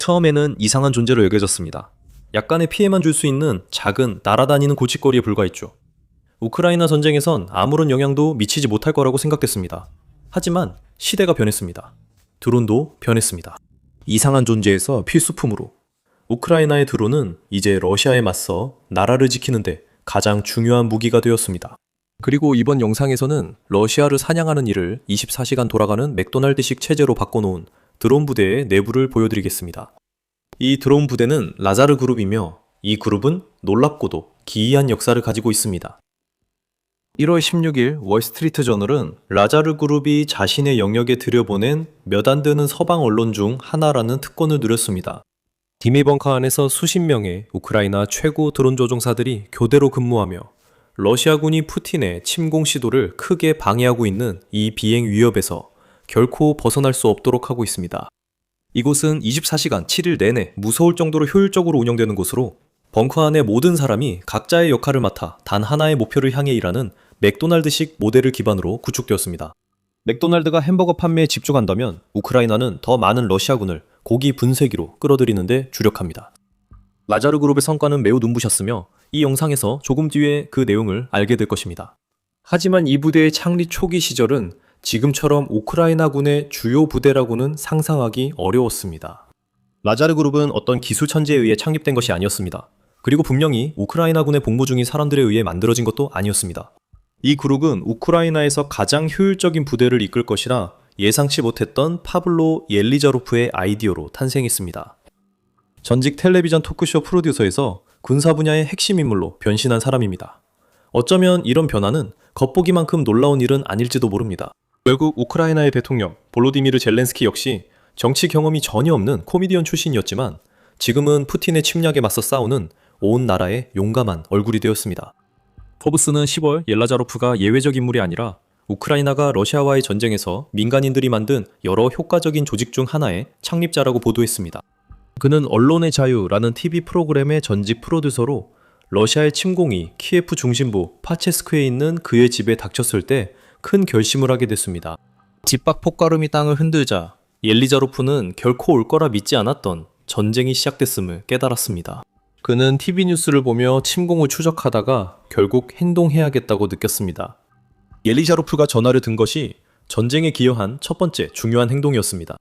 처음에는 이상한 존재로 여겨졌습니다. 약간의 피해만 줄 수 있는 작은 날아다니는 골칫거리에 불과했죠. 우크라이나 전쟁에선 아무런 영향도 미치지 못할 거라고 생각됐습니다. 하지만 시대가 변했습니다. 드론도 변했습니다. 이상한 존재에서 필수품으로. 우크라이나의 드론은 이제 러시아에 맞서 나라를 지키는데 가장 중요한 무기가 되었습니다. 그리고 이번 영상에서는 러시아를 사냥하는 일을 24시간 돌아가는 맥도날드식 체제로 바꿔놓은 드론 부대의 내부를 보여드리겠습니다. 이 드론 부대는 라자르 그룹이며 이 그룹은 놀랍고도 기이한 역사를 가지고 있습니다. 1월 16일 월스트리트 저널은 라자르 그룹이 자신의 영역에 들여보낸 몇 안 되는 서방 언론 중 하나라는 특권을 누렸습니다. 디메 벙커 안에서 수십 명의 우크라이나 최고 드론 조종사들이 교대로 근무하며 러시아군이 푸틴의 침공 시도를 크게 방해하고 있는 이 비행 위협에서 결코 벗어날 수 없도록 하고 있습니다. 이곳은 24시간 7일 내내 무서울 정도로 효율적으로 운영되는 곳으로 벙커 안의 모든 사람이 각자의 역할을 맡아 단 하나의 목표를 향해 일하는 맥도날드식 모델을 기반으로 구축되었습니다. 맥도날드가 햄버거 판매에 집중한다면 우크라이나는 더 많은 러시아군을 고기 분쇄기로 끌어들이는데 주력합니다. 라자르 그룹의 성과는 매우 눈부셨으며 이 영상에서 조금 뒤에 그 내용을 알게 될 것입니다. 하지만 이 부대의 창립 초기 시절은 지금처럼 우크라이나군의 주요 부대라고는 상상하기 어려웠습니다. 라자르 그룹은 어떤 기술 천재에 의해 창립된 것이 아니었습니다. 그리고 분명히 우크라이나군에 복무 중인 사람들에 의해 만들어진 것도 아니었습니다. 이 그룹은 우크라이나에서 가장 효율적인 부대를 이끌 것이라 예상치 못했던 파블로 옐리자로프의 아이디어로 탄생했습니다. 전직 텔레비전 토크쇼 프로듀서에서 군사 분야의 핵심 인물로 변신한 사람입니다. 어쩌면 이런 변화는 겉보기만큼 놀라운 일은 아닐지도 모릅니다. 결국 우크라이나의 대통령 볼로디미르 젤렌스키 역시 정치 경험이 전혀 없는 코미디언 출신이었지만 지금은 푸틴의 침략에 맞서 싸우는 온 나라의 용감한 얼굴이 되었습니다. 포브스는 10월 옐라자로프가 예외적 인물이 아니라 우크라이나가 러시아와의 전쟁에서 민간인들이 만든 여러 효과적인 조직 중 하나의 창립자라고 보도했습니다. 그는 언론의 자유라는 TV 프로그램의 전직 프로듀서로 러시아의 침공이 키예프 중심부 파체스크에 있는 그의 집에 닥쳤을 때 큰 결심을 하게 됐습니다. 집밖 폭가름이 땅을 흔들자 옐리자로프는 결코 올 거라 믿지 않았던 전쟁이 시작됐음을 깨달았습니다. 그는 TV 뉴스를 보며 침공을 추적하다가 결국 행동해야겠다고 느꼈습니다. 옐리자로프가 전화를 든 것이 전쟁에 기여한 첫 번째 중요한 행동이었습니다.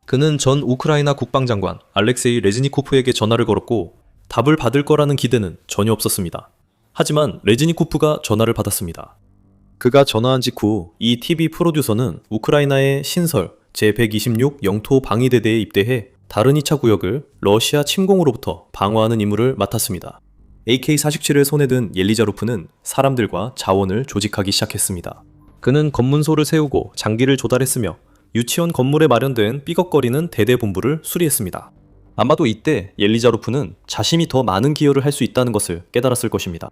그는 전 우크라이나 국방장관 알렉세이 레즈니코프에게 전화를 걸었고 답을 받을 거라는 기대는 전혀 없었습니다. 하지만 레즈니코프가 전화를 받았습니다. 그가 전화한 직후 이 TV 프로듀서는 우크라이나의 신설 제126 영토 방위대대에 입대해 다른 2차 구역을 러시아 침공으로부터 방어하는 임무를 맡았습니다. AK-47을 손에 든 옐리자로프는 사람들과 자원을 조직하기 시작했습니다. 그는 검문소를 세우고 장기를 조달했으며 유치원 건물에 마련된 삐걱거리는 대대본부를 수리했습니다. 아마도 이때 옐리자로프는 자신이 더 많은 기여를 할 수 있다는 것을 깨달았을 것입니다.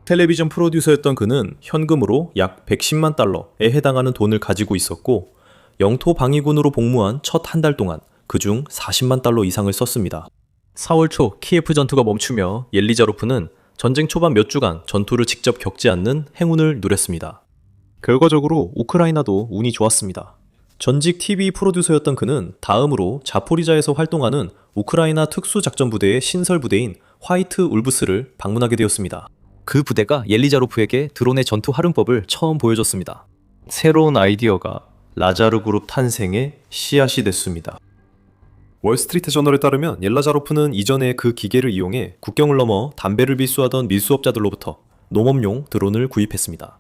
텔레비전 프로듀서였던 그는 현금으로 약 110만 달러에 해당하는 돈을 가지고 있었고 영토 방위군으로 복무한 첫 한 달 동안 그중 40만 달러 이상을 썼습니다. 4월 초 키예프 전투가 멈추며 옐리자로프는 전쟁 초반 몇 주간 전투를 직접 겪지 않는 행운을 누렸습니다. 결과적으로 우크라이나도 운이 좋았습니다. 전직 TV 프로듀서였던 그는 다음으로 자포리자에서 활동하는 우크라이나 특수작전부대의 신설부대인 화이트 울브스를 방문하게 되었습니다. 그 부대가 옐리자로프에게 드론의 전투 활용법을 처음 보여줬습니다. 새로운 아이디어가 라자르 그룹 탄생의 씨앗이 됐습니다. 월스트리트 저널에 따르면 옐라자로프는 이전에 그 기계를 이용해 국경을 넘어 담배를 밀수하던 밀수업자들로부터 농업용 드론을 구입했습니다.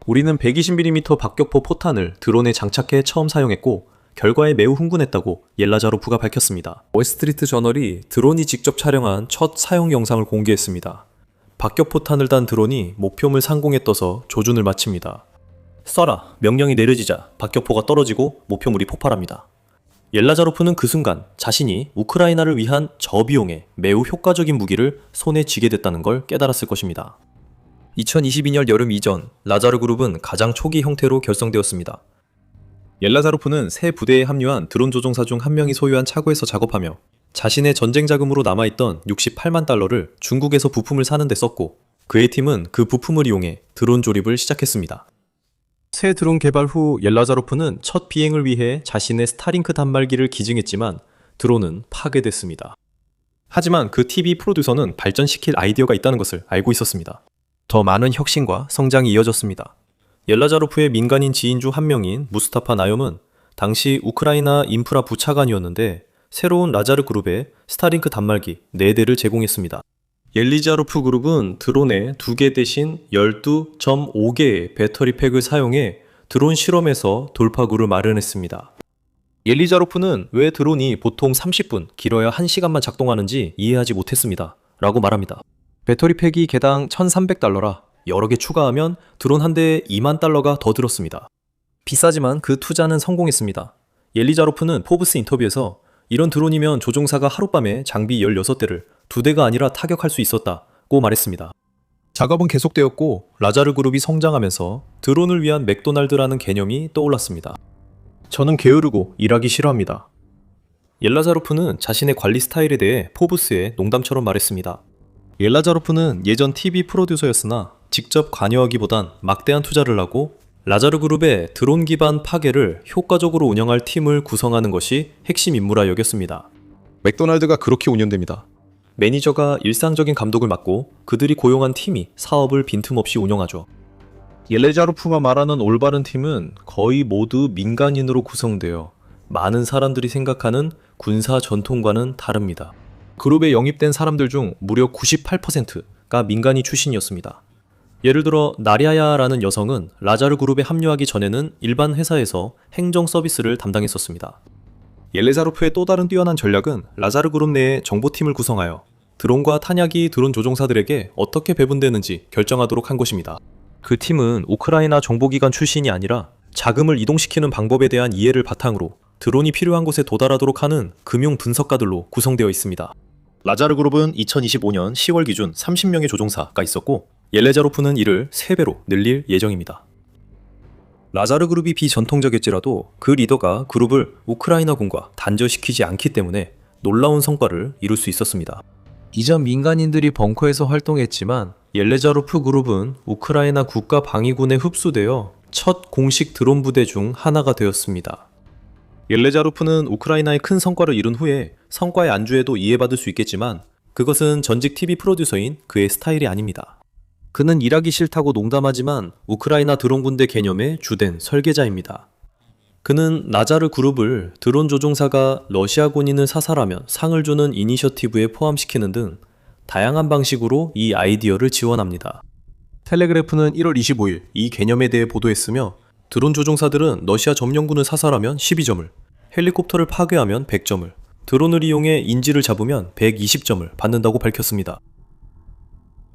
우리는 120mm 박격포 포탄을 드론에 장착해 처음 사용했고 결과에 매우 흥분했다고 옐라자로프가 밝혔습니다. 월스트리트 저널이 드론이 직접 촬영한 첫 사용 영상을 공개했습니다. 박격포탄을 단 드론이 목표물 상공에 떠서 조준을 마칩니다. 쏴라! 명령이 내려지자 박격포가 떨어지고 목표물이 폭발합니다. 옐라자로프는 그 순간 자신이 우크라이나를 위한 저비용의 매우 효과적인 무기를 손에 쥐게 됐다는 걸 깨달았을 것입니다. 2022년 여름 이전 라자르 그룹은 가장 초기 형태로 결성되었습니다. 옐라자로프는 새 부대에 합류한 드론 조종사 중 한 명이 소유한 차고에서 작업하며 자신의 전쟁 자금으로 남아있던 68만 달러를 중국에서 부품을 사는 데 썼고 그의 팀은 그 부품을 이용해 드론 조립을 시작했습니다. 새 드론 개발 후 옐라자로프는 첫 비행을 위해 자신의 스타링크 단말기를 기증했지만 드론은 파괴됐습니다. 하지만 그 TV 프로듀서는 발전시킬 아이디어가 있다는 것을 알고 있었습니다. 더 많은 혁신과 성장이 이어졌습니다. 옐라자로프의 민간인 지인 중 한 명인 무스타파 나욤은 당시 우크라이나 인프라 부차관이었는데 새로운 라자르 그룹에 스타링크 단말기 4대를 제공했습니다. 옐리자로프 그룹은 드론에 2개 대신 12.5개의 배터리 팩을 사용해 드론 실험에서 돌파구를 마련했습니다. 옐리자로프는 왜 드론이 보통 30분, 길어야 1시간만 작동하는지 이해하지 못했습니다. 라고 말합니다. 배터리 팩이 개당 1,300달러라 여러 개 추가하면 드론 한 대에 2만 달러가 더 들었습니다. 비싸지만 그 투자는 성공했습니다. 옐리자로프는 포브스 인터뷰에서 이런 드론이면 조종사가 하룻밤에 장비 16대를 2대가 아니라 타격할 수 있었다고 말했습니다. 작업은 계속되었고 라자르 그룹이 성장하면서 드론을 위한 맥도날드라는 개념이 떠올랐습니다. 저는 게으르고 일하기 싫어합니다. 옐라자로프는 자신의 관리 스타일에 대해 포브스에 농담처럼 말했습니다. 옐라자로프는 예전 TV 프로듀서였으나 직접 관여하기보단 막대한 투자를 하고 라자르 그룹의 드론 기반 파괴를 효과적으로 운영할 팀을 구성하는 것이 핵심 임무라 여겼습니다. 맥도날드가 그렇게 운영됩니다. 매니저가 일상적인 감독을 맡고 그들이 고용한 팀이 사업을 빈틈없이 운영하죠. 옐레자로프가 말하는 올바른 팀은 거의 모두 민간인으로 구성되어 많은 사람들이 생각하는 군사 전통과는 다릅니다. 그룹에 영입된 사람들 중 무려 98%가 민간인 출신이었습니다. 예를 들어 나리아야라는 여성은 라자르 그룹에 합류하기 전에는 일반 회사에서 행정 서비스를 담당했었습니다. 옐레자로프의 또 다른 뛰어난 전략은 라자르 그룹 내에 정보팀을 구성하여 드론과 탄약이 드론 조종사들에게 어떻게 배분되는지 결정하도록 한 것입니다. 그 팀은 우크라이나 정보기관 출신이 아니라 자금을 이동시키는 방법에 대한 이해를 바탕으로 드론이 필요한 곳에 도달하도록 하는 금융 분석가들로 구성되어 있습니다. 라자르 그룹은 2025년 10월 기준 30명의 조종사가 있었고 옐레자로프는 이를 3배로 늘릴 예정입니다. 라자르 그룹이 비전통적일지라도 그 리더가 그룹을 우크라이나군과 단절시키지 않기 때문에 놀라운 성과를 이룰 수 있었습니다. 이전 민간인들이 벙커에서 활동했지만 옐레자로프 그룹은 우크라이나 국가방위군에 흡수되어 첫 공식 드론 부대 중 하나가 되었습니다. 옐레자로프는 우크라이나의 큰 성과를 이룬 후에 성과의 안주에도 이해받을 수 있겠지만 그것은 전직 TV 프로듀서인 그의 스타일이 아닙니다. 그는 일하기 싫다고 농담하지만 우크라이나 드론 군대 개념의 주된 설계자입니다. 그는 라자르 그룹을 드론 조종사가 러시아 군인을 사살하면 상을 주는 이니셔티브에 포함시키는 등 다양한 방식으로 이 아이디어를 지원합니다. 텔레그래프는 1월 25일 이 개념에 대해 보도했으며 드론 조종사들은 러시아 점령군을 사살하면 12점을, 헬리콥터를 파괴하면 100점을, 드론을 이용해 인지를 잡으면 120점을 받는다고 밝혔습니다.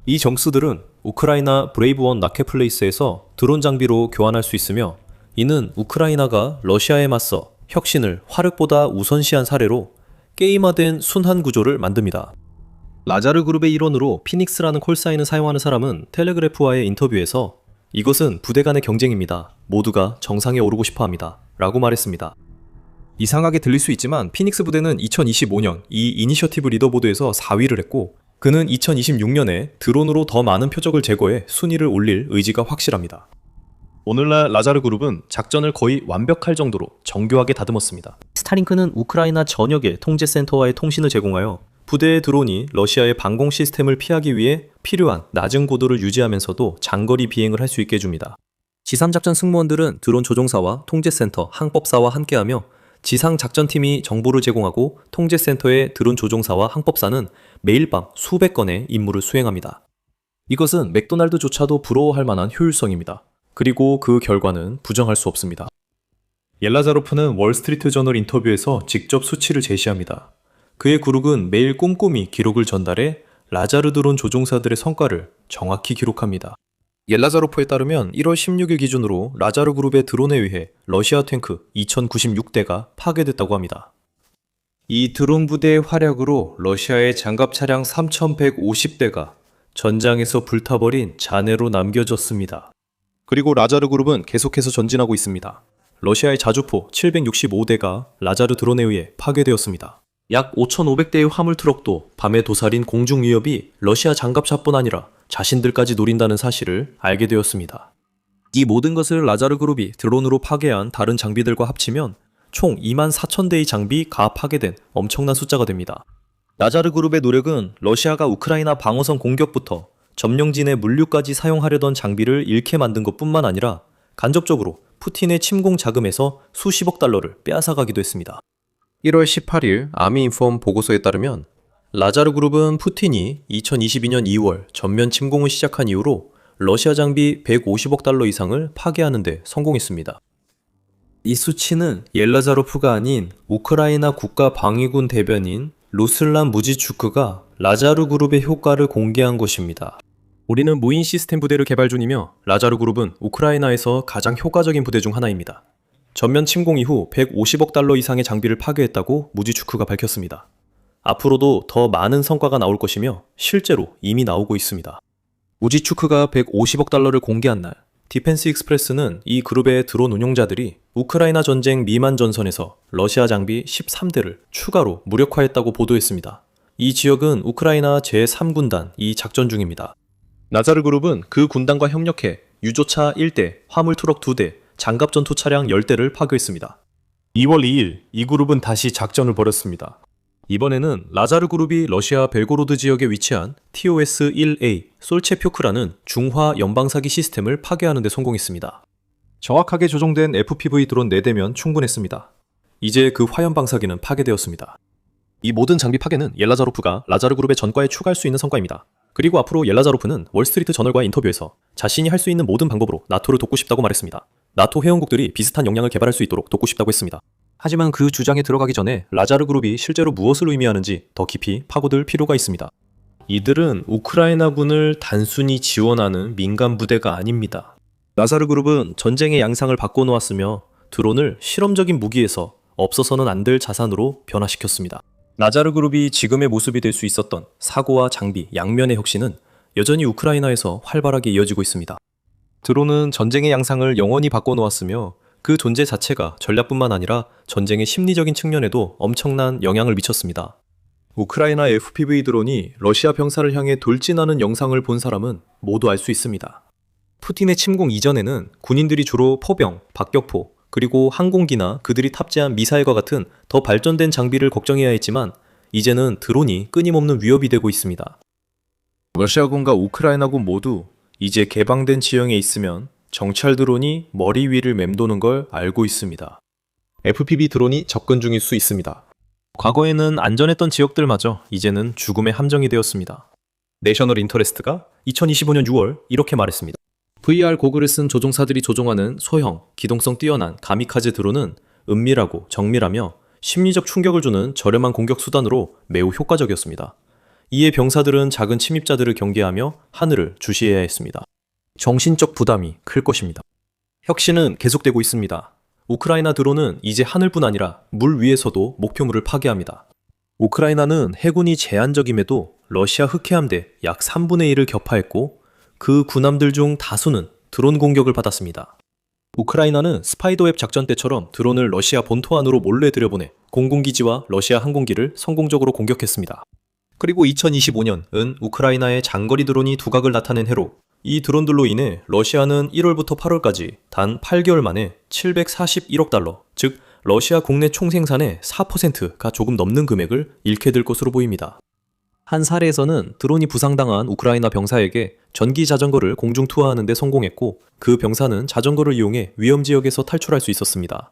이 점수들은 우크라이나 브레이브원 나켓플레이스에서 드론 장비로 교환할 수 있으며 이는 우크라이나가 러시아에 맞서 혁신을 화력보다 우선시한 사례로 게임화된 순환 구조를 만듭니다. 라자르 그룹의 일원으로 피닉스라는 콜사인을 사용하는 사람은 텔레그래프와의 인터뷰에서 이것은 부대 간의 경쟁입니다. 모두가 정상에 오르고 싶어 합니다. 라고 말했습니다. 이상하게 들릴 수 있지만 피닉스 부대는 2025년 이 이니셔티브 리더보드에서 4위를 했고 그는 2026년에 드론으로 더 많은 표적을 제거해 순위를 올릴 의지가 확실합니다. 오늘날 라자르 그룹은 작전을 거의 완벽할 정도로 정교하게 다듬었습니다. 스타링크는 우크라이나 전역의 통제센터와의 통신을 제공하여 부대의 드론이 러시아의 방공 시스템을 피하기 위해 필요한 낮은 고도를 유지하면서도 장거리 비행을 할 수 있게 해줍니다. 지상작전 승무원들은 드론 조종사와 통제센터, 항법사와 함께하며 지상작전팀이 정보를 제공하고 통제센터의 드론 조종사와 항법사는 매일 밤 수백 건의 임무를 수행합니다. 이것은 맥도날드조차도 부러워할 만한 효율성입니다. 그리고 그 결과는 부정할 수 없습니다. 옐라자로프는 월스트리트 저널 인터뷰에서 직접 수치를 제시합니다. 그의 그룹은 매일 꼼꼼히 기록을 전달해 라자르 드론 조종사들의 성과를 정확히 기록합니다. 옐라자로프에 따르면 1월 16일 기준으로 라자르 그룹의 드론에 의해 러시아 탱크 2096대가 파괴됐다고 합니다. 이 드론 부대의 활약으로 러시아의 장갑 차량 3150대가 전장에서 불타버린 잔해로 남겨졌습니다. 그리고 라자르 그룹은 계속해서 전진하고 있습니다. 러시아의 자주포 765대가 라자르 드론에 의해 파괴되었습니다. 약 5,500대의 화물 트럭도 밤에 도살인 공중 위협이 러시아 장갑차뿐 아니라 자신들까지 노린다는 사실을 알게 되었습니다. 이 모든 것을 라자르 그룹이 드론으로 파괴한 다른 장비들과 합치면 총 24,000대의 장비 가 파괴된 엄청난 숫자가 됩니다. 나자르 그룹의 노력은 러시아가 우크라이나 방어선 공격부터 점령진의 물류까지 사용하려던 장비를 잃게 만든 것뿐만 아니라 간접적으로 푸틴의 침공 자금에서 수십억 달러를 빼앗아가기도 했습니다. 1월 18일 아미인폼 보고서에 따르면 나자르 그룹은 푸틴이 2022년 2월 전면 침공을 시작한 이후로 러시아 장비 150억 달러 이상을 파괴하는 데 성공했습니다. 이 수치는 옐라자로프가 아닌 우크라이나 국가방위군 대변인 루슬란 무지추크가 라자르 그룹의 효과를 공개한 것입니다. 우리는 무인 시스템 부대를 개발 중이며 라자르 그룹은 우크라이나에서 가장 효과적인 부대 중 하나입니다. 전면 침공 이후 150억 달러 이상의 장비를 파괴했다고 무지추크가 밝혔습니다. 앞으로도 더 많은 성과가 나올 것이며 실제로 이미 나오고 있습니다. 무지추크가 150억 달러를 공개한 날, 디펜스 익스프레스는 이 그룹의 드론 운용자들이 우크라이나 전쟁 미만 전선에서 러시아 장비 13대를 추가로 무력화했다고 보도했습니다. 이 지역은 우크라이나 제3군단 이 작전 중입니다. 나자르 그룹은 그 군단과 협력해 유조차 1대, 화물 트럭 2대, 장갑 전투 차량 10대를 파괴했습니다. 2월 2일 이 그룹은 다시 작전을 벌였습니다. 이번에는 라자르 그룹이 러시아 벨고로드 지역에 위치한 TOS-1A 솔체표크라는 중화 연방사기 시스템을 파괴하는 데 성공했습니다. 정확하게 조종된 FPV 드론 4대면 충분했습니다. 이제 그 화연방사기는 파괴되었습니다. 이 모든 장비 파괴는 옐라자로프가 라자르 그룹의 전과에 추가할 수 있는 성과입니다. 그리고 앞으로 옐라자로프는 월스트리트 저널과의 인터뷰에서 자신이 할 수 있는 모든 방법으로 나토를 돕고 싶다고 말했습니다. 나토 회원국들이 비슷한 역량을 개발할 수 있도록 돕고 싶다고 했습니다. 하지만 그 주장에 들어가기 전에 라자르 그룹이 실제로 무엇을 의미하는지 더 깊이 파고들 필요가 있습니다. 이들은 우크라이나군을 단순히 지원하는 민간 부대가 아닙니다. 라자르 그룹은 전쟁의 양상을 바꿔놓았으며 드론을 실험적인 무기에서 없어서는 안 될 자산으로 변화시켰습니다. 라자르 그룹이 지금의 모습이 될 수 있었던 사고와 장비, 양면의 혁신은 여전히 우크라이나에서 활발하게 이어지고 있습니다. 드론은 전쟁의 양상을 영원히 바꿔놓았으며 그 존재 자체가 전략뿐만 아니라 전쟁의 심리적인 측면에도 엄청난 영향을 미쳤습니다. 우크라이나 FPV 드론이 러시아 병사를 향해 돌진하는 영상을 본 사람은 모두 알 수 있습니다. 푸틴의 침공 이전에는 군인들이 주로 포병, 박격포, 그리고 항공기나 그들이 탑재한 미사일과 같은 더 발전된 장비를 걱정해야 했지만 이제는 드론이 끊임없는 위협이 되고 있습니다. 러시아군과 우크라이나군 모두 이제 개방된 지형에 있으면 정찰 드론이 머리 위를 맴도는 걸 알고 있습니다. FPV 드론이 접근 중일 수 있습니다. 과거에는 안전했던 지역들마저 이제는 죽음의 함정이 되었습니다. 내셔널 인터레스트가 2025년 6월 이렇게 말했습니다. VR 고글을 쓴 조종사들이 조종하는 소형, 기동성 뛰어난 가미카제 드론은 은밀하고 정밀하며 심리적 충격을 주는 저렴한 공격 수단으로 매우 효과적이었습니다. 이에 병사들은 작은 침입자들을 경계하며 하늘을 주시해야 했습니다. 정신적 부담이 클 것입니다. 혁신은 계속되고 있습니다. 우크라이나 드론은 이제 하늘뿐 아니라 물 위에서도 목표물을 파괴합니다. 우크라이나는 해군이 제한적임에도 러시아 흑해함대 약 3분의 1을 격파했고 그 군함들 중 다수는 드론 공격을 받았습니다. 우크라이나는 스파이더웹 작전 때처럼 드론을 러시아 본토 안으로 몰래 들여보내 공군기지와 러시아 항공기를 성공적으로 공격했습니다. 그리고 2025년은 우크라이나의 장거리 드론이 두각을 나타낸 해로 이 드론들로 인해 러시아는 1월부터 8월까지 단 8개월 만에 741억 달러, 즉 러시아 국내 총생산의 4%가 조금 넘는 금액을 잃게 될 것으로 보입니다. 한 사례에서는 드론이 부상당한 우크라이나 병사에게 전기 자전거를 공중 투하하는 데 성공했고 그 병사는 자전거를 이용해 위험 지역에서 탈출할 수 있었습니다.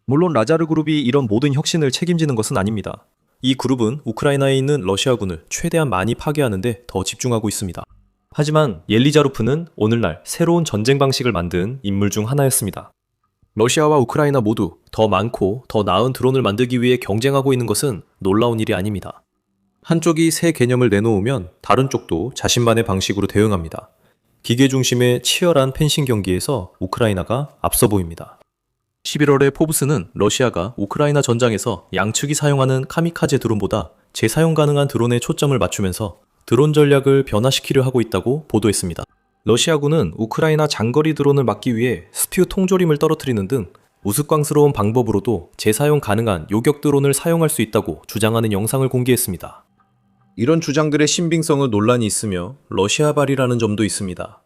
물론 라자르 그룹이 이런 모든 혁신을 책임지는 것은 아닙니다. 이 그룹은 우크라이나에 있는 러시아군을 최대한 많이 파괴하는 데 더 집중하고 있습니다. 하지만 옐리자로프는 오늘날 새로운 전쟁 방식을 만든 인물 중 하나였습니다. 러시아와 우크라이나 모두 더 많고 더 나은 드론을 만들기 위해 경쟁하고 있는 것은 놀라운 일이 아닙니다. 한쪽이 새 개념을 내놓으면 다른 쪽도 자신만의 방식으로 대응합니다. 기계 중심의 치열한 펜싱 경기에서 우크라이나가 앞서 보입니다. 11월에 포브스는 러시아가 우크라이나 전장에서 양측이 사용하는 카미카제 드론보다 재사용 가능한 드론에 초점을 맞추면서 드론 전략을 변화시키려 하고 있다고 보도했습니다. 러시아군은 우크라이나 장거리 드론을 막기 위해 스퓨 통조림을 떨어뜨리는 등 우스꽝스러운 방법으로도 재사용 가능한 요격 드론을 사용할 수 있다고 주장하는 영상을 공개했습니다. 이런 주장들의 신빙성은 논란이 있으며 러시아발이라는 점도 있습니다.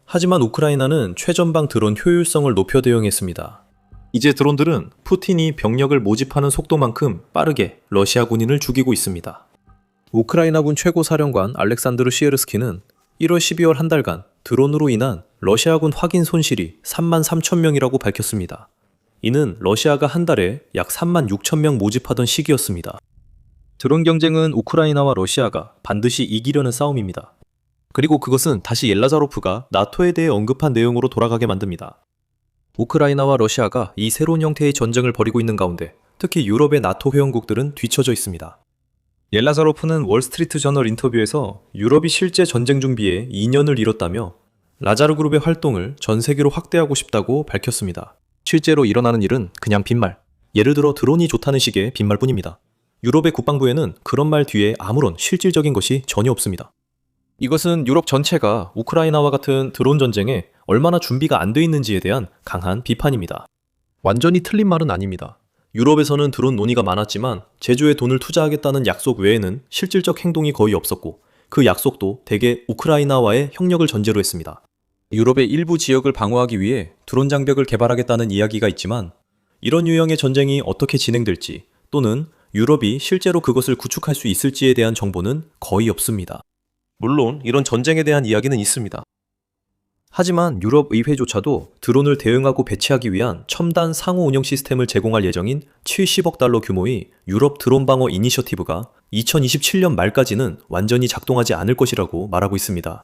하지만 우크라이나는 최전방 드론 효율성을 높여 대응했습니다. 이제 드론들은 푸틴이 병력을 모집하는 속도만큼 빠르게 러시아 군인을 죽이고 있습니다. 우크라이나군 최고 사령관 알렉산드르 시에르스키는 1월 12월 한 달간 드론으로 인한 러시아군 확인 손실이 3만 3천 명이라고 밝혔습니다. 이는 러시아가 한 달에 약 3만 6천 명 모집하던 시기였습니다. 드론 경쟁은 우크라이나와 러시아가 반드시 이기려는 싸움입니다. 그리고 그것은 다시 옐라자로프가 나토에 대해 언급한 내용으로 돌아가게 만듭니다. 우크라이나와 러시아가 이 새로운 형태의 전쟁을 벌이고 있는 가운데 특히 유럽의 나토 회원국들은 뒤처져 있습니다. 옐라자로프는 월스트리트 저널 인터뷰에서 유럽이 실제 전쟁 준비에 2년을 잃었다며 라자르 그룹의 활동을 전 세계로 확대하고 싶다고 밝혔습니다. 실제로 일어나는 일은 그냥 빈말, 예를 들어 드론이 좋다는 식의 빈말뿐입니다. 유럽의 국방부에는 그런 말 뒤에 아무런 실질적인 것이 전혀 없습니다. 이것은 유럽 전체가 우크라이나와 같은 드론 전쟁에 얼마나 준비가 안 돼 있는지에 대한 강한 비판입니다. 완전히 틀린 말은 아닙니다. 유럽에서는 드론 논의가 많았지만 제조에 돈을 투자하겠다는 약속 외에는 실질적 행동이 거의 없었고 그 약속도 대개 우크라이나와의 협력을 전제로 했습니다. 유럽의 일부 지역을 방어하기 위해 드론 장벽을 개발하겠다는 이야기가 있지만 이런 유형의 전쟁이 어떻게 진행될지 또는 유럽이 실제로 그것을 구축할 수 있을지에 대한 정보는 거의 없습니다. 물론 이런 전쟁에 대한 이야기는 있습니다. 하지만 유럽 의회조차도 드론을 대응하고 배치하기 위한 첨단 상호 운영 시스템을 제공할 예정인 70억 달러 규모의 유럽 드론 방어 이니셔티브가 2027년 말까지는 완전히 작동하지 않을 것이라고 말하고 있습니다.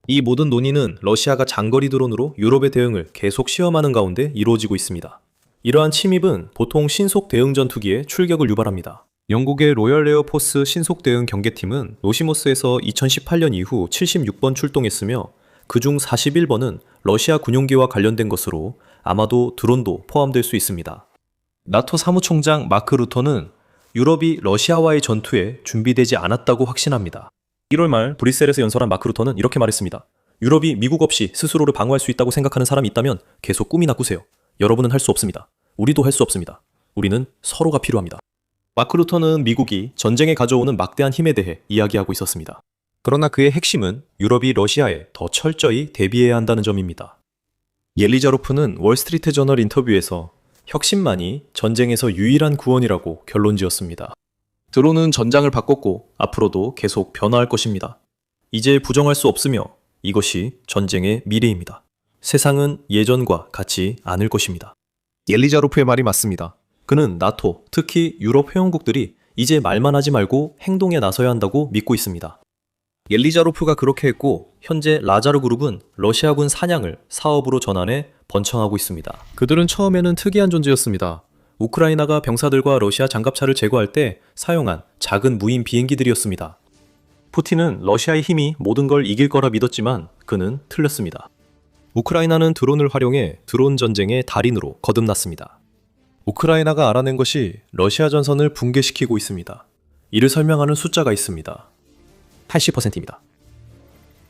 이 모든 논의는 러시아가 장거리 드론으로 유럽의 대응을 계속 시험하는 가운데 이루어지고 있습니다. 이러한 침입은 보통 신속 대응 전투기에 출격을 유발합니다. 영국의 로열 에어포스 신속 대응 경계팀은 노시모스에서 2018년 이후 76번 출동했으며 그중 41번은 러시아 군용기와 관련된 것으로 아마도 드론도 포함될 수 있습니다. 나토 사무총장 마크 루터는 유럽이 러시아와의 전투에 준비되지 않았다고 확신합니다. 1월 말 브뤼셀에서 연설한 마크 루터는 이렇게 말했습니다. 유럽이 미국 없이 스스로를 방어할 수 있다고 생각하는 사람이 있다면 계속 꿈이나 꾸세요. 여러분은 할 수 없습니다. 우리도 할 수 없습니다. 우리는 서로가 필요합니다. 마크 루터는 미국이 전쟁에 가져오는 막대한 힘에 대해 이야기하고 있었습니다. 그러나 그의 핵심은 유럽이 러시아에 더 철저히 대비해야 한다는 점입니다. 옐리자로프는 월스트리트 저널 인터뷰에서 혁신만이 전쟁에서 유일한 구원이라고 결론지었습니다. 드론은 전장을 바꿨고 앞으로도 계속 변화할 것입니다. 이제 부정할 수 없으며 이것이 전쟁의 미래입니다. 세상은 예전과 같지 않을 것입니다. 옐리자로프의 말이 맞습니다. 그는 나토, 특히 유럽 회원국들이 이제 말만 하지 말고 행동에 나서야 한다고 믿고 있습니다. 옐리자로프가 그렇게 했고 현재 라자르 그룹은 러시아군 사냥을 사업으로 전환해 번창하고 있습니다. 그들은 처음에는 특이한 존재였습니다. 우크라이나가 병사들과 러시아 장갑차를 제거할 때 사용한 작은 무인 비행기들이었습니다. 푸틴은 러시아의 힘이 모든 걸 이길 거라 믿었지만 그는 틀렸습니다. 우크라이나는 드론을 활용해 드론 전쟁의 달인으로 거듭났습니다. 우크라이나가 알아낸 것이 러시아 전선을 붕괴시키고 있습니다. 이를 설명하는 숫자가 있습니다. 80%입니다.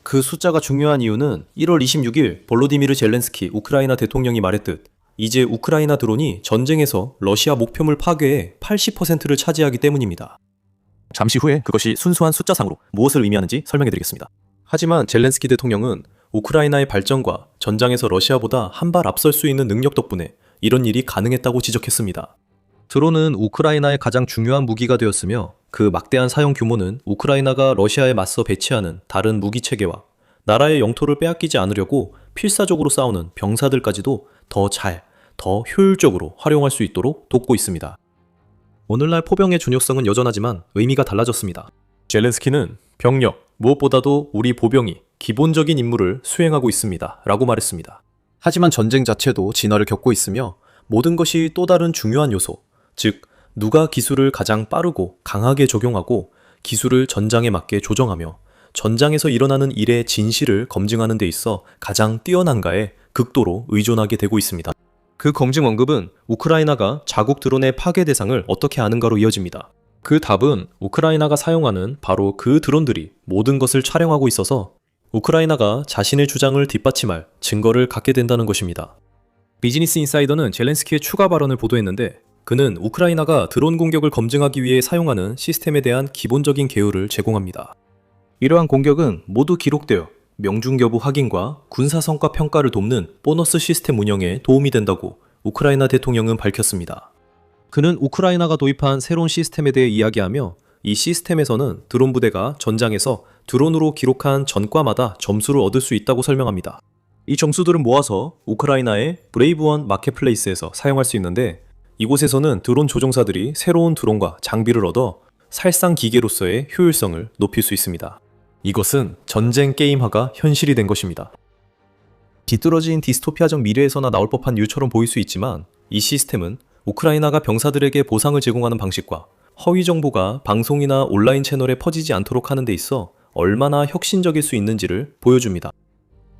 그 숫자가 중요한 이유는 1월 26일 볼로디미르 젤렌스키 우크라이나 대통령이 말했듯 이제 우크라이나 드론이 전쟁에서 러시아 목표물 파괴의 80%를 차지하기 때문입니다. 잠시 후에 그것이 순수한 숫자상으로 무엇을 의미하는지 설명해드리겠습니다. 하지만 젤렌스키 대통령은 우크라이나의 발전과 전장에서 러시아보다 한 발 앞설 수 있는 능력 덕분에 이런 일이 가능했다고 지적했습니다. 드론은 우크라이나의 가장 중요한 무기가 되었으며 그 막대한 사용 규모는 우크라이나가 러시아에 맞서 배치하는 다른 무기 체계와 나라의 영토를 빼앗기지 않으려고 필사적으로 싸우는 병사들까지도 더 효율적으로 활용할 수 있도록 돕고 있습니다. 오늘날 포병의 중요성은 여전하지만 의미가 달라졌습니다. 젤렌스키는 병력, 무엇보다도 우리 보병이 기본적인 임무를 수행하고 있습니다. 라고 말했습니다. 하지만 전쟁 자체도 진화를 겪고 있으며 모든 것이 또 다른 중요한 요소, 즉 누가 기술을 가장 빠르고 강하게 적용하고 기술을 전장에 맞게 조정하며 전장에서 일어나는 일의 진실을 검증하는 데 있어 가장 뛰어난가에 극도로 의존하게 되고 있습니다. 그 검증 언급은 우크라이나가 자국 드론의 파괴 대상을 어떻게 아는가로 이어집니다. 그 답은 우크라이나가 사용하는 바로 그 드론들이 모든 것을 촬영하고 있어서 우크라이나가 자신의 주장을 뒷받침할 증거를 갖게 된다는 것입니다. 비즈니스 인사이더는 젤렌스키의 추가 발언을 보도했는데 그는 우크라이나가 드론 공격을 검증하기 위해 사용하는 시스템에 대한 기본적인 개요를 제공합니다. 이러한 공격은 모두 기록되어 명중 여부 확인과 군사 성과 평가를 돕는 보너스 시스템 운영에 도움이 된다고 우크라이나 대통령은 밝혔습니다. 그는 우크라이나가 도입한 새로운 시스템에 대해 이야기하며 이 시스템에서는 드론 부대가 전장에서 드론으로 기록한 전과마다 점수를 얻을 수 있다고 설명합니다. 이 점수들은 모아서 우크라이나의 브레이브원 마켓플레이스에서 사용할 수 있는데 이곳에서는 드론 조종사들이 새로운 드론과 장비를 얻어 살상 기계로서의 효율성을 높일 수 있습니다. 이것은 전쟁 게임화가 현실이 된 것입니다. 뒤떨어진 디스토피아적 미래에서나 나올 법한 이유처럼 보일 수 있지만 이 시스템은 우크라이나가 병사들에게 보상을 제공하는 방식과 허위 정보가 방송이나 온라인 채널에 퍼지지 않도록 하는 데 있어 얼마나 혁신적일 수 있는지를 보여줍니다.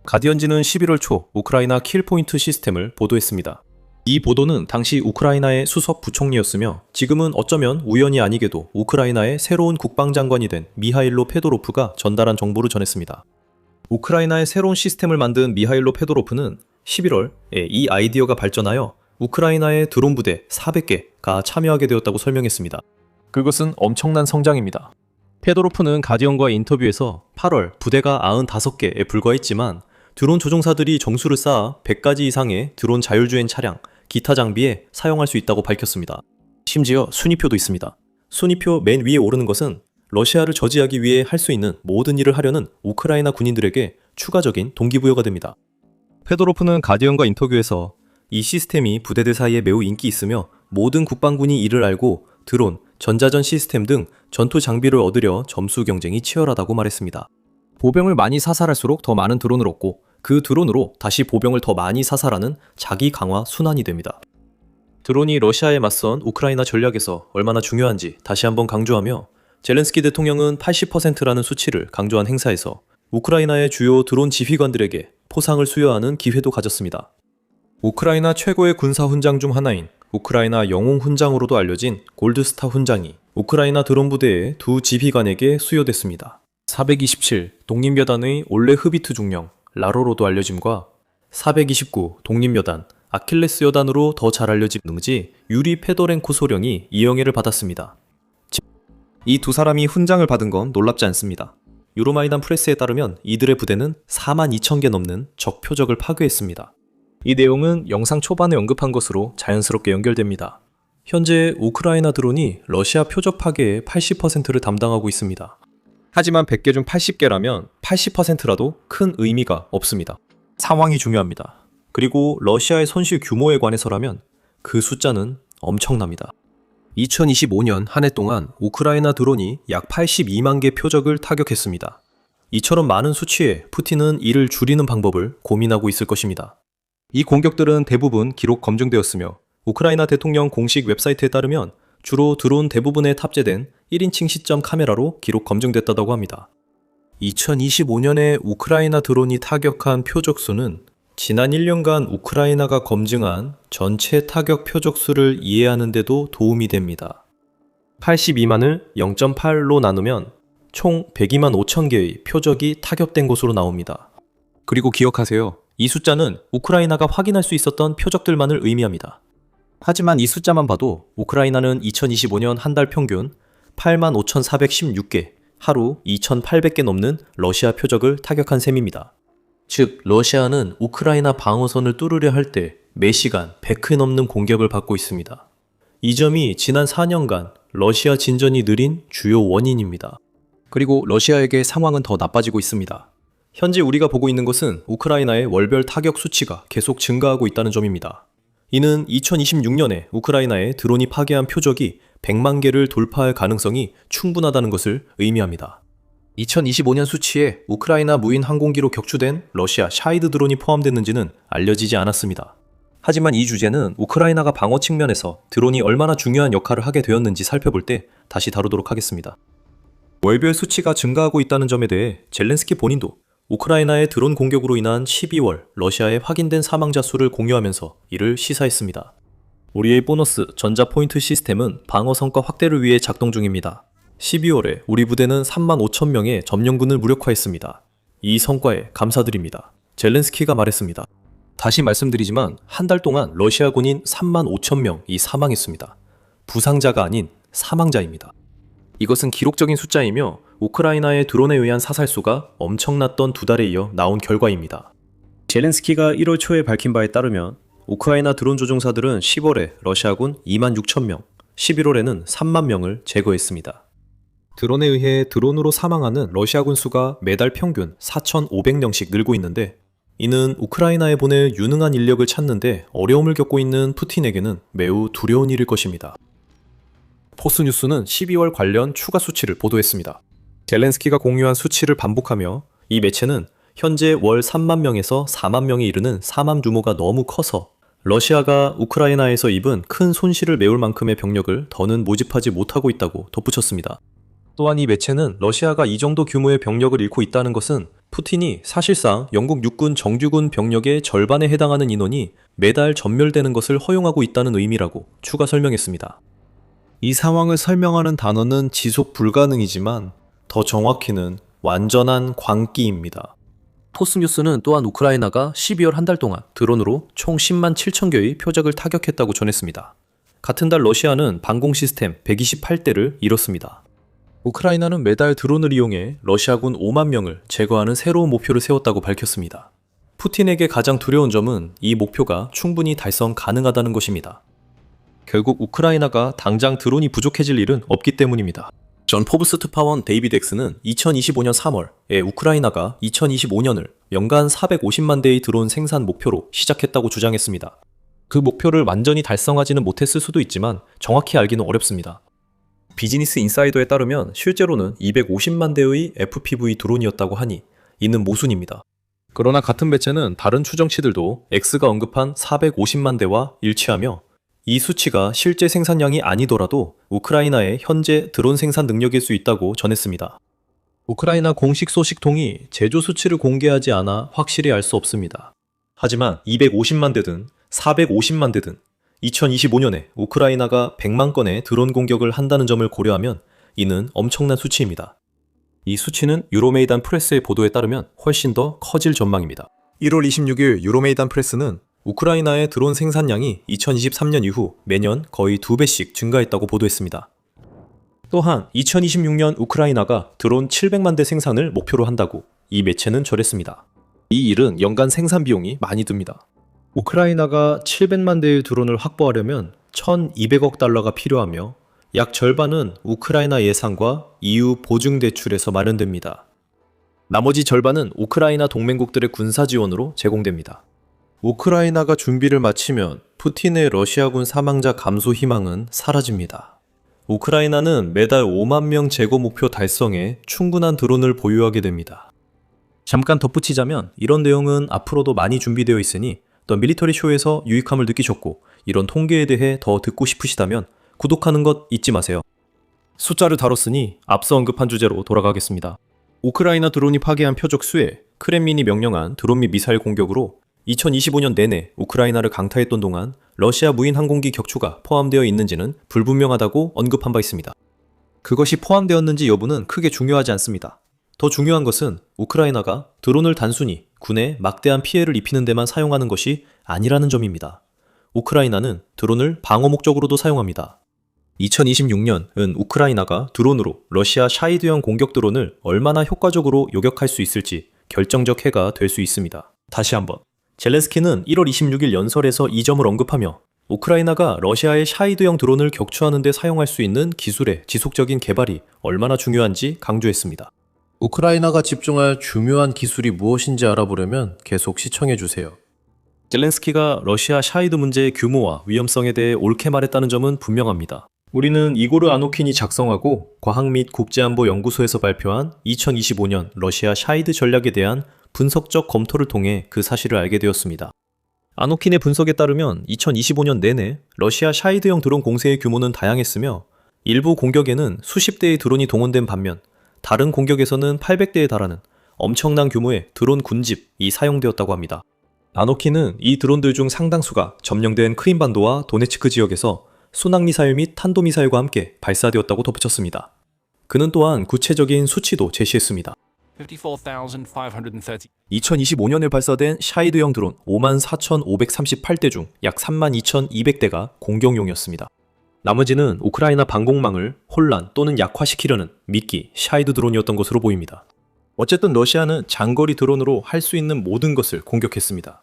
가디언지는 11월 초 우크라이나 킬포인트 시스템을 보도했습니다. 이 보도는 당시 우크라이나의 수석 부총리였으며 지금은 어쩌면 우연히 아니게도 우크라이나의 새로운 국방장관이 된 미하일로 페도로프가 전달한 정보를 전했습니다. 우크라이나의 새로운 시스템을 만든 미하일로 페도로프는 11월에 이 아이디어가 발전하여 우크라이나의 드론 부대 400개가 참여하게 되었다고 설명했습니다. 그것은 엄청난 성장입니다. 페도로프는 가디언과의 인터뷰에서 8월 부대가 95개에 불과했지만 드론 조종사들이 정수를 쌓아 100가지 이상의 드론 자율주행 차량, 기타 장비에 사용할 수 있다고 밝혔습니다. 심지어 순위표도 있습니다. 순위표 맨 위에 오르는 것은 러시아를 저지하기 위해 할 수 있는 모든 일을 하려는 우크라이나 군인들에게 추가적인 동기부여가 됩니다. 페도로프는 가디언과 인터뷰에서 이 시스템이 부대들 사이에 매우 인기 있으며 모든 국방군이 이를 알고 드론, 전자전 시스템 등 전투 장비를 얻으려 점수 경쟁이 치열하다고 말했습니다. 보병을 많이 사살할수록 더 많은 드론을 얻고 그 드론으로 다시 보병을 더 많이 사살하는 자기 강화 순환이 됩니다. 드론이 러시아에 맞선 우크라이나 전략에서 얼마나 중요한지 다시 한번 강조하며 젤렌스키 대통령은 80%라는 수치를 강조한 행사에서 우크라이나의 주요 드론 지휘관들에게 포상을 수여하는 기회도 가졌습니다. 우크라이나 최고의 군사 훈장 중 하나인 우크라이나 영웅 훈장으로도 알려진 골드스타 훈장이 우크라이나 드론 부대의 두 지휘관에게 수여됐습니다. 427 독립여단의 올레 흐비트 중령 라로로도 알려짐과 429 독립여단 아킬레스 여단으로 더 잘 알려진 능지 유리 페도렌코 소령이 이 영예를 받았습니다. 이 두 사람이 훈장을 받은 건 놀랍지 않습니다. 유로마이단 프레스에 따르면 이들의 부대는 42,000개 넘는 적 표적을 파괴했습니다. 이 내용은 영상 초반에 언급한 것으로 자연스럽게 연결됩니다. 현재 우크라이나 드론이 러시아 표적 파괴의 80%를 담당하고 있습니다. 하지만 100개 중 80개라면 80%라도 큰 의미가 없습니다. 상황이 중요합니다. 그리고 러시아의 손실 규모에 관해서라면 그 숫자는 엄청납니다. 2025년 한 해 동안 우크라이나 드론이 약 82만 개 표적을 타격했습니다. 이처럼 많은 수치에 푸틴은 이를 줄이는 방법을 고민하고 있을 것입니다. 이 공격들은 대부분 기록 검증되었으며 우크라이나 대통령 공식 웹사이트에 따르면 주로 드론 대부분에 탑재된 1인칭 시점 카메라로 기록 검증됐다고 합니다. 2025년에 우크라이나 드론이 타격한 표적 수는 지난 1년간 우크라이나가 검증한 전체 타격 표적 수를 이해하는 데도 도움이 됩니다. 82만을 0.8로 나누면 총 102만 5천 개의 표적이 타격된 것으로 나옵니다. 그리고 기억하세요. 이 숫자는 우크라이나가 확인할 수 있었던 표적들만을 의미합니다. 하지만 이 숫자만 봐도 우크라이나는 2025년 한 달 평균 85,416개, 하루 2,800개 넘는 러시아 표적을 타격한 셈입니다. 즉, 러시아는 우크라이나 방어선을 뚫으려 할 때 매시간 100회 넘는 공격을 받고 있습니다. 이 점이 지난 4년간 러시아 진전이 느린 주요 원인입니다. 그리고 러시아에게 상황은 더 나빠지고 있습니다. 현재 우리가 보고 있는 것은 우크라이나의 월별 타격 수치가 계속 증가하고 있다는 점입니다. 이는 2026년에 우크라이나의 드론이 파괴한 표적이 100만 개를 돌파할 가능성이 충분하다는 것을 의미합니다. 2025년 수치에 우크라이나 무인 항공기로 격추된 러시아 샤이드 드론이 포함됐는지는 알려지지 않았습니다. 하지만 이 주제는 우크라이나가 방어 측면에서 드론이 얼마나 중요한 역할을 하게 되었는지 살펴볼 때 다시 다루도록 하겠습니다. 월별 수치가 증가하고 있다는 점에 대해 젤렌스키 본인도 우크라이나의 드론 공격으로 인한 12월 러시아의 확인된 사망자 수를 공유하면서 이를 시사했습니다. 우리의 보너스 전자 포인트 시스템은 방어 성과 확대를 위해 작동 중입니다. 12월에 우리 부대는 3만 5천 명의 점령군을 무력화했습니다. 이 성과에 감사드립니다. 젤렌스키가 말했습니다. 다시 말씀드리지만 한 달 동안 러시아 군인 3만 5천 명이 사망했습니다. 부상자가 아닌 사망자입니다. 이것은 기록적인 숫자이며 우크라이나의 드론에 의한 사살수가 엄청났던 두 달에 이어 나온 결과입니다. 젤렌스키가 1월 초에 밝힌 바에 따르면 우크라이나 드론 조종사들은 10월에 러시아군 2만 6천 명, 11월에는 3만 명을 제거했습니다. 드론에 의해 드론으로 사망하는 러시아군 수가 매달 평균 4,500명씩 늘고 있는데, 이는 우크라이나에 보낼 유능한 인력을 찾는데 어려움을 겪고 있는 푸틴에게는 매우 두려운 일일 것입니다. 포스뉴스는 12월 관련 추가 수치를 보도했습니다. 젤렌스키가 공유한 수치를 반복하며 이 매체는 현재 월 3만 명에서 4만 명에 이르는 사망 규모가 너무 커서 러시아가 우크라이나에서 입은 큰 손실을 메울 만큼의 병력을 더는 모집하지 못하고 있다고 덧붙였습니다. 또한 이 매체는 러시아가 이 정도 규모의 병력을 잃고 있다는 것은 푸틴이 사실상 영국 육군 정규군 병력의 절반에 해당하는 인원이 매달 전멸되는 것을 허용하고 있다는 의미라고 추가 설명했습니다. 이 상황을 설명하는 단어는 지속 불가능이지만 더 정확히는 완전한 광기입니다. 포스뉴스는 또한 우크라이나가 12월 한 달 동안 드론으로 총 10만 7천 개의 표적을 타격했다고 전했습니다. 같은 달 러시아는 방공 시스템 128대를 잃었습니다. 우크라이나는 매달 드론을 이용해 러시아군 5만 명을 제거하는 새로운 목표를 세웠다고 밝혔습니다. 푸틴에게 가장 두려운 점은 이 목표가 충분히 달성 가능하다는 것입니다. 결국 우크라이나가 당장 드론이 부족해질 일은 없기 때문입니다. 전 포브스 특파원 데이비드 엑스는 2025년 3월에 우크라이나가 2025년을 연간 450만 대의 드론 생산 목표로 시작했다고 주장했습니다. 그 목표를 완전히 달성하지는 못했을 수도 있지만 정확히 알기는 어렵습니다. 비즈니스 인사이더에 따르면 실제로는 250만 대의 FPV 드론이었다고 하니 이는 모순입니다. 그러나 같은 매체는 다른 추정치들도 X가 언급한 450만 대와 일치하며 이 수치가 실제 생산량이 아니더라도 우크라이나의 현재 드론 생산 능력일 수 있다고 전했습니다. 우크라이나 공식 소식통이 제조 수치를 공개하지 않아 확실히 알 수 없습니다. 하지만 250만 대든 450만 대든 2025년에 우크라이나가 100만 건의 드론 공격을 한다는 점을 고려하면 이는 엄청난 수치입니다. 이 수치는 유로메이단 프레스의 보도에 따르면 훨씬 더 커질 전망입니다. 1월 26일 유로메이단 프레스는 우크라이나의 드론 생산량이 2023년 이후 매년 거의 2배씩 증가했다고 보도했습니다. 또한 2026년 우크라이나가 드론 700만 대 생산을 목표로 한다고 이 매체는 전했습니다. 이 일은 연간 생산 비용이 많이 듭니다. 우크라이나가 700만 대의 드론을 확보하려면 1,200억 달러가 필요하며 약 절반은 우크라이나 예산과 EU 보증 대출에서 마련됩니다. 나머지 절반은 우크라이나 동맹국들의 군사 지원으로 제공됩니다. 우크라이나가 준비를 마치면 푸틴의 러시아군 사망자 감소 희망은 사라집니다. 우크라이나는 매달 5만 명 제거 목표 달성에 충분한 드론을 보유하게 됩니다. 잠깐 덧붙이자면 이런 내용은 앞으로도 많이 준비되어 있으니 더 밀리터리 쇼에서 유익함을 느끼셨고 이런 통계에 대해 더 듣고 싶으시다면 구독하는 것 잊지 마세요. 숫자를 다뤘으니 앞서 언급한 주제로 돌아가겠습니다. 우크라이나 드론이 파괴한 표적 수에 크렘린이 명령한 드론 및 미사일 공격으로 2025년 내내 우크라이나를 강타했던 동안 러시아 무인 항공기 격추가 포함되어 있는지는 불분명하다고 언급한 바 있습니다. 그것이 포함되었는지 여부는 크게 중요하지 않습니다. 더 중요한 것은 우크라이나가 드론을 단순히 군에 막대한 피해를 입히는 데만 사용하는 것이 아니라는 점입니다. 우크라이나는 드론을 방어 목적으로도 사용합니다. 2026년은 우크라이나가 드론으로 러시아 샤이드형 공격 드론을 얼마나 효과적으로 요격할 수 있을지 결정적 해가 될 수 있습니다. 다시 한번 젤렌스키는 1월 26일 연설에서 이 점을 언급하며 우크라이나가 러시아의 샤이드형 드론을 격추하는 데 사용할 수 있는 기술의 지속적인 개발이 얼마나 중요한지 강조했습니다. 우크라이나가 집중할 중요한 기술이 무엇인지 알아보려면 계속 시청해주세요. 젤렌스키가 러시아 샤이드 문제의 규모와 위험성에 대해 옳게 말했다는 점은 분명합니다. 우리는 이고르 아노킨이 작성하고 과학 및 국제안보연구소에서 발표한 2025년 러시아 샤이드 전략에 대한 분석적 검토를 통해 그 사실을 알게 되었습니다. 아노킨의 분석에 따르면 2025년 내내 러시아 샤이드형 드론 공세의 규모는 다양했으며 일부 공격에는 수십 대의 드론이 동원된 반면 다른 공격에서는 800대에 달하는 엄청난 규모의 드론 군집이 사용되었다고 합니다. 아노킨은 이 드론들 중 상당수가 점령된 크림반도와 도네츠크 지역에서 순항미사일 및 탄도미사일과 함께 발사되었다고 덧붙였습니다. 그는 또한 구체적인 수치도 제시했습니다. 2025년에 발사된 샤이드형 드론 54,538대 중 약 32,200대가 공격용이었습니다. 나머지는 우크라이나 방공망을 혼란 또는 약화시키려는 미끼, 샤이드 드론이었던 것으로 보입니다. 어쨌든 러시아는 장거리 드론으로 할 수 있는 모든 것을 공격했습니다.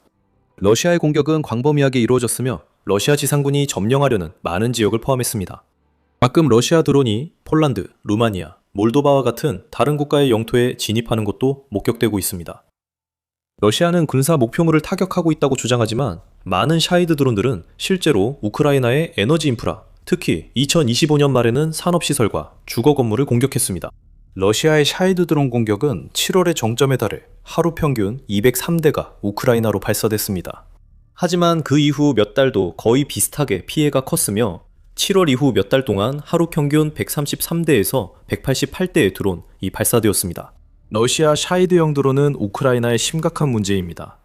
러시아의 공격은 광범위하게 이루어졌으며 러시아 지상군이 점령하려는 많은 지역을 포함했습니다. 가끔 러시아 드론이 폴란드, 루마니아, 몰도바와 같은 다른 국가의 영토에 진입하는 것도 목격되고 있습니다. 러시아는 군사 목표물을 타격하고 있다고 주장하지만 많은 샤이드 드론들은 실제로 우크라이나의 에너지 인프라, 특히 2025년 말에는 산업시설과 주거 건물을 공격했습니다. 러시아의 샤이드 드론 공격은 7월의 정점에 달해 하루 평균 203대가 우크라이나로 발사됐습니다. 하지만 그 이후 몇 달도 거의 비슷하게 피해가 컸으며 7월 이후 몇 달 동안 하루 평균 133대에서 188대의 드론이 발사되었습니다. 러시아 샤이드형 드론은 우크라이나의 심각한 문제입니다.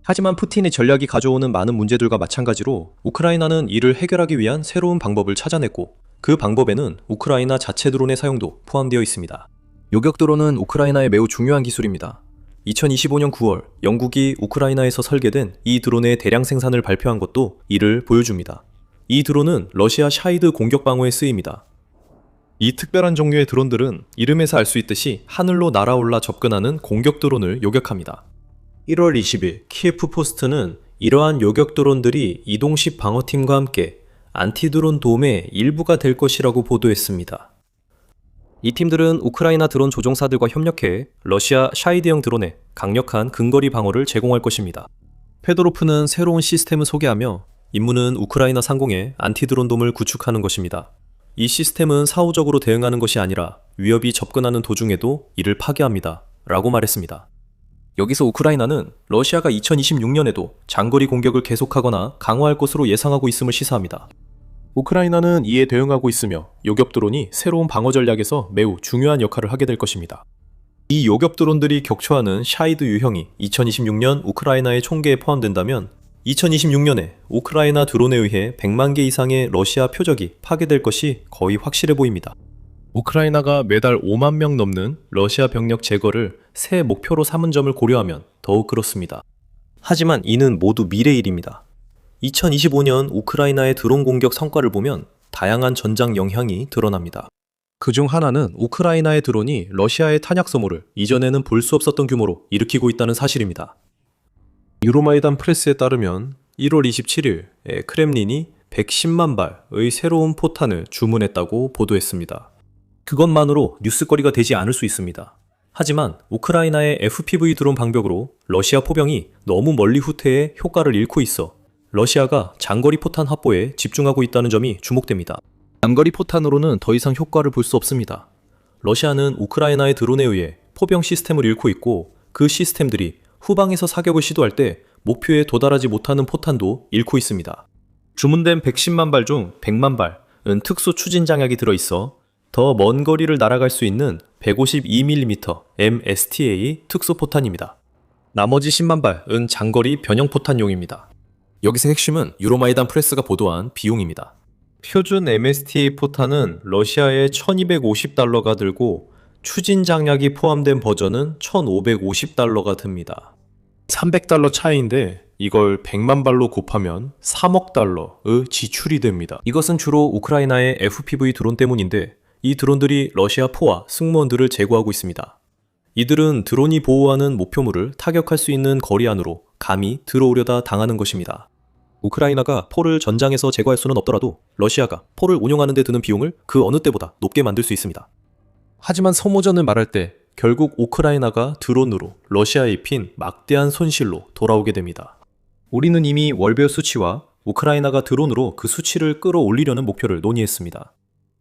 하지만 푸틴의 전략이 가져오는 많은 문제들과 마찬가지로 우크라이나는 이를 해결하기 위한 새로운 방법을 찾아냈고 그 방법에는 우크라이나 자체 드론의 사용도 포함되어 있습니다. 요격 드론은 우크라이나의 매우 중요한 기술입니다. 2025년 9월 영국이 우크라이나에서 설계된 이 드론의 대량 생산을 발표한 것도 이를 보여줍니다. 이 드론은 러시아 샤이드 공격 방어에 쓰입니다. 이 특별한 종류의 드론들은 이름에서 알 수 있듯이 하늘로 날아올라 접근하는 공격 드론을 요격합니다. 1월 20일 키예프 포스트는 이러한 요격 드론들이 이동식 방어팀과 함께 안티드론 돔의 일부가 될 것이라고 보도했습니다. 이 팀들은 우크라이나 드론 조종사들과 협력해 러시아 샤이드형 드론에 강력한 근거리 방어를 제공할 것입니다. 페도로프는 새로운 시스템을 소개하며 임무는 우크라이나 상공에 안티드론 돔을 구축하는 것입니다. 이 시스템은 사후적으로 대응하는 것이 아니라 위협이 접근하는 도중에도 이를 파괴합니다. 라고 말했습니다. 여기서 우크라이나는 러시아가 2026년에도 장거리 공격을 계속하거나 강화할 것으로 예상하고 있음을 시사합니다. 우크라이나는 이에 대응하고 있으며 요격 드론이 새로운 방어 전략에서 매우 중요한 역할을 하게 될 것입니다. 이 요격 드론들이 격추하는 샤이드 유형이 2026년 우크라이나의 총계에 포함된다면 2026년에 우크라이나 드론에 의해 100만 개 이상의 러시아 표적이 파괴될 것이 거의 확실해 보입니다. 우크라이나가 매달 5만 명 넘는 러시아 병력 제거를 새 목표로 삼은 점을 고려하면 더욱 그렇습니다. 하지만 이는 모두 미래일입니다. 2025년 우크라이나의 드론 공격 성과를 보면 다양한 전장 영향이 드러납니다. 그중 하나는 우크라이나의 드론이 러시아의 탄약 소모를 이전에는 볼 수 없었던 규모로 일으키고 있다는 사실입니다. 유로마이단 프레스에 따르면 1월 27일에 크렘린이 110만 발의 새로운 포탄을 주문했다고 보도했습니다. 그것만으로 뉴스거리가 되지 않을 수 있습니다. 하지만 우크라이나의 FPV 드론 방벽으로 러시아 포병이 너무 멀리 후퇴해 효과를 잃고 있어 러시아가 장거리 포탄 확보에 집중하고 있다는 점이 주목됩니다. 장거리 포탄으로는 더 이상 효과를 볼 수 없습니다. 러시아는 우크라이나의 드론에 의해 포병 시스템을 잃고 있고 그 시스템들이 후방에서 사격을 시도할 때 목표에 도달하지 못하는 포탄도 잃고 있습니다. 주문된 110만 발 중 100만 발은 특수 추진 장약이 들어있어 더 먼 거리를 날아갈 수 있는 152mm MSTA 특수 포탄입니다. 나머지 10만 발은 장거리 변형 포탄용입니다. 여기서 핵심은 유로마이단 프레스가 보도한 비용입니다. 표준 MSTA 포탄은 러시아에 $1250가 들고 추진 장약이 포함된 버전은 $1550가 듭니다. $300 차이인데 이걸 100만 발로 곱하면 3억 달러의 지출이 됩니다. 이것은 주로 우크라이나의 FPV 드론 때문인데 이 드론들이 러시아 포와 승무원들을 제거하고 있습니다. 이들은 드론이 보호하는 목표물을 타격할 수 있는 거리 안으로 감히 들어오려다 당하는 것입니다. 우크라이나가 포를 전장에서 제거할 수는 없더라도 러시아가 포를 운용하는 데 드는 비용을 그 어느 때보다 높게 만들 수 있습니다. 하지만 소모전을 말할 때 결국 우크라이나가 드론으로 러시아에 입힌 막대한 손실로 돌아오게 됩니다. 우리는 이미 월별 수치와 우크라이나가 드론으로 그 수치를 끌어올리려는 목표를 논의했습니다.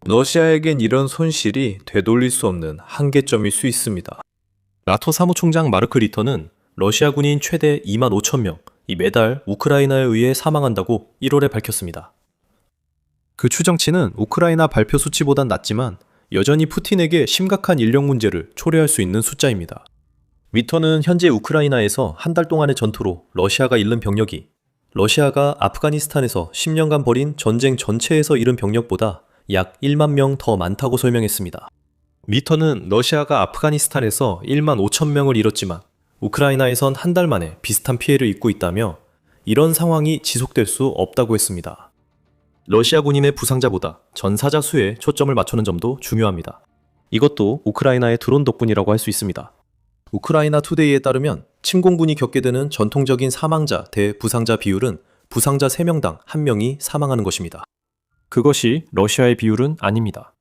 러시아에겐 이런 손실이 되돌릴 수 없는 한계점일 수 있습니다. 나토 사무총장 마르크 리터는 러시아 군인 최대 2만 5천 명이 매달 우크라이나에 의해 사망한다고 1월에 밝혔습니다. 그 추정치는 우크라이나 발표 수치보단 낮지만 여전히 푸틴에게 심각한 인력 문제를 초래할 수 있는 숫자입니다. 리터는 현재 우크라이나에서 한 달 동안의 전투로 러시아가 잃는 병력이 러시아가 아프가니스탄에서 10년간 벌인 전쟁 전체에서 잃은 병력보다 약 1만 명 더 많다고 설명했습니다. 리터는 러시아가 아프가니스탄에서 1만 5천 명을 잃었지만 우크라이나에선 한 달 만에 비슷한 피해를 입고 있다며 이런 상황이 지속될 수 없다고 했습니다. 러시아 군인의 부상자보다 전사자 수에 초점을 맞추는 점도 중요합니다. 이것도 우크라이나의 드론 덕분이라고 할 수 있습니다. 우크라이나 투데이에 따르면 침공군이 겪게 되는 전통적인 사망자 대 부상자 비율은 부상자 3명당 1명이 사망하는 것입니다. 그것이 러시아의 비율은 아닙니다.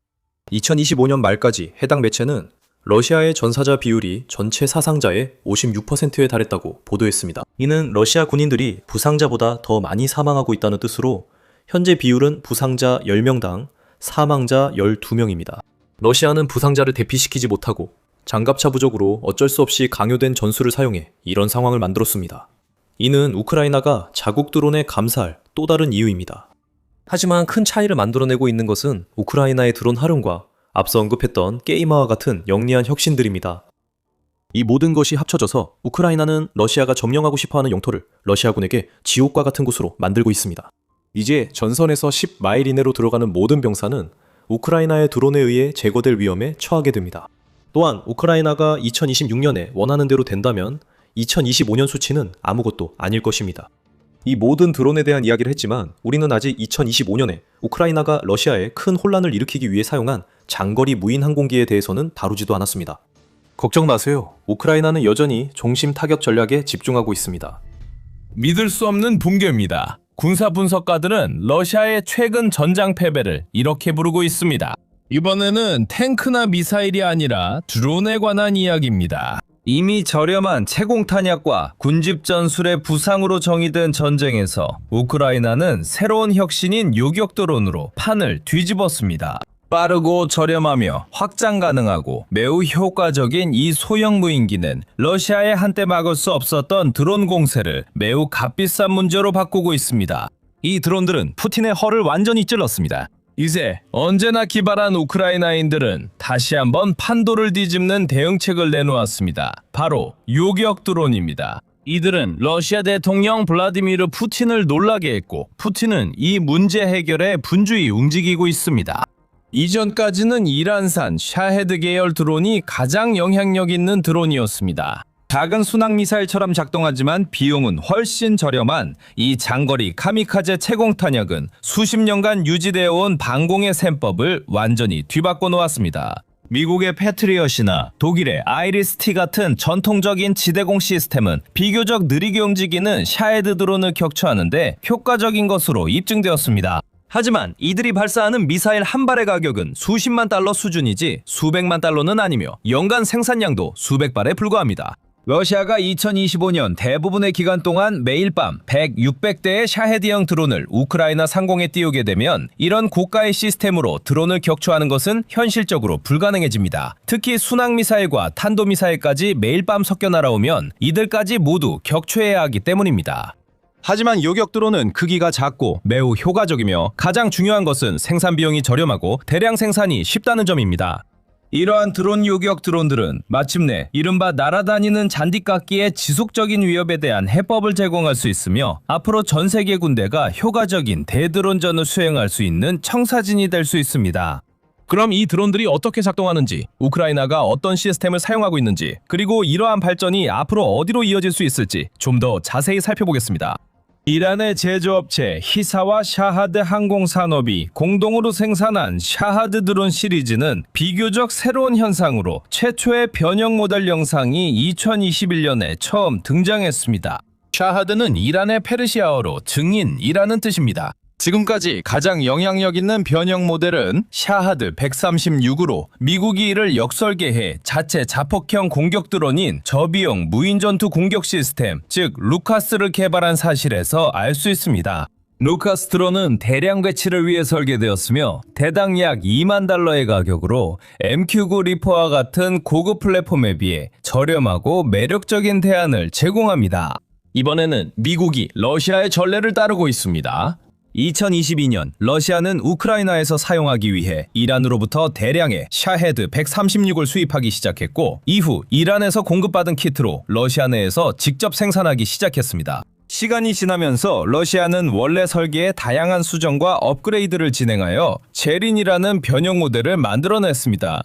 2025년 말까지 해당 매체는 러시아의 전사자 비율이 전체 사상자의 56%에 달했다고 보도했습니다. 이는 러시아 군인들이 부상자보다 더 많이 사망하고 있다는 뜻으로 현재 비율은 부상자 10명당 사망자 12명입니다. 러시아는 부상자를 대피시키지 못하고 장갑차 부족으로 어쩔 수 없이 강요된 전술을 사용해 이런 상황을 만들었습니다. 이는 우크라이나가 자국 드론에 감사할 또 다른 이유입니다. 하지만 큰 차이를 만들어내고 있는 것은 우크라이나의 드론 활용과 앞서 언급했던 게임화와 같은 영리한 혁신들입니다. 이 모든 것이 합쳐져서 우크라이나는 러시아가 점령하고 싶어하는 영토를 러시아군에게 지옥과 같은 곳으로 만들고 있습니다. 이제 전선에서 10마일 이내로 들어가는 모든 병사는 우크라이나의 드론에 의해 제거될 위험에 처하게 됩니다. 또한 우크라이나가 2026년에 원하는 대로 된다면 2025년 수치는 아무것도 아닐 것입니다. 이 모든 드론에 대한 이야기를 했지만 우리는 아직 2025년에 우크라이나가 러시아에 큰 혼란을 일으키기 위해 사용한 장거리 무인 항공기에 대해서는 다루지도 않았습니다. 걱정 마세요. 우크라이나는 여전히 종심 타격 전략에 집중하고 있습니다. 믿을 수 없는 붕괴입니다. 군사 분석가들은 러시아의 최근 전장 패배를 이렇게 부르고 있습니다. 이번에는 탱크나 미사일이 아니라 드론에 관한 이야기입니다. 이미 저렴한 채공 탄약과 군집 전술의 부상으로 정의된 전쟁에서 우크라이나는 새로운 혁신인 요격 드론으로 판을 뒤집었습니다. 빠르고 저렴하며 확장 가능하고 매우 효과적인 이 소형 무인기는 러시아의 한때 막을 수 없었던 드론 공세를 매우 값비싼 문제로 바꾸고 있습니다. 이 드론들은 푸틴의 허를 완전히 찔렀습니다. 이제 언제나 기발한 우크라이나인들은 다시 한번 판도를 뒤집는 대응책을 내놓았습니다. 바로 요격 드론입니다. 이들은 러시아 대통령 블라디미르 푸틴을 놀라게 했고 푸틴은 이 문제 해결에 분주히 움직이고 있습니다. 이전까지는 이란산 샤헤드 계열 드론이 가장 영향력 있는 드론이었습니다. 작은 순항미사일처럼 작동하지만 비용은 훨씬 저렴한 이 장거리 카미카제 채공 탄약은 수십 년간 유지되어 온 방공의 셈법을 완전히 뒤바꿔 놓았습니다. 미국의 패트리엇이나 독일의 아이리스-T 같은 전통적인 지대공 시스템은 비교적 느리게 움직이는 샤헤드 드론을 격추하는데 효과적인 것으로 입증되었습니다. 하지만 이들이 발사하는 미사일 한 발의 가격은 수십만 달러 수준이지 수백만 달러는 아니며 연간 생산량도 수백 발에 불과합니다. 러시아가 2025년 대부분의 기간 동안 매일 밤 100, 600대의 샤헤드형 드론을 우크라이나 상공에 띄우게 되면 이런 고가의 시스템으로 드론을 격추하는 것은 현실적으로 불가능해집니다. 특히 순항미사일과 탄도미사일까지 매일 밤 섞여 날아오면 이들까지 모두 격추해야 하기 때문입니다. 하지만 요격 드론은 크기가 작고 매우 효과적이며 가장 중요한 것은 생산 비용이 저렴하고 대량 생산이 쉽다는 점입니다. 이러한 드론 요격 드론들은 마침내 이른바 날아다니는 잔디깎기의 지속적인 위협에 대한 해법을 제공할 수 있으며 앞으로 전 세계 군대가 효과적인 대드론전을 수행할 수 있는 청사진이 될 수 있습니다. 그럼 이 드론들이 어떻게 작동하는지, 우크라이나가 어떤 시스템을 사용하고 있는지, 그리고 이러한 발전이 앞으로 어디로 이어질 수 있을지 좀 더 자세히 살펴보겠습니다. 이란의 제조업체 히사와 샤하드 항공산업이 공동으로 생산한 샤하드 드론 시리즈는 비교적 새로운 현상으로 최초의 변형 모델 영상이 2021년에 처음 등장했습니다. 샤하드는 이란의 페르시아어로 증인이라는 뜻입니다. 지금까지 가장 영향력 있는 변형 모델은 샤하드 136으로 미국이 이를 역설계해 자체 자폭형 공격 드론인 저비용 무인전투 공격 시스템, 즉 루카스를 개발한 사실에서 알 수 있습니다. 루카스 드론은 대량 배치를 위해 설계되었으며 대당 약 2만 달러의 가격으로 MQ9 리퍼와 같은 고급 플랫폼에 비해 저렴하고 매력적인 대안을 제공합니다. 이번에는 미국이 러시아의 전례를 따르고 있습니다. 2022년 러시아는 우크라이나에서 사용하기 위해 이란으로부터 대량의 샤헤드 136을 수입하기 시작했고 이후 이란에서 공급받은 키트로 러시아 내에서 직접 생산하기 시작했습니다. 시간이 지나면서 러시아는 원래 설계의 다양한 수정과 업그레이드를 진행하여 제린이라는 변형 모델을 만들어냈습니다.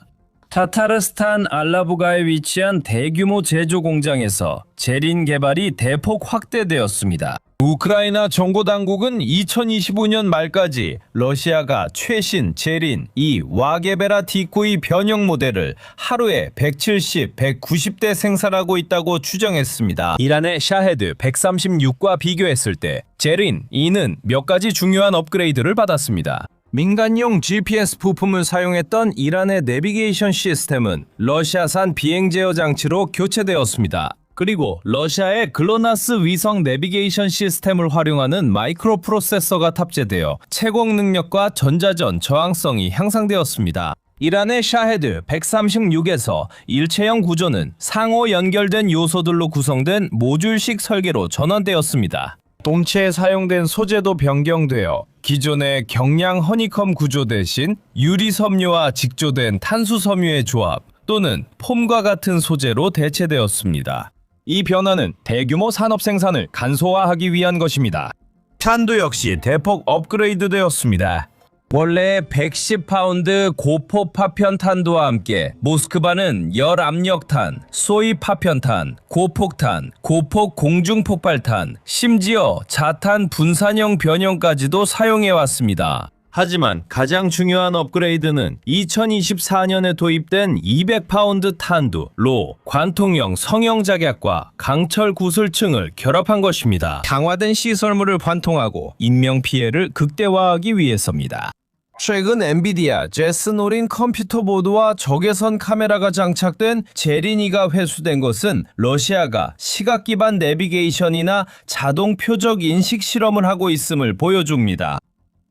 타타르스탄 알라부가에 위치한 대규모 제조 공장에서 제린 개발이 대폭 확대되었습니다. 우크라이나 정보당국은 2025년 말까지 러시아가 최신 제린 이 와게베라 디코이 변형 모델을 하루에 170, 190대 생산하고 있다고 추정했습니다. 이란의 샤헤드 136과 비교했을 때 제린 2는 몇 가지 중요한 업그레이드를 받았습니다. 민간용 GPS 부품을 사용했던 이란의 내비게이션 시스템은 러시아산 비행 제어 장치로 교체되었습니다. 그리고 러시아의 글로나스 위성 내비게이션 시스템을 활용하는 마이크로 프로세서가 탑재되어 채공 능력과 전자전 저항성이 향상되었습니다. 이란의 샤헤드 136에서 일체형 구조는 상호 연결된 요소들로 구성된 모듈식 설계로 전환되었습니다. 동체에 사용된 소재도 변경되어 기존의 경량 허니컴 구조 대신 유리 섬유와 직조된 탄수 섬유의 조합 또는 폼과 같은 소재로 대체되었습니다. 이 변화는 대규모 산업 생산을 간소화하기 위한 것입니다. 탄도 역시 대폭 업그레이드되었습니다. 원래 110파운드 고포 파편탄도와 함께 모스크바는 열압력탄, 소위 파편탄, 고폭탄, 고폭 공중폭발탄, 심지어 자탄 분산형 변형까지도 사용해왔습니다. 하지만 가장 중요한 업그레이드는 2024년에 도입된 200파운드 탄두, 로, 관통형 성형 작약과 강철 구슬층을 결합한 것입니다. 강화된 시설물을 관통하고 인명피해를 극대화하기 위해서입니다. 최근 엔비디아 제스노린 컴퓨터 보드와 적외선 카메라가 장착된 제린2가 회수된 것은 러시아가 시각 기반 내비게이션이나 자동 표적 인식 실험을 하고 있음을 보여줍니다.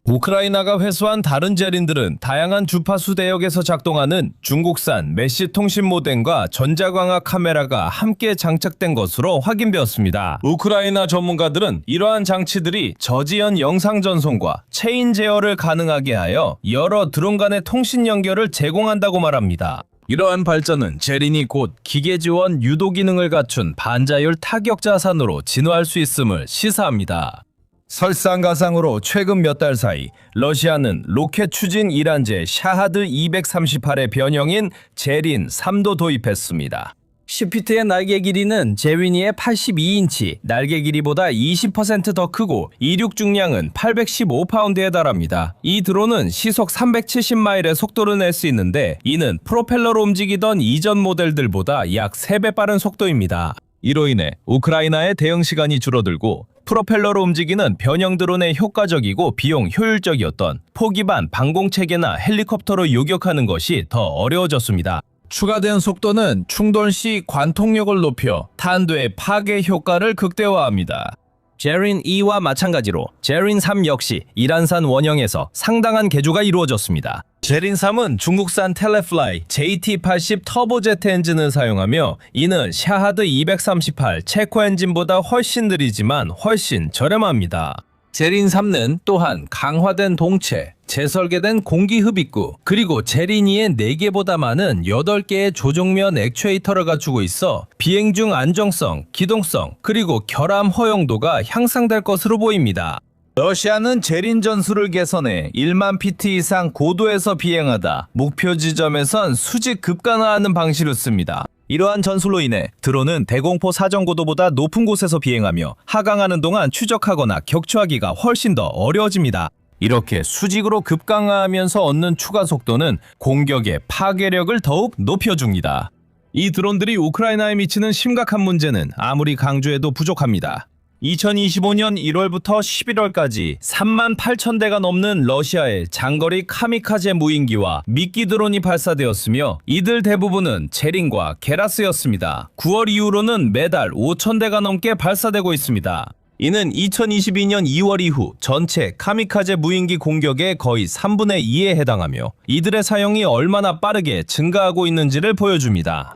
우크라이나가 회수한 다른 제린들은 다양한 주파수 대역에서 작동하는 중국산 메시 통신 모뎀과 전자광학 카메라가 함께 장착된 것으로 확인되었습니다. 우크라이나 전문가들은 이러한 장치들이 저지연 영상 전송과 체인 제어를 가능하게 하여 여러 드론 간의 통신 연결을 제공한다고 말합니다. 이러한 발전은 제린이 곧 기계 지원 유도 기능을 갖춘 반자율 타격 자산으로 진화할 수 있음을 시사합니다. 설상가상으로 최근 몇 달 사이 러시아는 로켓 추진 이란제 샤하드 238의 변형인 제린 3도 도입했습니다. 10피트의 날개 길이는 제린이의 82인치, 날개 길이보다 20% 더 크고 이륙 중량은 815파운드에 달합니다. 이 드론은 시속 370마일의 속도를 낼 수 있는데 이는 프로펠러로 움직이던 이전 모델들보다 약 3배 빠른 속도입니다. 이로 인해 우크라이나의 대응 시간이 줄어들고 프로펠러로 움직이는 변형 드론의 효과적이고 비용 효율적이었던 포기반 방공체계나 헬리콥터로 요격하는 것이 더 어려워졌습니다. 추가된 속도는 충돌 시 관통력을 높여 탄두의 파괴 효과를 극대화합니다. 제린2와 마찬가지로 제린3 역시 이란산 원형에서 상당한 개조가 이루어졌습니다. 제린3은 중국산 텔레플라이 JT80 터보제트 엔진을 사용하며 이는 샤하드 238 체코 엔진보다 훨씬 느리지만 훨씬 저렴합니다. 제린3는 또한 강화된 동체, 재설계된 공기흡입구, 그리고 제린2의 4개보다 많은 8개의 조종면 액추에이터를 갖추고 있어 비행 중 안정성, 기동성, 그리고 결함 허용도가 향상될 것으로 보입니다. 러시아는 제린 전술을 개선해 1만 피트 이상 고도에서 비행하다 목표 지점에선 수직 급간화하는 방식을 씁니다. 이러한 전술로 인해 드론은 대공포 사정고도보다 높은 곳에서 비행하며 하강하는 동안 추적하거나 격추하기가 훨씬 더 어려워집니다. 이렇게 수직으로 급강화하면서 얻는 추가 속도는 공격의 파괴력을 더욱 높여줍니다. 이 드론들이 우크라이나에 미치는 심각한 문제는 아무리 강조해도 부족합니다. 2025년 1월부터 11월까지 3만 8천 대가 넘는 러시아의 장거리 카미카제 무인기와 미끼 드론이 발사되었으며 이들 대부분은 제린과 게라스였습니다. 9월 이후로는 매달 5천 대가 넘게 발사되고 있습니다. 이는 2022년 2월 이후 전체 카미카제 무인기 공격의 거의 3분의 2에 해당하며 이들의 사용이 얼마나 빠르게 증가하고 있는지를 보여줍니다.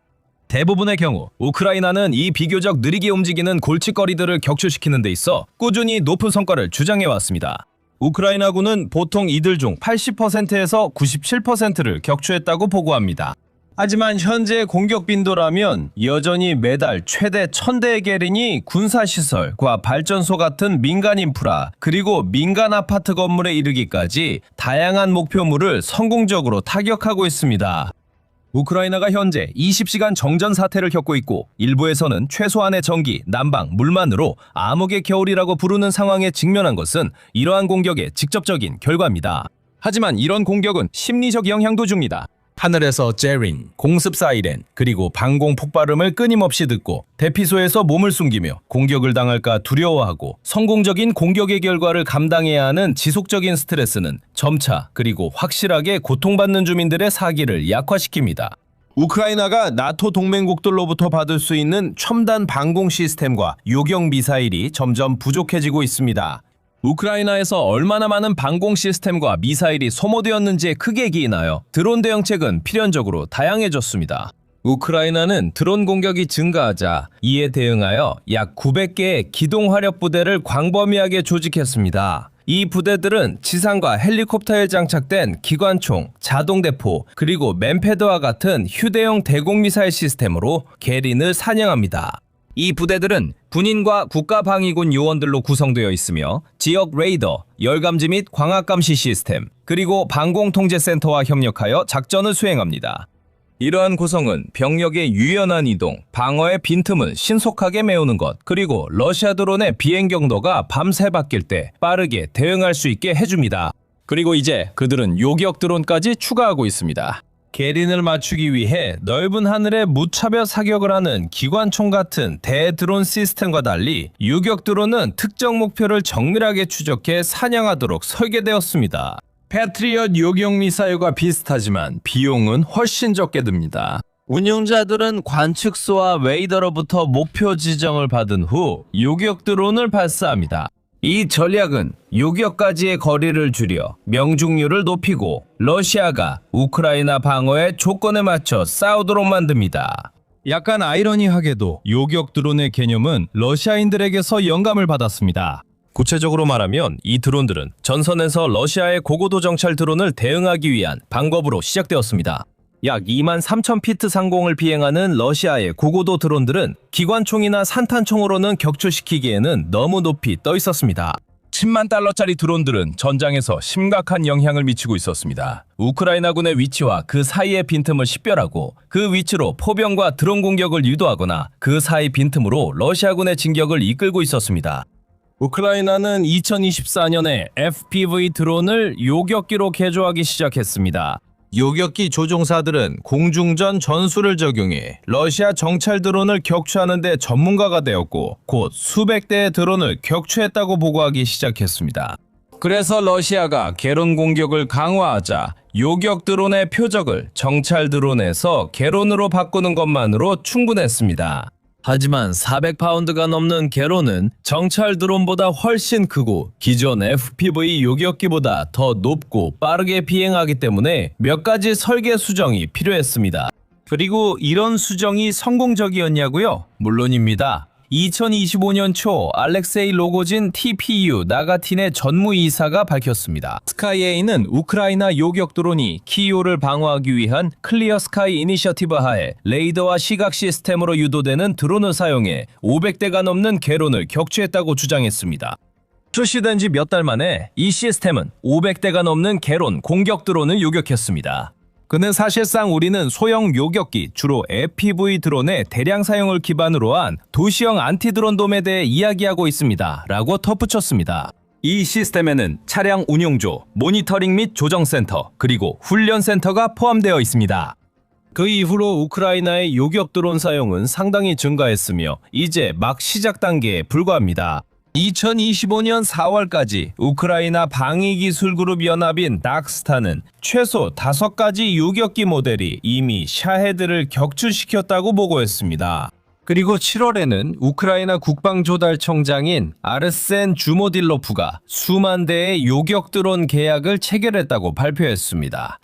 대부분의 경우 우크라이나는 이 비교적 느리게 움직이는 골칫거리들을 격추시키는 데 있어 꾸준히 높은 성과를 주장해왔습니다. 우크라이나군은 보통 이들 중 80%에서 97%를 격추했다고 보고합니다. 하지만 현재 공격 빈도라면 여전히 매달 최대 1000대의 게린이 군사시설과 발전소 같은 민간 인프라 그리고 민간 아파트 건물에 이르기까지 다양한 목표물을 성공적으로 타격하고 있습니다. 우크라이나가 현재 20시간 정전 사태를 겪고 있고 일부에서는 최소한의 전기, 난방, 물만으로 암흑의 겨울이라고 부르는 상황에 직면한 것은 이러한 공격의 직접적인 결과입니다. 하지만 이런 공격은 심리적 영향도 줍니다. 하늘에서 제린, 공습 사이렌, 그리고 방공 폭발음을 끊임없이 듣고 대피소에서 몸을 숨기며 공격을 당할까 두려워하고 성공적인 공격의 결과를 감당해야 하는 지속적인 스트레스는 점차 그리고 확실하게 고통받는 주민들의 사기를 약화시킵니다. 우크라이나가 나토 동맹국들로부터 받을 수 있는 첨단 방공 시스템과 요격 미사일이 점점 부족해지고 있습니다. 우크라이나에서 얼마나 많은 방공 시스템과 미사일이 소모되었는지에 크게 기인하여 드론 대응책은 필연적으로 다양해졌습니다. 우크라이나는 드론 공격이 증가하자 이에 대응하여 약 900개의 기동 화력 부대를 광범위하게 조직했습니다. 이 부대들은 지상과 헬리콥터에 장착된 기관총, 자동대포, 그리고 맨패드와 같은 휴대용 대공미사일 시스템으로 게린을 사냥합니다. 이 부대들은 군인과 국가방위군 요원들로 구성되어 있으며 지역 레이더, 열감지 및 광학감시 시스템, 그리고 방공통제센터와 협력하여 작전을 수행합니다. 이러한 구성은 병력의 유연한 이동, 방어의 빈틈을 신속하게 메우는 것, 그리고 러시아 드론의 비행 경로가 밤새 바뀔 때 빠르게 대응할 수 있게 해줍니다. 그리고 이제 그들은 요격 드론까지 추가하고 있습니다. 게린을 맞추기 위해 넓은 하늘에 무차별 사격을 하는 기관총 같은 대드론 시스템과 달리 요격 드론은 특정 목표를 정밀하게 추적해 사냥하도록 설계되었습니다. 패트리엇 요격 미사일과 비슷하지만 비용은 훨씬 적게 듭니다. 운용자들은 관측소와 레이더로부터 목표 지정을 받은 후 요격 드론을 발사합니다. 이 전략은 요격까지의 거리를 줄여 명중률을 높이고 러시아가 우크라이나 방어의 조건에 맞춰 싸우도록 만듭니다. 약간 아이러니하게도 요격 드론의 개념은 러시아인들에게서 영감을 받았습니다. 구체적으로 말하면 이 드론들은 전선에서 러시아의 고고도 정찰 드론을 대응하기 위한 방법으로 시작되었습니다. 약 23,000피트 상공을 비행하는 러시아의 고고도 드론들은 기관총이나 산탄총으로는 격추시키기에는 너무 높이 떠 있었습니다. 10만 달러짜리 드론들은 전장에서 심각한 영향을 미치고 있었습니다. 우크라이나군의 위치와 그 사이의 빈틈을 식별하고 그 위치로 포병과 드론 공격을 유도하거나 그 사이 빈틈으로 러시아군의 진격을 이끌고 있었습니다. 우크라이나는 2024년에 FPV 드론을 요격기로 개조하기 시작했습니다. 요격기 조종사들은 공중전 전술을 적용해 러시아 정찰 드론을 격추하는 데 전문가가 되었고 곧 수백 대의 드론을 격추했다고 보고하기 시작했습니다. 그래서 러시아가 개론 공격을 강화하자 요격 드론의 표적을 정찰 드론에서 개론으로 바꾸는 것만으로 충분했습니다. 하지만 400파운드가 넘는 게론은 정찰 드론보다 훨씬 크고 기존 FPV 요격기보다 더 높고 빠르게 비행하기 때문에 몇 가지 설계 수정이 필요했습니다. 그리고 이런 수정이 성공적이었냐고요? 물론입니다. 2025년 초 알렉세이 로고진 TPU 나가틴의 전무이사가 밝혔습니다. 스카이에이는 우크라이나 요격 드론이 키이우를 방어하기 위한 클리어 스카이 이니셔티브 하에 레이더와 시각 시스템으로 유도되는 드론을 사용해 500대가 넘는 게론을 격추했다고 주장했습니다. 출시된 지 몇 달 만에 이 시스템은 500대가 넘는 게론 공격 드론을 요격했습니다. 그는 사실상 우리는 소형 요격기, 주로 FPV 드론의 대량 사용을 기반으로 한 도시형 안티드론돔에 대해 이야기하고 있습니다. 라고 덧붙였습니다. 이 시스템에는 차량 운용조, 모니터링 및 조정센터, 그리고 훈련센터가 포함되어 있습니다. 그 이후로 우크라이나의 요격 드론 사용은 상당히 증가했으며 이제 막 시작 단계에 불과합니다. 2025년 4월까지 우크라이나 방위기술그룹 연합인 닥스타는 최소 5가지 요격기 모델이 이미 샤헤드를 격추시켰다고 보고했습니다. 그리고 7월에는 우크라이나 국방조달청장인 아르센 주모딜로프가 수만 대의 요격 드론 계약을 체결했다고 발표했습니다.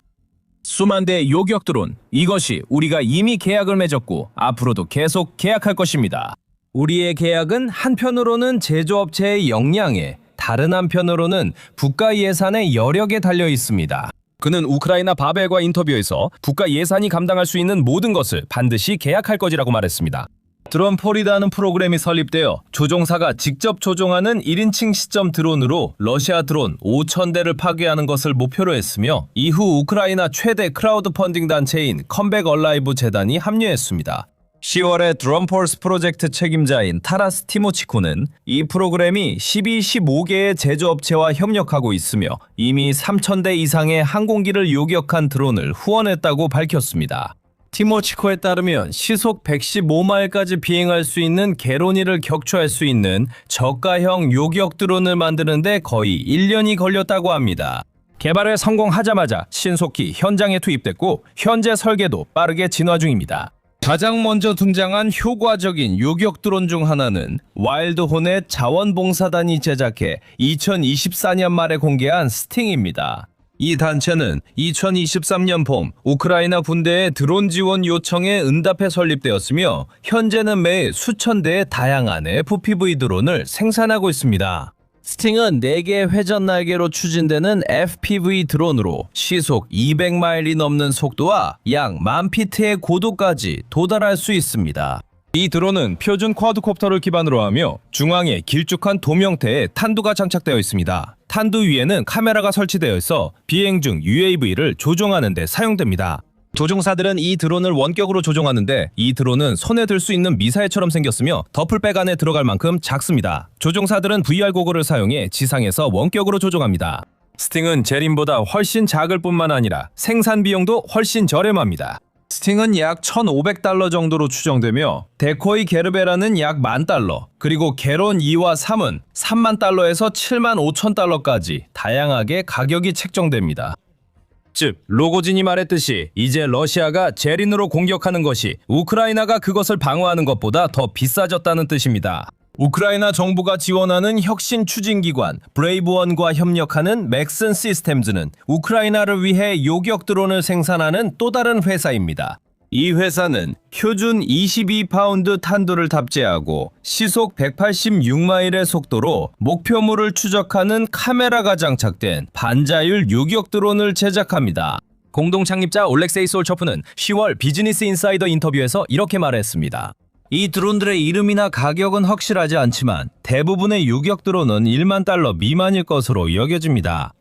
수만 대의 요격 드론, 이것이 우리가 이미 계약을 맺었고 앞으로도 계속 계약할 것입니다. 우리의 계약은 한편으로는 제조업체의 역량에 다른 한편으로는 국가 예산의 여력에 달려 있습니다. 그는 우크라이나 바벨과 인터뷰에서 국가 예산이 감당할 수 있는 모든 것을 반드시 계약할 것이라고 말했습니다. 드론폴이라는 프로그램이 설립되어 조종사가 직접 조종하는 1인칭 시점 드론으로 러시아 드론 5,000대를 파괴하는 것을 목표로 했으며 이후 우크라이나 최대 크라우드 펀딩 단체인 컴백 얼라이브 재단이 합류했습니다. 10월에 드론폴스 프로젝트 책임자인 타라스 티모치코는 이 프로그램이 15개의 제조업체와 협력하고 있으며 이미 3,000대 이상의 항공기를 요격한 드론을 후원했다고 밝혔습니다. 티모치코에 따르면 시속 115마일까지 비행할 수 있는 개론이를 격추할 수 있는 저가형 요격 드론을 만드는데 거의 1년이 걸렸다고 합니다. 개발에 성공하자마자 신속히 현장에 투입됐고 현재 설계도 빠르게 진화 중입니다. 가장 먼저 등장한 효과적인 요격 드론 중 하나는 와일드 호넷 자원봉사단이 제작해 2024년 말에 공개한 스팅입니다. 이 단체는 2023년 봄 우크라이나 군대의 드론 지원 요청에 응답해 설립되었으며 현재는 매 수천 대의 다양한 FPV 드론을 생산하고 있습니다. 스팅은 4개의 회전 날개로 추진되는 FPV 드론으로 시속 200마일이 넘는 속도와 약 10,000피트의 고도까지 도달할 수 있습니다. 이 드론은 표준 쿼드콥터를 기반으로 하며 중앙에 길쭉한 돔 형태의 탄두가 장착되어 있습니다. 탄두 위에는 카메라가 설치되어 있어 비행 중 UAV를 조종하는 데 사용됩니다. 조종사들은 이 드론을 원격으로 조종하는데 이 드론은 손에 들 수 있는 미사일처럼 생겼으며 더플백 안에 들어갈 만큼 작습니다. 조종사들은 VR 고글을 사용해 지상에서 원격으로 조종합니다. 스팅은 제린보다 훨씬 작을 뿐만 아니라 생산 비용도 훨씬 저렴합니다. 스팅은 약 1,500달러 정도로 추정되며 데코이 게르베라는 약 10,000달러, 그리고 게론 2와 3은 3만 달러에서 7만 5천 달러까지 다양하게 가격이 책정됩니다. 즉, 로고진이 말했듯이 이제 러시아가 제린으로 공격하는 것이 우크라이나가 그것을 방어하는 것보다 더 비싸졌다는 뜻입니다. 우크라이나 정부가 지원하는 혁신 추진기관 브레이브원과 협력하는 맥슨 시스템즈는 우크라이나를 위해 요격 드론을 생산하는 또 다른 회사입니다. 이 회사는 표준 22파운드 탄두를 탑재하고 시속 186마일의 속도로 목표물을 추적하는 카메라가 장착된 반자율 요격 드론을 제작합니다. 공동 창립자 올렉세이 솔초프는 10월 비즈니스 인사이더 인터뷰에서 이렇게 말했습니다. 이 드론들의 이름이나 가격은 확실하지 않지만 대부분의 요격 드론은 1만 달러 미만일 것으로 여겨집니다.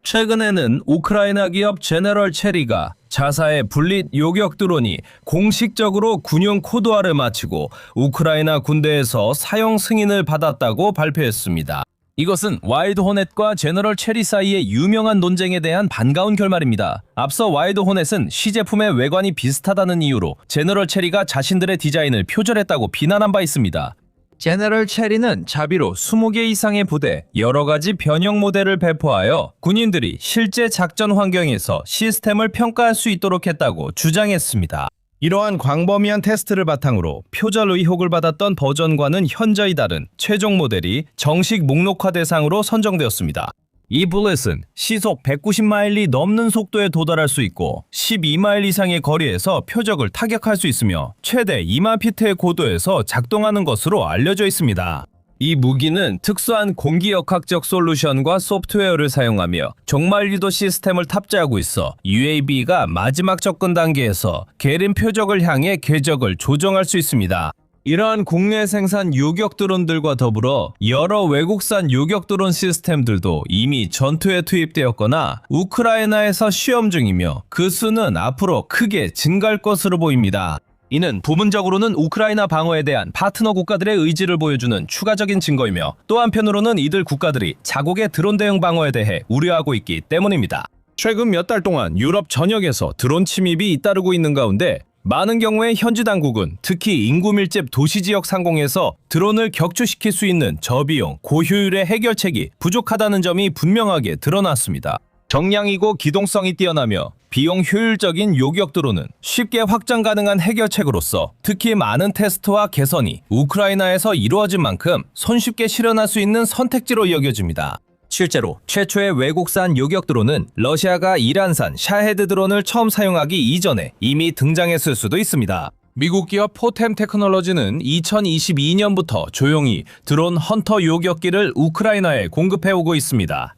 최근에는 우크라이나 기업 제너럴 체리가 자사의 분릿 요격 드론이 공식적으로 군용 코드화를 마치고 우크라이나 군대에서 사용 승인을 받았다고 발표했습니다. 이것은 와일드 호넷과 제너럴 체리 사이의 유명한 논쟁에 대한 반가운 결말입니다. 앞서 와일드 호넷은 시제품의 외관이 비슷하다는 이유로 제너럴 체리가 자신들의 디자인을 표절했다고 비난한 바 있습니다. 제너럴 체리는 자비로 20개 이상의 부대, 여러 가지 변형 모델을 배포하여 군인들이 실제 작전 환경에서 시스템을 평가할 수 있도록 했다고 주장했습니다. 이러한 광범위한 테스트를 바탕으로 표절 의혹을 받았던 버전과는 현저히 다른 최종 모델이 정식 목록화 대상으로 선정되었습니다. 이 블렛은 시속 190마일이 넘는 속도에 도달할 수 있고 12마일 이상의 거리에서 표적을 타격할 수 있으며 최대 2만 피트의 고도에서 작동하는 것으로 알려져 있습니다. 이 무기는 특수한 공기역학적 솔루션과 소프트웨어를 사용하며 종말유도 시스템을 탑재하고 있어 UAV가 마지막 접근 단계에서 게린 표적을 향해 궤적을 조정할 수 있습니다. 이러한 국내 생산 요격 드론들과 더불어 여러 외국산 요격 드론 시스템들도 이미 전투에 투입되었거나 우크라이나에서 시험 중이며 그 수는 앞으로 크게 증가할 것으로 보입니다. 이는 부분적으로는 우크라이나 방어에 대한 파트너 국가들의 의지를 보여주는 추가적인 증거이며 또 한편으로는 이들 국가들이 자국의 드론 대응 방어에 대해 우려하고 있기 때문입니다. 최근 몇 달 동안 유럽 전역에서 드론 침입이 잇따르고 있는 가운데 많은 경우에 현지 당국은 특히 인구 밀집 도시 지역 상공에서 드론을 격추시킬 수 있는 저비용, 고효율의 해결책이 부족하다는 점이 분명하게 드러났습니다. 정량이고 기동성이 뛰어나며 비용 효율적인 요격 드론은 쉽게 확장 가능한 해결책으로서 특히 많은 테스트와 개선이 우크라이나에서 이루어진 만큼 손쉽게 실현할 수 있는 선택지로 여겨집니다. 실제로 최초의 외국산 요격 드론은 러시아가 이란산 샤헤드 드론을 처음 사용하기 이전에 이미 등장했을 수도 있습니다. 미국 기업 포템 테크놀로지는 2022년부터 조용히 드론 헌터 요격기를 우크라이나에 공급해오고 있습니다.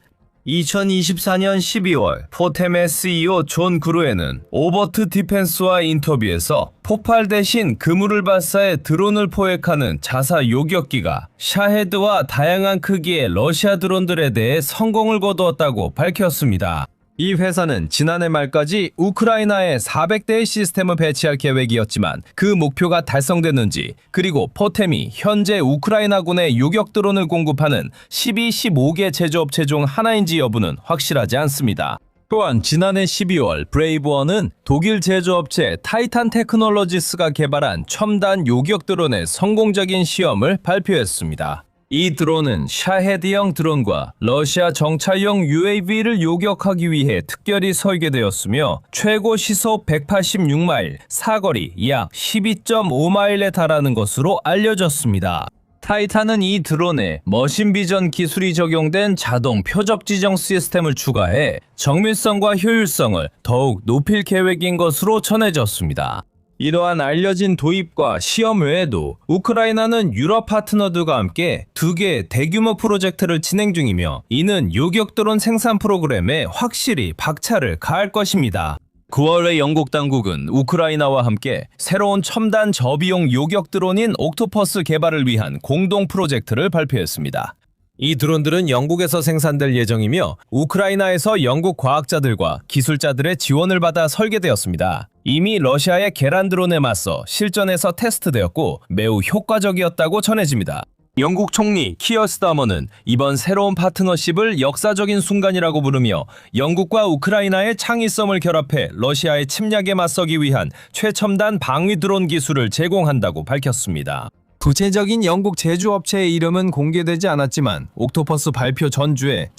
2024년 12월 포템의 CEO 존 그루에는 오버트 디펜스와 인터뷰에서 폭발 대신 그물을 발사해 드론을 포획하는 자사 요격기가 샤헤드와 다양한 크기의 러시아 드론들에 대해 성공을 거두었다고 밝혔습니다. 이 회사는 지난해 말까지 우크라이나에 400대의 시스템을 배치할 계획이었지만 그 목표가 달성됐는지, 그리고 포템이 현재 우크라이나군에 요격 드론을 공급하는 12, 15개 제조업체 중 하나인지 여부는 확실하지 않습니다. 또한 지난해 12월 브레이브원은 독일 제조업체 타이탄 테크놀로지스가 개발한 첨단 요격 드론의 성공적인 시험을 발표했습니다. 이 드론은 샤헤드형 드론과 러시아 정찰용 UAV를 요격하기 위해 특별히 설계되었으며 최고 시속 186마일, 사거리 약 12.5마일에 달하는 것으로 알려졌습니다. 타이탄은 이 드론에 머신비전 기술이 적용된 자동 표적 지정 시스템을 추가해 정밀성과 효율성을 더욱 높일 계획인 것으로 전해졌습니다. 이러한 알려진 도입과 시험 외에도 우크라이나는 유럽 파트너들과 함께 2개의 대규모 프로젝트를 진행 중이며, 이는 요격 드론 생산 프로그램에 확실히 박차를 가할 것입니다. 9월에 영국 당국은 우크라이나와 함께 새로운 첨단 저비용 요격 드론인 옥토퍼스 개발을 위한 공동 프로젝트를 발표했습니다. 이 드론들은 영국에서 생산될 예정이며 우크라이나에서 영국 과학자들과 기술자들의 지원을 받아 설계되었습니다. 이미 러시아의 계란 드론에 맞서 실전에서 테스트되었고 매우 효과적이었다고 전해집니다. 영국 총리 키어 스타머는 이번 새로운 파트너십을 역사적인 순간이라고 부르며 영국과 우크라이나의 창의성을 결합해 러시아의 침략에 맞서기 위한 최첨단 방위 드론 기술을 제공한다고 밝혔습니다. 구체적인 영국 제조업체의 이름은 공개되지 않았지만 옥토퍼스 발표 전주에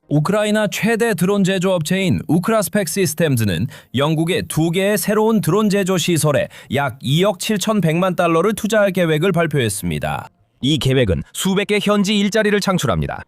우크라이나 최대 드론 제조업체인 우크라스펙 시스템즈는 영국의 2개의 새로운 드론 제조 시설에 약 2억 7,100만 달러를 투자할 계획을 발표했습니다. 이 계획은 수백 개 현지 일자리를 창출합니다.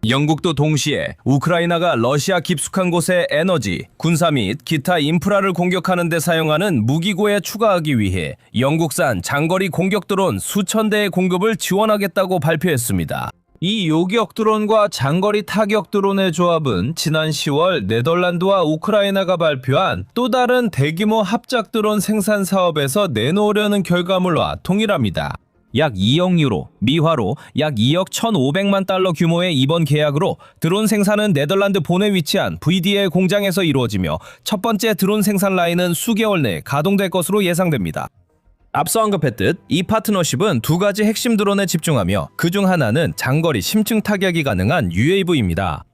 영국도 동시에 우크라이나가 러시아 깊숙한 곳의 에너지, 군사 및 기타 인프라를 공격하는 데 사용하는 무기고에 추가하기 위해 영국산 장거리 공격 드론 수천 대의 공급을 지원하겠다고 발표했습니다. 이 요격 드론과 장거리 타격 드론의 조합은 지난 10월 네덜란드와 우크라이나가 발표한 또 다른 대규모 합작 드론 생산 사업에서 내놓으려는 결과물과 동일합니다. 약 2억 유로, 미화로 약 2억 1,500만 달러 규모의 이번 계약으로 드론 생산은 네덜란드 본에 위치한 VDA 공장에서 이루어지며 첫 번째 드론 생산 라인은 수개월 내에 가동될 것으로 예상됩니다. 앞서 언급했듯 이 파트너십은 2가지 핵심 드론에 집중하며 그중 하나는 장거리 심층 타격이 가능한 UAV입니다.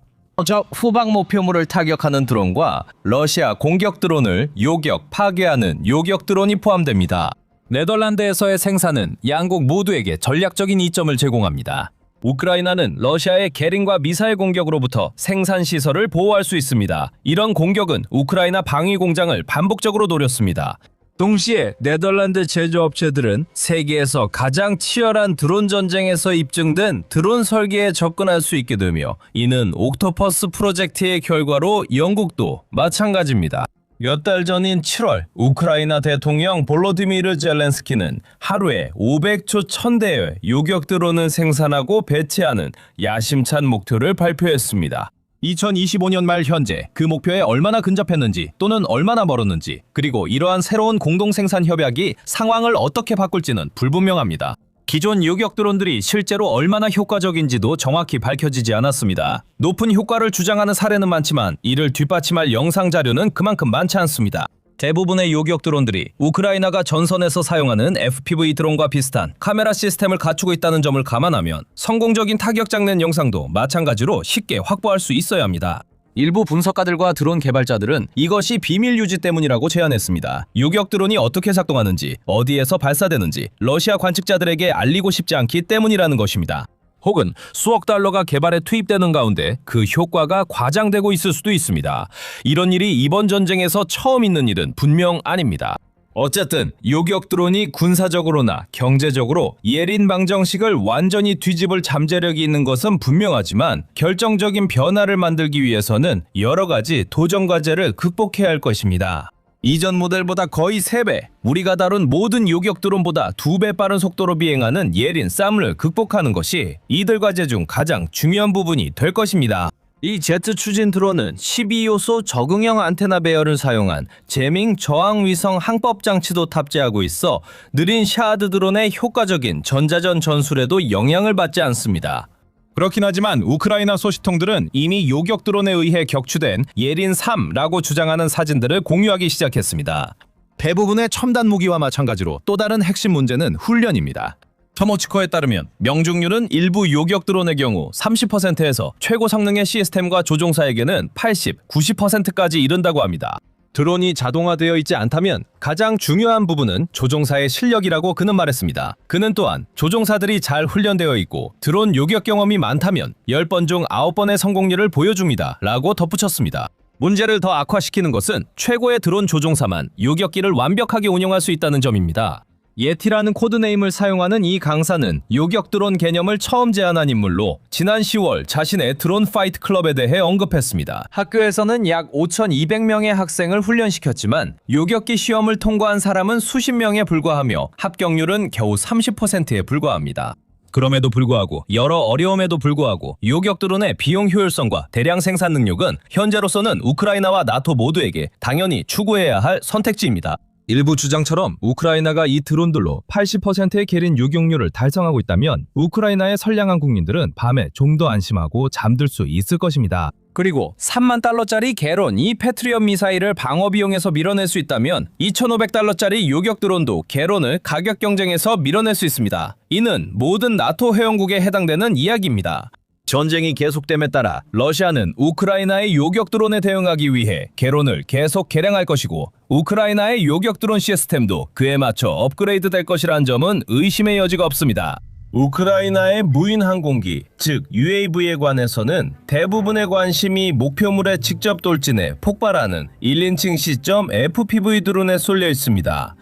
적 후방 목표물을 타격하는 드론과 러시아 공격 드론을 요격, 파괴하는 요격 드론이 포함됩니다. 네덜란드에서의 생산은 양국 모두에게 전략적인 이점을 제공합니다. 우크라이나는 러시아의 게린과 미사일 공격으로부터 생산 시설을 보호할 수 있습니다. 이런 공격은 우크라이나 방위 공장을 반복적으로 노렸습니다. 동시에 네덜란드 제조업체들은 세계에서 가장 치열한 드론 전쟁에서 입증된 드론 설계에 접근할 수 있게 되며, 이는 옥토퍼스 프로젝트의 결과로 영국도 마찬가지입니다. 몇 달 전인 7월 우크라이나 대통령 볼로디미르 젤렌스키는 하루에 500조 1000대의 요격 드론을 생산하고 배치하는 야심찬 목표를 발표했습니다. 2025년 말 현재 그 목표에 얼마나 근접했는지 또는 얼마나 멀었는지, 그리고 이러한 새로운 공동생산 협약이 상황을 어떻게 바꿀지는 불분명합니다. 기존 요격 드론들이 실제로 얼마나 효과적인지도 정확히 밝혀지지 않았습니다. 높은 효과를 주장하는 사례는 많지만 이를 뒷받침할 영상 자료는 그만큼 많지 않습니다. 대부분의 요격 드론들이 우크라이나가 전선에서 사용하는 FPV 드론과 비슷한 카메라 시스템을 갖추고 있다는 점을 감안하면 성공적인 타격 장면 영상도 마찬가지로 쉽게 확보할 수 있어야 합니다. 일부 분석가들과 드론 개발자들은 이것이 비밀 유지 때문이라고 제안했습니다. 요격 드론이 어떻게 작동하는지, 어디에서 발사되는지 러시아 관측자들에게 알리고 싶지 않기 때문이라는 것입니다. 혹은 수억 달러가 개발에 투입되는 가운데 그 효과가 과장되고 있을 수도 있습니다. 이런 일이 이번 전쟁에서 처음 있는 일은 분명 아닙니다. 어쨌든 요격 드론이 군사적으로나 경제적으로 예린 방정식을 완전히 뒤집을 잠재력이 있는 것은 분명하지만, 결정적인 변화를 만들기 위해서는 여러 가지 도전 과제를 극복해야 할 것입니다. 이전 모델보다 거의 3배, 우리가 다룬 모든 요격 드론보다 2배 빠른 속도로 비행하는 예린 쌈을 극복하는 것이 이들 과제 중 가장 중요한 부분이 될 것입니다. 이 제트 추진 드론은 12요소 적응형 안테나 배열을 사용한 제밍 저항 위성 항법 장치도 탑재하고 있어 느린 샤하드 드론의 효과적인 전자전 전술에도 영향을 받지 않습니다. 그렇긴 하지만 우크라이나 소식통들은 이미 요격 드론에 의해 격추된 예린-3라고 주장하는 사진들을 공유하기 시작했습니다. 대부분의 첨단 무기와 마찬가지로 또 다른 핵심 문제는 훈련입니다. 터모치코에 따르면 명중률은 일부 요격 드론의 경우 30%에서 최고 성능의 시스템과 조종사에게는 80, 90%까지 이른다고 합니다. 드론이 자동화되어 있지 않다면 가장 중요한 부분은 조종사의 실력이라고 그는 말했습니다. 그는 또한 조종사들이 잘 훈련되어 있고 드론 요격 경험이 많다면 10번 중 9번의 성공률을 보여줍니다. 라고 덧붙였습니다. 문제를 더 악화시키는 것은 최고의 드론 조종사만 요격기를 완벽하게 운영할 수 있다는 점입니다. 예티라는 코드네임을 사용하는 이 강사는 요격 드론 개념을 처음 제안한 인물로 지난 10월 자신의 드론 파이트 클럽에 대해 언급했습니다. 학교에서는 약 5,200명의 학생을 훈련시켰지만 요격기 시험을 통과한 사람은 수십 명에 불과하며 합격률은 겨우 30%에 불과합니다. 그럼에도 불구하고 여러 어려움에도 불구하고 요격 드론의 비용 효율성과 대량 생산 능력은 현재로서는 우크라이나와 나토 모두에게 당연히 추구해야 할 선택지입니다. 일부 주장처럼 우크라이나가 이 드론들로 80%의 계린 요격률을 달성하고 있다면 우크라이나의 선량한 국민들은 밤에 좀 더 안심하고 잠들 수 있을 것입니다. 그리고 3만 달러짜리 개론 이 패트리엇 미사일을 방어 비용에서 밀어낼 수 있다면 2,500달러짜리 요격 드론도 개론을 가격 경쟁에서 밀어낼 수 있습니다. 이는 모든 나토 회원국에 해당되는 이야기입니다. 전쟁이 계속됨에 따라 러시아는 우크라이나의 요격 드론에 대응하기 위해 개론을 계속 개량할 것이고 우크라이나의 요격 드론 시스템도 그에 맞춰 업그레이드 될 것이란 점은 의심의 여지가 없습니다. 우크라이나의 무인 항공기, 즉 UAV에 관해서는 대부분의 관심이 목표물에 직접 돌진해 폭발하는 1인칭 시점 FPV 드론에 쏠려 있습니다.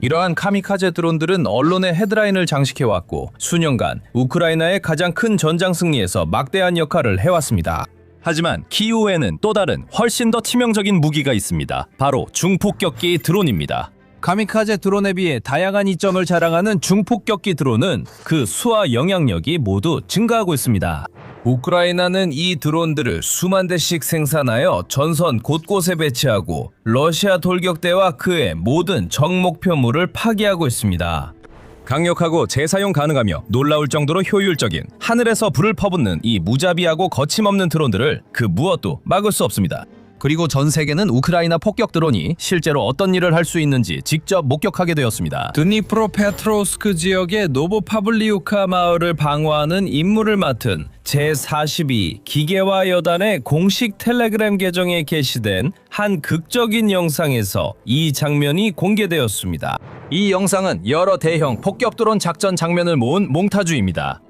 이러한 카미카제 드론들은 언론의 헤드라인을 장식해왔고 수년간 우크라이나의 가장 큰 전장 승리에서 막대한 역할을 해왔습니다. 하지만 키이우에는 또 다른 훨씬 더 치명적인 무기가 있습니다. 바로 중폭격기 드론입니다. 카미카제 드론에 비해 다양한 이점을 자랑하는 중폭격기 드론은 그 수와 영향력이 모두 증가하고 있습니다. 우크라이나는 이 드론들을 수만 대씩 생산하여 전선 곳곳에 배치하고 러시아 돌격대와 그의 모든 적 목표물을 파괴하고 있습니다. 강력하고 재사용 가능하며 놀라울 정도로 효율적인 하늘에서 불을 퍼붓는 이 무자비하고 거침없는 드론들을 그 무엇도 막을 수 없습니다. 그리고 전 세계는 우크라이나 폭격 드론이 실제로 어떤 일을 할 수 있는지 직접 목격하게 되었습니다. 드니프로페트로스크 지역의 노보파블리우카 마을을 방어하는 임무를 맡은 제42 기계화 여단의 공식 텔레그램 계정에 게시된 한 극적인 영상에서 이 장면이 공개되었습니다. 이 영상은 여러 대형 폭격 드론 작전 장면을 모은 몽타주입니다.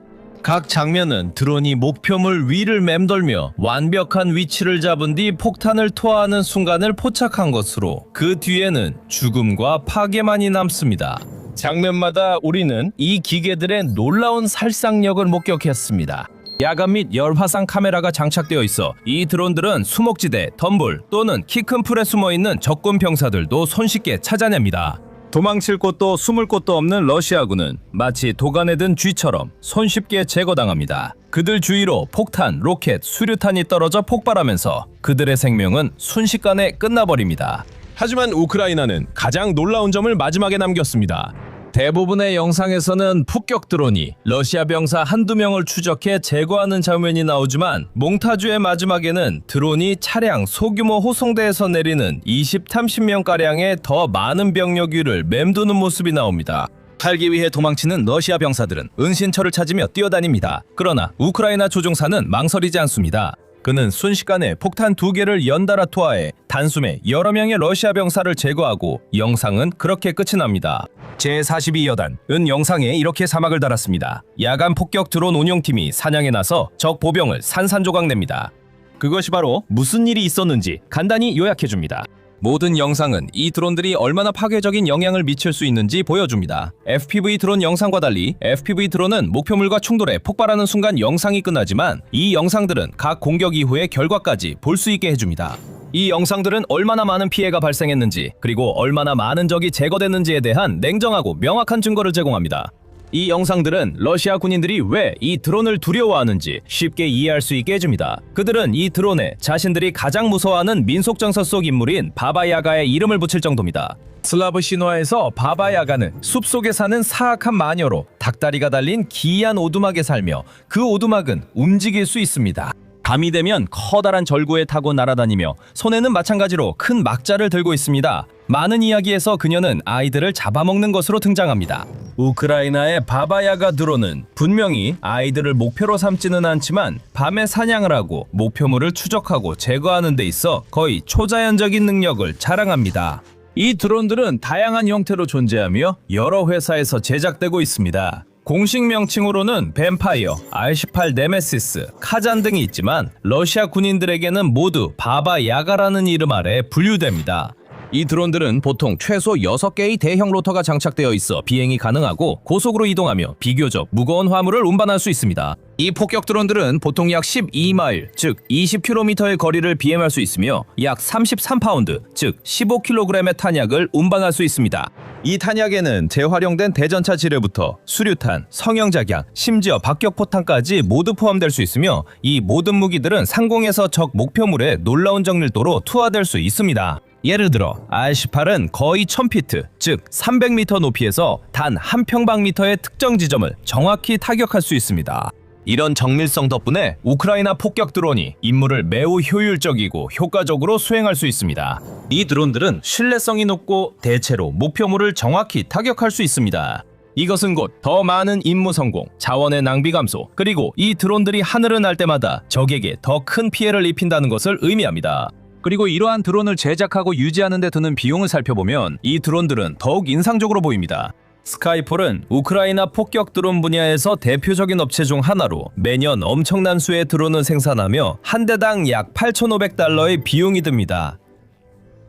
각 장면은 드론이 목표물 위를 맴돌며 완벽한 위치를 잡은 뒤 폭탄을 투하하는 순간을 포착한 것으로 그 뒤에는 죽음과 파괴만이 남습니다. 장면마다 우리는 이 기계들의 놀라운 살상력을 목격했습니다. 야간 및 열화상 카메라가 장착되어 있어 이 드론들은 수목지대, 덤불 또는 키 큰 풀에 숨어있는 적군 병사들도 손쉽게 찾아냅니다. 도망칠 곳도 숨을 곳도 없는 러시아군은 마치 도간에 든 쥐처럼 손쉽게 제거당합니다. 그들 주위로 폭탄, 로켓, 수류탄이 떨어져 폭발하면서 그들의 생명은 순식간에 끝나버립니다. 하지만 우크라이나는 가장 놀라운 점을 마지막에 남겼습니다. 대부분의 영상에서는 폭격 드론이 러시아 병사 한두 명을 추적해 제거하는 장면이 나오지만 몽타주의 마지막에는 드론이 차량 소규모 호송대에서 내리는 20-30명가량의 더 많은 병력 위를 맴도는 모습이 나옵니다. 살기 위해 도망치는 러시아 병사들은 은신처를 찾으며 뛰어다닙니다. 그러나 우크라이나 조종사는 망설이지 않습니다. 그는 순식간에 폭탄 2개를 연달아 투하해 단숨에 여러 명의 러시아 병사를 제거하고 영상은 그렇게 끝이 납니다. 제42여단은 영상에 이렇게 사막을 달았습니다. 야간 폭격 드론 운용팀이 사냥에 나서 적 보병을 산산조각 냅니다. 그것이 바로 무슨 일이 있었는지 간단히 요약해줍니다. 모든 영상은 이 드론들이 얼마나 파괴적인 영향을 미칠 수 있는지 보여줍니다. FPV 드론 영상과 달리 FPV 드론은 목표물과 충돌해 폭발하는 순간 영상이 끝나지만 이 영상들은 각 공격 이후의 결과까지 볼 수 있게 해줍니다. 이 영상들은 얼마나 많은 피해가 발생했는지 그리고 얼마나 많은 적이 제거됐는지에 대한 냉정하고 명확한 증거를 제공합니다. 이 영상들은 러시아 군인들이 왜 이 드론을 두려워하는지 쉽게 이해할 수 있게 해줍니다. 그들은 이 드론에 자신들이 가장 무서워하는 민속정서 속 인물인 바바야가의 이름을 붙일 정도입니다. 슬라브 신화에서 바바야가는 숲속에 사는 사악한 마녀로 닭다리가 달린 기이한 오두막에 살며 그 오두막은 움직일 수 있습니다. 밤이 되면 커다란 절구에 타고 날아다니며 손에는 마찬가지로 큰 막자를 들고 있습니다. 많은 이야기에서 그녀는 아이들을 잡아먹는 것으로 등장합니다. 우크라이나의 바바야가 드론은 분명히 아이들을 목표로 삼지는 않지만 밤에 사냥을 하고 목표물을 추적하고 제거하는 데 있어 거의 초자연적인 능력을 자랑합니다. 이 드론들은 다양한 형태로 존재하며 여러 회사에서 제작되고 있습니다. 공식 명칭으로는 뱀파이어, R18 네메시스, 카잔 등이 있지만 러시아 군인들에게는 모두 바바야가라는 이름 아래 분류됩니다. 이 드론들은 보통 최소 6개의 대형 로터가 장착되어 있어 비행이 가능하고 고속으로 이동하며 비교적 무거운 화물을 운반할 수 있습니다. 이 폭격 드론들은 보통 약 12마일, 즉 20km의 거리를 비행할 수 있으며 약 33파운드, 즉 15kg의 탄약을 운반할 수 있습니다. 이 탄약에는 재활용된 대전차 지뢰부터 수류탄, 성형작양, 심지어 박격포탄까지 모두 포함될 수 있으며 이 모든 무기들은 상공에서 적 목표물에 놀라운 정밀도로 투하될 수 있습니다. 예를 들어 R18은 거의 1000피트, 즉 300m 높이에서 단 한 평방미터의 특정 지점을 정확히 타격할 수 있습니다. 이런 정밀성 덕분에 우크라이나 폭격 드론이 임무를 매우 효율적이고 효과적으로 수행할 수 있습니다. 이 드론들은 신뢰성이 높고 대체로 목표물을 정확히 타격할 수 있습니다. 이것은 곧 더 많은 임무 성공, 자원의 낭비 감소, 그리고 이 드론들이 하늘을 날 때마다 적에게 더 큰 피해를 입힌다는 것을 의미합니다. 그리고 이러한 드론을 제작하고 유지하는 데 드는 비용을 살펴보면 이 드론들은 더욱 인상적으로 보입니다. 스카이폴은 우크라이나 폭격 드론 분야에서 대표적인 업체 중 하나로 매년 엄청난 수의 드론을 생산하며 한 대당 약 8,500달러의 비용이 듭니다.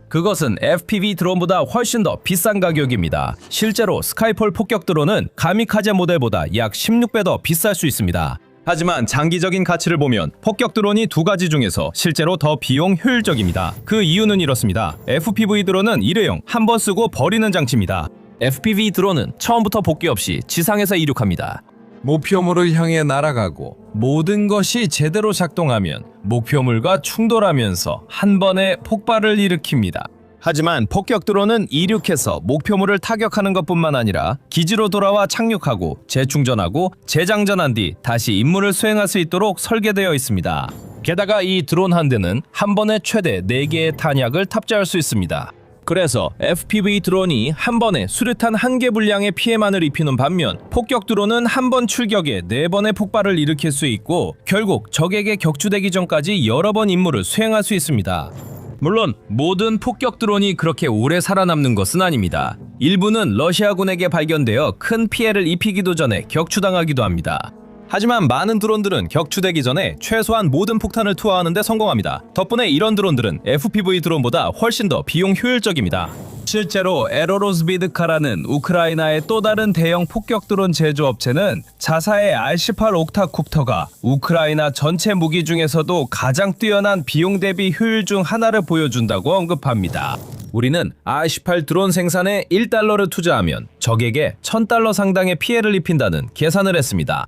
그것은 FPV 드론보다 훨씬 더 비싼 가격입니다. 실제로 스카이폴 폭격 드론은 가미카제 모델보다 약 16배 더 비쌀 수 있습니다. 하지만 장기적인 가치를 보면 폭격 드론이 두 가지 중에서 실제로 더 비용 효율적입니다. 그 이유는 이렇습니다. FPV 드론은 일회용, 한 번 쓰고 버리는 장치입니다. FPV 드론은 처음부터 복귀 없이 지상에서 이륙합니다. 목표물을 향해 날아가고 모든 것이 제대로 작동하면 목표물과 충돌하면서 한 번에 폭발을 일으킵니다. 하지만 폭격 드론은 이륙해서 목표물을 타격하는 것뿐만 아니라 기지로 돌아와 착륙하고 재충전하고 재장전한 뒤 다시 임무를 수행할 수 있도록 설계되어 있습니다. 게다가 이 드론 한 대는 한 번에 최대 4개의 탄약을 탑재할 수 있습니다. 그래서 FPV 드론이 한 번에 수류탄 1개 분량의 피해만을 입히는 반면 폭격 드론은 한 번 출격에 4번의 폭발을 일으킬 수 있고 결국 적에게 격추되기 전까지 여러 번 임무를 수행할 수 있습니다. 물론 모든 폭격 드론이 그렇게 오래 살아남는 것은 아닙니다. 일부는 러시아군에게 발견되어 큰 피해를 입히기도 전에 격추당하기도 합니다. 하지만 많은 드론들은 격추되기 전에 최소한 모든 폭탄을 투하하는 데 성공합니다. 덕분에 이런 드론들은 FPV 드론보다 훨씬 더 비용 효율적입니다. 실제로 에러로스비드카라는 우크라이나의 또 다른 대형 폭격 드론 제조업체는 자사의 R18 옥타콥터가 우크라이나 전체 무기 중에서도 가장 뛰어난 비용 대비 효율 중 하나를 보여준다고 언급합니다. 우리는 R18 드론 생산에 1달러를 투자하면 적에게 1000달러 상당의 피해를 입힌다는 계산을 했습니다.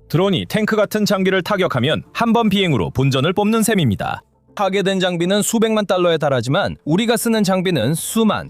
드론이 탱크 같은 장비를 타격하면 한 번 비행으로 본전을 뽑는 셈입니다. 파괴된 장비는 수백만 달러에 달하지만 우리가 쓰는 장비는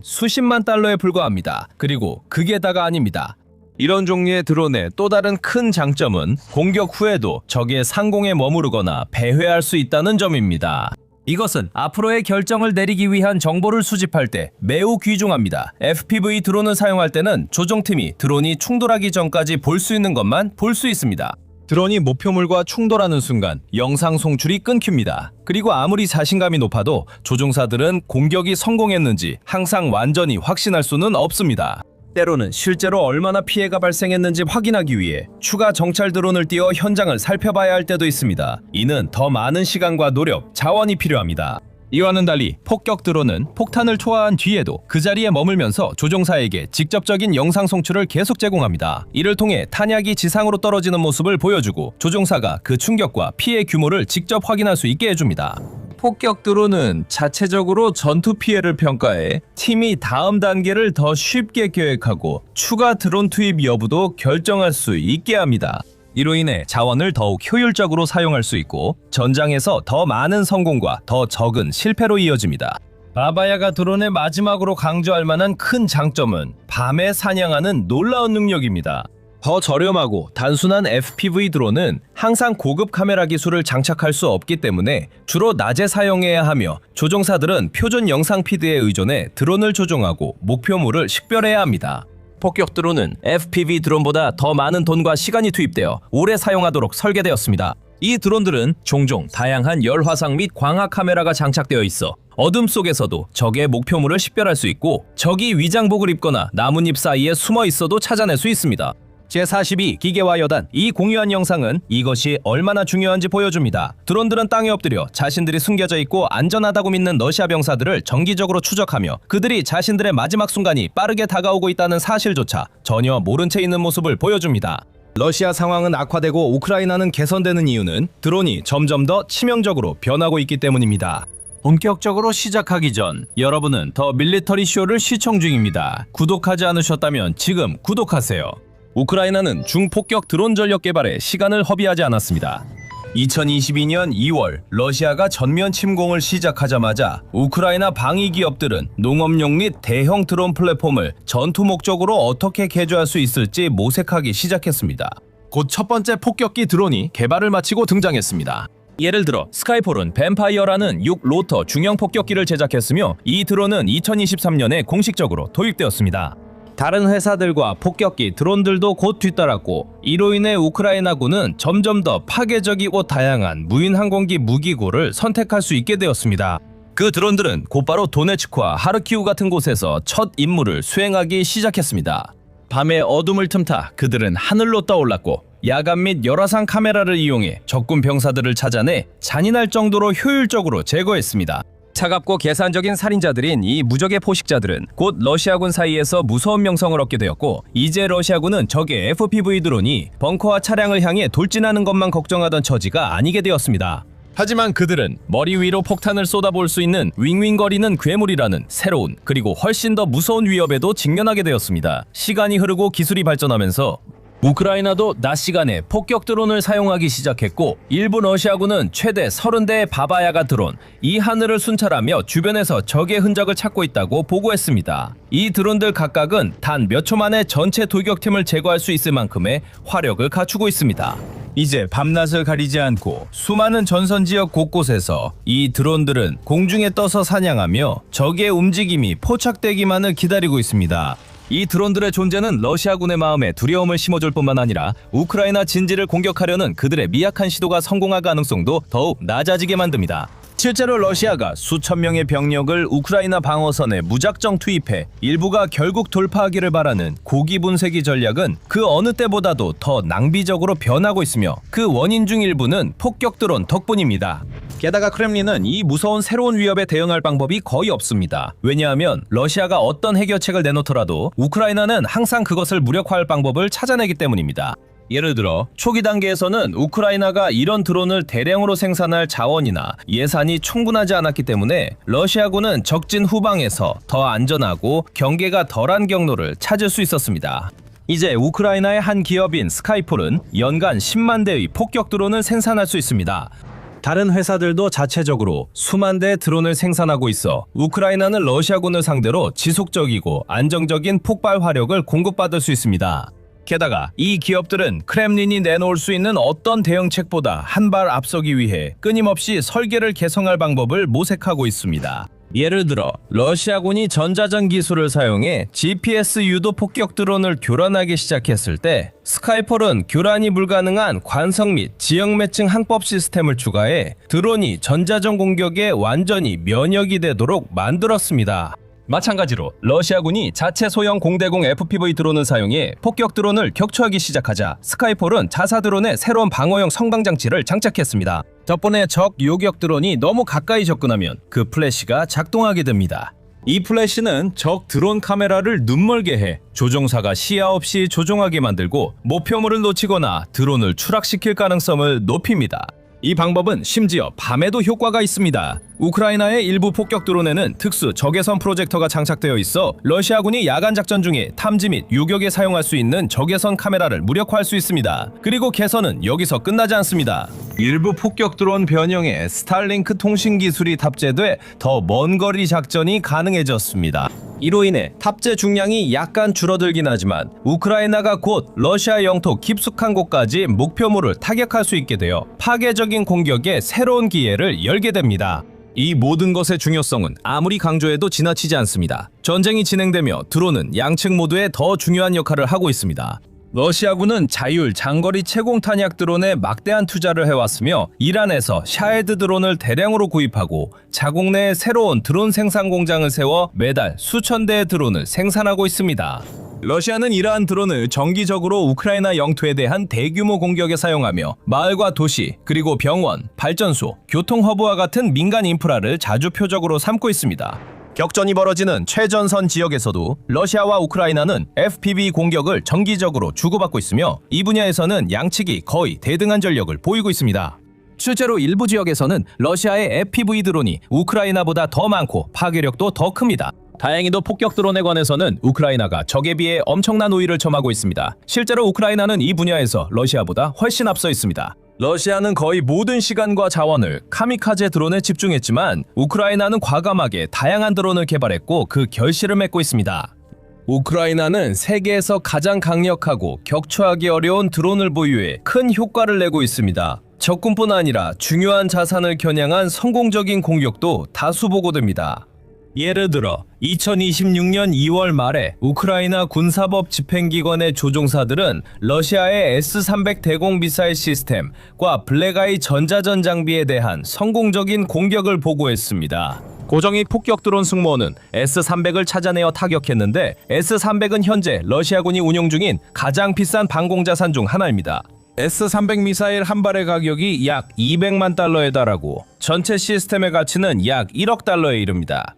수십만 달러에 불과합니다. 그리고 그게 다가 아닙니다. 이런 종류의 드론의 또 다른 큰 장점은 공격 후에도 적의 상공에 머무르거나 배회할 수 있다는 점입니다. 이것은 앞으로의 결정을 내리기 위한 정보를 수집할 때 매우 귀중합니다. FPV 드론을 사용할 때는 조종팀이 드론이 충돌하기 전까지 볼 수 있는 것만 볼 수 있습니다. 드론이 목표물과 충돌하는 순간 영상 송출이 끊깁니다. 그리고 아무리 자신감이 높아도 조종사들은 공격이 성공했는지 항상 완전히 확신할 수는 없습니다. 때로는 실제로 얼마나 피해가 발생했는지 확인하기 위해 추가 정찰 드론을 띄워 현장을 살펴봐야 할 때도 있습니다. 이는 더 많은 시간과 노력, 자원이 필요합니다. 이와는 달리 폭격 드론은 폭탄을 투하한 뒤에도 그 자리에 머물면서 조종사에게 직접적인 영상 송출을 계속 제공합니다. 이를 통해 탄약이 지상으로 떨어지는 모습을 보여주고 조종사가 그 충격과 피해 규모를 직접 확인할 수 있게 해줍니다. 폭격 드론은 자체적으로 전투 피해를 평가해 팀이 다음 단계를 더 쉽게 계획하고 추가 드론 투입 여부도 결정할 수 있게 합니다. 이로 인해 자원을 더욱 효율적으로 사용할 수 있고 전장에서 더 많은 성공과 더 적은 실패로 이어집니다. 바바야가 드론의 마지막으로 강조할 만한 큰 장점은 밤에 사냥하는 놀라운 능력입니다. 더 저렴하고 단순한 FPV 드론은 항상 고급 카메라 기술을 장착할 수 없기 때문에 주로 낮에 사용해야 하며 조종사들은 표준 영상 피드에 의존해 드론을 조종하고 목표물을 식별해야 합니다. 폭격 드론은 FPV 드론보다 더 많은 돈과 시간이 투입되어 오래 사용하도록 설계되었습니다. 이 드론들은 종종 다양한 열화상 및 광학 카메라가 장착되어 있어 어둠 속에서도 적의 목표물을 식별할 수 있고 적이 위장복을 입거나 나뭇잎 사이에 숨어 있어도 찾아낼 수 있습니다. 제42 기계화 여단, 이 공유한 영상은 이것이 얼마나 중요한지 보여줍니다. 드론들은 땅에 엎드려 자신들이 숨겨져 있고 안전하다고 믿는 러시아 병사들을 정기적으로 추적하며 그들이 자신들의 마지막 순간이 빠르게 다가오고 있다는 사실조차 전혀 모른 채 있는 모습을 보여줍니다. 러시아 상황은 악화되고 우크라이나는 개선되는 이유는 드론이 점점 더 치명적으로 변하고 있기 때문입니다. 본격적으로 시작하기 전 여러분은 더 밀리터리 쇼를 시청 중입니다. 구독하지 않으셨다면 지금 구독하세요. 우크라이나는 중폭격 드론 전력 개발에 시간을 허비하지 않았습니다. 2022년 2월 러시아가 전면 침공을 시작하자마자 우크라이나 방위 기업들은 농업용 및 대형 드론 플랫폼을 전투 목적으로 어떻게 개조할 수 있을지 모색하기 시작했습니다. 곧 첫 번째 폭격기 드론이 개발을 마치고 등장했습니다. 예를 들어 스카이폴은 뱀파이어라는 6로터 중형 폭격기를 제작했으며 이 드론은 2023년에 공식적으로 도입되었습니다. 다른 회사들과 폭격기, 드론들도 곧 뒤따랐고 이로 인해 우크라이나군은 점점 더 파괴적이고 다양한 무인 항공기 무기고를 선택할 수 있게 되었습니다. 그 드론들은 곧바로 도네츠크와 하르키우 같은 곳에서 첫 임무를 수행하기 시작했습니다. 밤의 어둠을 틈타 그들은 하늘로 떠올랐고 야간 및 열화상 카메라를 이용해 적군 병사들을 찾아내 잔인할 정도로 효율적으로 제거했습니다. 차갑고 계산적인 살인자들인 이 무적의 포식자들은 곧 러시아군 사이에서 무서운 명성을 얻게 되었고 이제 러시아군은 적의 FPV 드론이 벙커와 차량을 향해 돌진하는 것만 걱정하던 처지가 아니게 되었습니다. 하지만 그들은 머리 위로 폭탄을 쏟아볼 수 있는 윙윙거리는 괴물이라는 새로운 그리고 훨씬 더 무서운 위협에도 직면하게 되었습니다. 시간이 흐르고 기술이 발전하면서 우크라이나도 낮 시간에 폭격 드론을 사용하기 시작했고 일부 러시아군은 최대 30대의 바바야가 드론, 이 하늘을 순찰하며 주변에서 적의 흔적을 찾고 있다고 보고했습니다. 이 드론들 각각은 단 몇 초 만에 전체 돌격팀을 제거할 수 있을 만큼의 화력을 갖추고 있습니다. 이제 밤낮을 가리지 않고 수많은 전선 지역 곳곳에서 이 드론들은 공중에 떠서 사냥하며 적의 움직임이 포착되기만을 기다리고 있습니다. 이 드론들의 존재는 러시아군의 마음에 두려움을 심어줄 뿐만 아니라 우크라이나 진지를 공격하려는 그들의 미약한 시도가 성공할 가능성도 더욱 낮아지게 만듭니다. 실제로 러시아가 수천 명의 병력을 우크라이나 방어선에 무작정 투입해 일부가 결국 돌파하기를 바라는 고기 분쇄기 전략은 그 어느 때보다도 더 낭비적으로 변하고 있으며 그 원인 중 일부는 폭격 드론 덕분입니다. 게다가 크렘린은 이 무서운 새로운 위협에 대응할 방법이 거의 없습니다. 왜냐하면 러시아가 어떤 해결책을 내놓더라도 우크라이나는 항상 그것을 무력화할 방법을 찾아내기 때문입니다. 예를 들어 초기 단계에서는 우크라이나가 이런 드론을 대량으로 생산할 자원이나 예산이 충분하지 않았기 때문에 러시아군은 적진 후방에서 더 안전하고 경계가 덜한 경로를 찾을 수 있었습니다. 이제 우크라이나의 한 기업인 스카이폴은 연간 10만 대의 폭격 드론을 생산할 수 있습니다. 다른 회사들도 자체적으로 수만 대의 드론을 생산하고 있어 우크라이나는 러시아군을 상대로 지속적이고 안정적인 폭발 화력을 공급받을 수 있습니다. 게다가 이 기업들은 크렘린이 내놓을 수 있는 어떤 대응책보다 한 발 앞서기 위해 끊임없이 설계를 개성할 방법을 모색하고 있습니다. 예를 들어 러시아군이 전자전 기술을 사용해 GPS 유도 폭격 드론을 교란하기 시작했을 때 스카이폴은 교란이 불가능한 관성 및 지역 매칭 항법 시스템을 추가해 드론이 전자전 공격에 완전히 면역이 되도록 만들었습니다. 마찬가지로 러시아군이 자체 소형 공대공 FPV 드론을 사용해 폭격 드론을 격추하기 시작하자 스카이폴은 자사 드론에 새로운 방어용 성방장치를 장착했습니다. 덕분에 적 요격 드론이 너무 가까이 접근하면 그 플래시가 작동하게 됩니다. 이 플래시는 적 드론 카메라를 눈멀게 해 조종사가 시야 없이 조종하게 만들고 목표물을 놓치거나 드론을 추락시킬 가능성을 높입니다. 이 방법은 심지어 밤에도 효과가 있습니다. 우크라이나의 일부 폭격 드론에는 특수 적외선 프로젝터가 장착되어 있어 러시아군이 야간 작전 중에 탐지 및 유격에 사용할 수 있는 적외선 카메라를 무력화할 수 있습니다. 그리고 개선은 여기서 끝나지 않습니다. 일부 폭격 드론 변형에 스타링크 통신 기술이 탑재돼 더 먼 거리 작전이 가능해졌습니다. 이로 인해 탑재 중량이 약간 줄어들긴 하지만 우크라이나가 곧 러시아 영토 깊숙한 곳까지 목표물을 타격할 수 있게 되어 파괴적인 공격에 새로운 기회를 열게 됩니다. 이 모든 것의 중요성은 아무리 강조해도 지나치지 않습니다. 전쟁이 진행되며 드론은 양측 모두에 더 중요한 역할을 하고 있습니다. 러시아군은 자율 장거리 채공 탄약 드론에 막대한 투자를 해왔으며 이란에서 샤헤드 드론을 대량으로 구입하고 자국 내에 새로운 드론 생산 공장을 세워 매달 수천 대의 드론을 생산하고 있습니다. 러시아는 이러한 드론을 정기적으로 우크라이나 영토에 대한 대규모 공격에 사용하며 마을과 도시, 그리고 병원, 발전소, 교통허브와 같은 민간 인프라를 자주 표적으로 삼고 있습니다. 격전이 벌어지는 최전선 지역에서도 러시아와 우크라이나는 FPV 공격을 정기적으로 주고받고 있으며 이 분야에서는 양측이 거의 대등한 전력을 보이고 있습니다. 실제로 일부 지역에서는 러시아의 FPV 드론이 우크라이나보다 더 많고 파괴력도 더 큽니다. 다행히도 폭격 드론에 관해서는 우크라이나가 적에 비해 엄청난 우위를 점하고 있습니다. 실제로 우크라이나는 이 분야에서 러시아보다 훨씬 앞서 있습니다. 러시아는 거의 모든 시간과 자원을 카미카제 드론에 집중했지만 우크라이나는 과감하게 다양한 드론을 개발했고 그 결실을 맺고 있습니다. 우크라이나는 세계에서 가장 강력하고 격추하기 어려운 드론을 보유해 큰 효과를 내고 있습니다. 적군뿐 아니라 중요한 자산을 겨냥한 성공적인 공격도 다수 보고됩니다. 예를 들어 2026년 2월 말에 우크라이나 군사법 집행기관의 조종사들은 러시아의 S-300 대공 미사일 시스템과 블랙아이 전자전 장비에 대한 성공적인 공격을 보고했습니다. 고정익 폭격 드론 승무원은 S-300을 찾아내어 타격했는데 S-300은 현재 러시아군이 운용 중인 가장 비싼 방공자산 중 하나입니다. S-300 미사일 한 발의 가격이 약 200만 달러에 달하고 전체 시스템의 가치는 약 1억 달러에 이릅니다.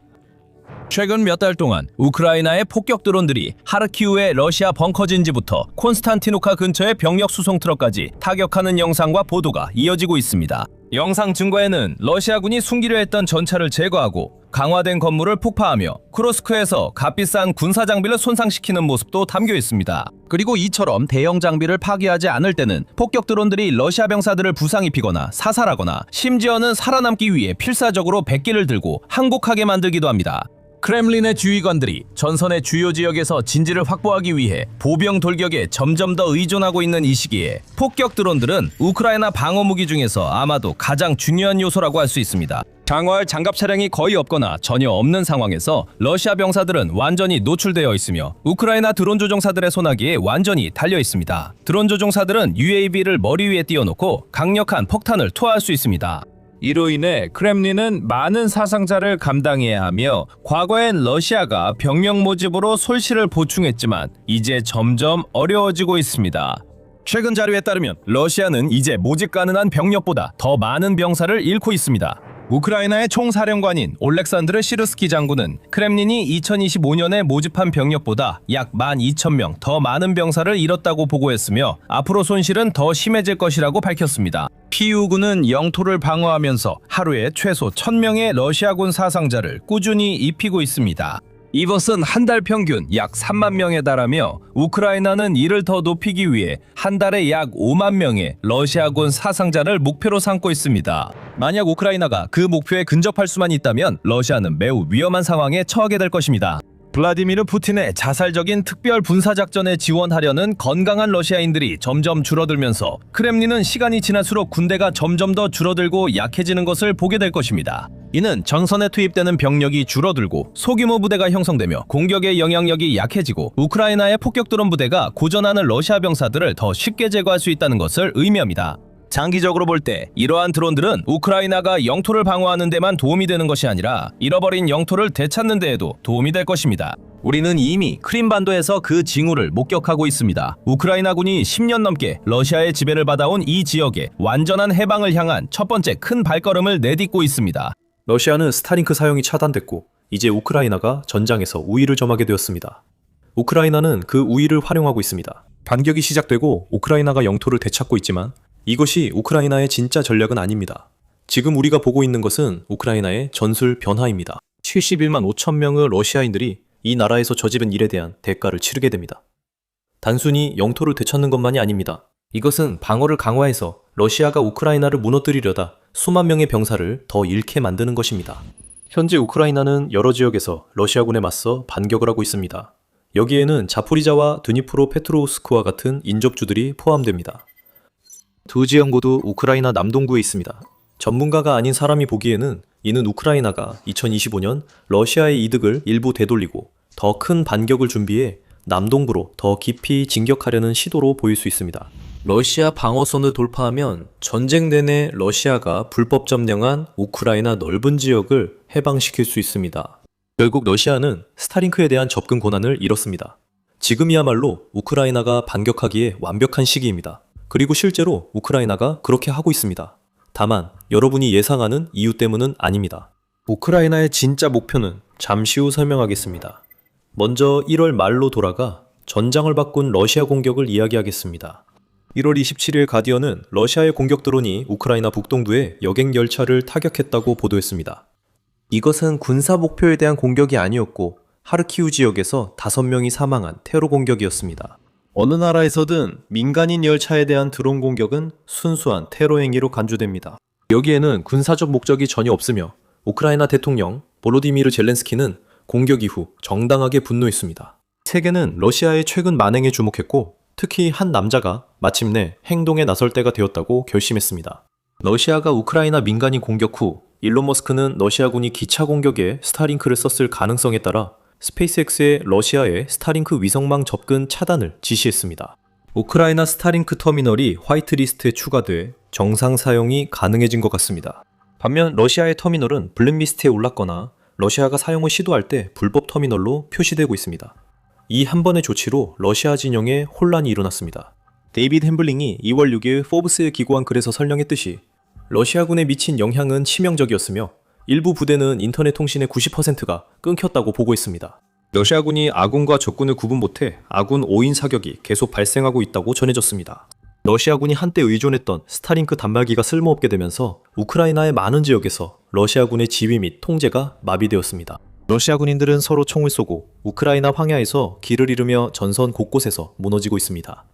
최근 몇 달 동안 우크라이나의 폭격 드론들이 하르키우의 러시아 벙커진지부터 콘스탄티노카 근처의 병력 수송 트럭까지 타격하는 영상과 보도가 이어지고 있습니다. 영상 증거에는 러시아군이 숨기려 했던 전차를 제거하고 강화된 건물을 폭파하며 쿠로스크에서 값비싼 군사 장비를 손상시키는 모습도 담겨 있습니다. 그리고 이처럼 대형 장비를 파괴하지 않을 때는 폭격 드론들이 러시아 병사들을 부상 입히거나 사살하거나 심지어는 살아남기 위해 필사적으로 백기를 들고 항복하게 만들기도 합니다. 크렘린의 지휘관들이 전선의 주요 지역에서 진지를 확보하기 위해 보병 돌격에 점점 더 의존하고 있는 이 시기에 폭격 드론들은 우크라이나 방어 무기 중에서 아마도 가장 중요한 요소라고 할 수 있습니다. 장화할 장갑 차량이 거의 없거나 전혀 없는 상황에서 러시아 병사들은 완전히 노출되어 있으며 우크라이나 드론 조종사들의 손아귀에 완전히 달려 있습니다. 드론 조종사들은 UAV를 머리 위에 띄워놓고 강력한 폭탄을 투하할 수 있습니다. 이로 인해 크렘린은 많은 사상자를 감당해야 하며 과거엔 러시아가 병력 모집으로 솔실을 보충했지만 이제 점점 어려워지고 있습니다. 최근 자료에 따르면 러시아는 이제 모집 가능한 병력보다 더 많은 병사를 잃고 있습니다. 우크라이나의 총사령관인 올렉산드르 시르스키 장군은 크렘린이 2025년에 모집한 병력보다 약 12,000명 더 많은 병사를 잃었다고 보고했으며 앞으로 손실은 더 심해질 것이라고 밝혔습니다. 키우군은 영토를 방어하면서 하루에 최소 1,000명의 러시아군 사상자를 꾸준히 입히고 있습니다. 이것은 한 달 평균 약 3만 명에 달하며 우크라이나는 이를 더 높이기 위해 한 달에 약 5만 명의 러시아군 사상자를 목표로 삼고 있습니다. 만약 우크라이나가 그 목표에 근접할 수만 있다면 러시아는 매우 위험한 상황에 처하게 될 것입니다. 블라디미르 푸틴의 자살적인 특별 군사작전에 지원하려는 건강한 러시아인들이 점점 줄어들면서 크렘린은 시간이 지날수록 군대가 점점 더 줄어들고 약해지는 것을 보게 될 것입니다. 이는 전선에 투입되는 병력이 줄어들고 소규모 부대가 형성되며 공격의 영향력이 약해지고 우크라이나의 폭격 드론 부대가 고전하는 러시아 병사들을 더 쉽게 제거할 수 있다는 것을 의미합니다. 장기적으로 볼 때 이러한 드론들은 우크라이나가 영토를 방어하는 데만 도움이 되는 것이 아니라 잃어버린 영토를 되찾는 데에도 도움이 될 것입니다. 우리는 이미 크림반도에서 그 징후를 목격하고 있습니다. 우크라이나군이 10년 넘게 러시아의 지배를 받아온 이 지역에 완전한 해방을 향한 첫 번째 큰 발걸음을 내딛고 있습니다. 러시아는 스타링크 사용이 차단됐고 이제 우크라이나가 전장에서 우위를 점하게 되었습니다. 우크라이나는 그 우위를 활용하고 있습니다. 반격이 시작되고 우크라이나가 영토를 되찾고 있지만 이것이 우크라이나의 진짜 전략은 아닙니다. 지금 우리가 보고 있는 것은 우크라이나의 전술 변화입니다. 71만 5천 명의 러시아인들이 이 나라에서 저지른 일에 대한 대가를 치르게 됩니다. 단순히 영토를 되찾는 것만이 아닙니다. 이것은 방어를 강화해서 러시아가 우크라이나를 무너뜨리려다 수만 명의 병사를 더 잃게 만드는 것입니다. 현재 우크라이나는 여러 지역에서 러시아군에 맞서 반격을 하고 있습니다. 여기에는 자포리자와 드니프로 페트로우스크와 같은 인접주들이 포함됩니다. 두 지역 모두 우크라이나 남동부에 있습니다. 전문가가 아닌 사람이 보기에는 이는 우크라이나가 2025년 러시아의 이득을 일부 되돌리고 더 큰 반격을 준비해 남동부로 더 깊이 진격하려는 시도로 보일 수 있습니다. 러시아 방어선을 돌파하면 전쟁 내내 러시아가 불법 점령한 우크라이나 넓은 지역을 해방시킬 수 있습니다. 결국 러시아는 스타링크에 대한 접근 권한을 잃었습니다. 지금이야말로 우크라이나가 반격하기에 완벽한 시기입니다. 그리고 실제로 우크라이나가 그렇게 하고 있습니다. 다만 여러분이 예상하는 이유 때문은 아닙니다. 우크라이나의 진짜 목표는 잠시 후 설명하겠습니다. 먼저 1월 말로 돌아가 전장을 바꾼 러시아 공격을 이야기하겠습니다. 1월 27일 가디언은 러시아의 공격 드론이 우크라이나 북동부의 여객 열차를 타격했다고 보도했습니다. 이것은 군사 목표에 대한 공격이 아니었고 하르키우 지역에서 5명이 사망한 테러 공격이었습니다. 어느 나라에서든 민간인 열차에 대한 드론 공격은 순수한 테러 행위로 간주됩니다. 여기에는 군사적 목적이 전혀 없으며 우크라이나 대통령 보로디미르 젤렌스키는 공격 이후 정당하게 분노했습니다. 세계는 러시아의 최근 만행에 주목했고 특히 한 남자가 마침내 행동에 나설 때가 되었다고 결심했습니다. 러시아가 우크라이나 민간인 공격 후 일론 머스크는 러시아군이 기차 공격에 스타링크를 썼을 가능성에 따라 스페이스X의 러시아의 스타링크 위성망 접근 차단을 지시했습니다. 우크라이나 스타링크 터미널이 화이트리스트에 추가돼 정상 사용이 가능해진 것 같습니다. 반면 러시아의 터미널은 블랙리스트에 올랐거나 러시아가 사용을 시도할 때 불법 터미널로 표시되고 있습니다. 이 한 번의 조치로 러시아 진영에 혼란이 일어났습니다. 데이비드 햄블링이 2월 6일 포브스에 기고한 글에서 설명했듯이 러시아군에 미친 영향은 치명적이었으며 일부 부대는 인터넷 통신의 90%가 끊겼다고 보고했습니다. 러시아군이 아군과 적군을 구분 못해 아군 5인 사격이 계속 발생하고 있다고 전해졌습니다. 러시아군이 한때 의존했던 스타링크 단말기가 쓸모없게 되면서 우크라이나의 많은 지역에서 러시아군의 지휘 및 통제가 마비되었습니다. 러시아 군인들은 서로 총을 쏘고 우크라이나 황야에서 길을 잃으며 전선 곳곳에서 무너지고 있습니다.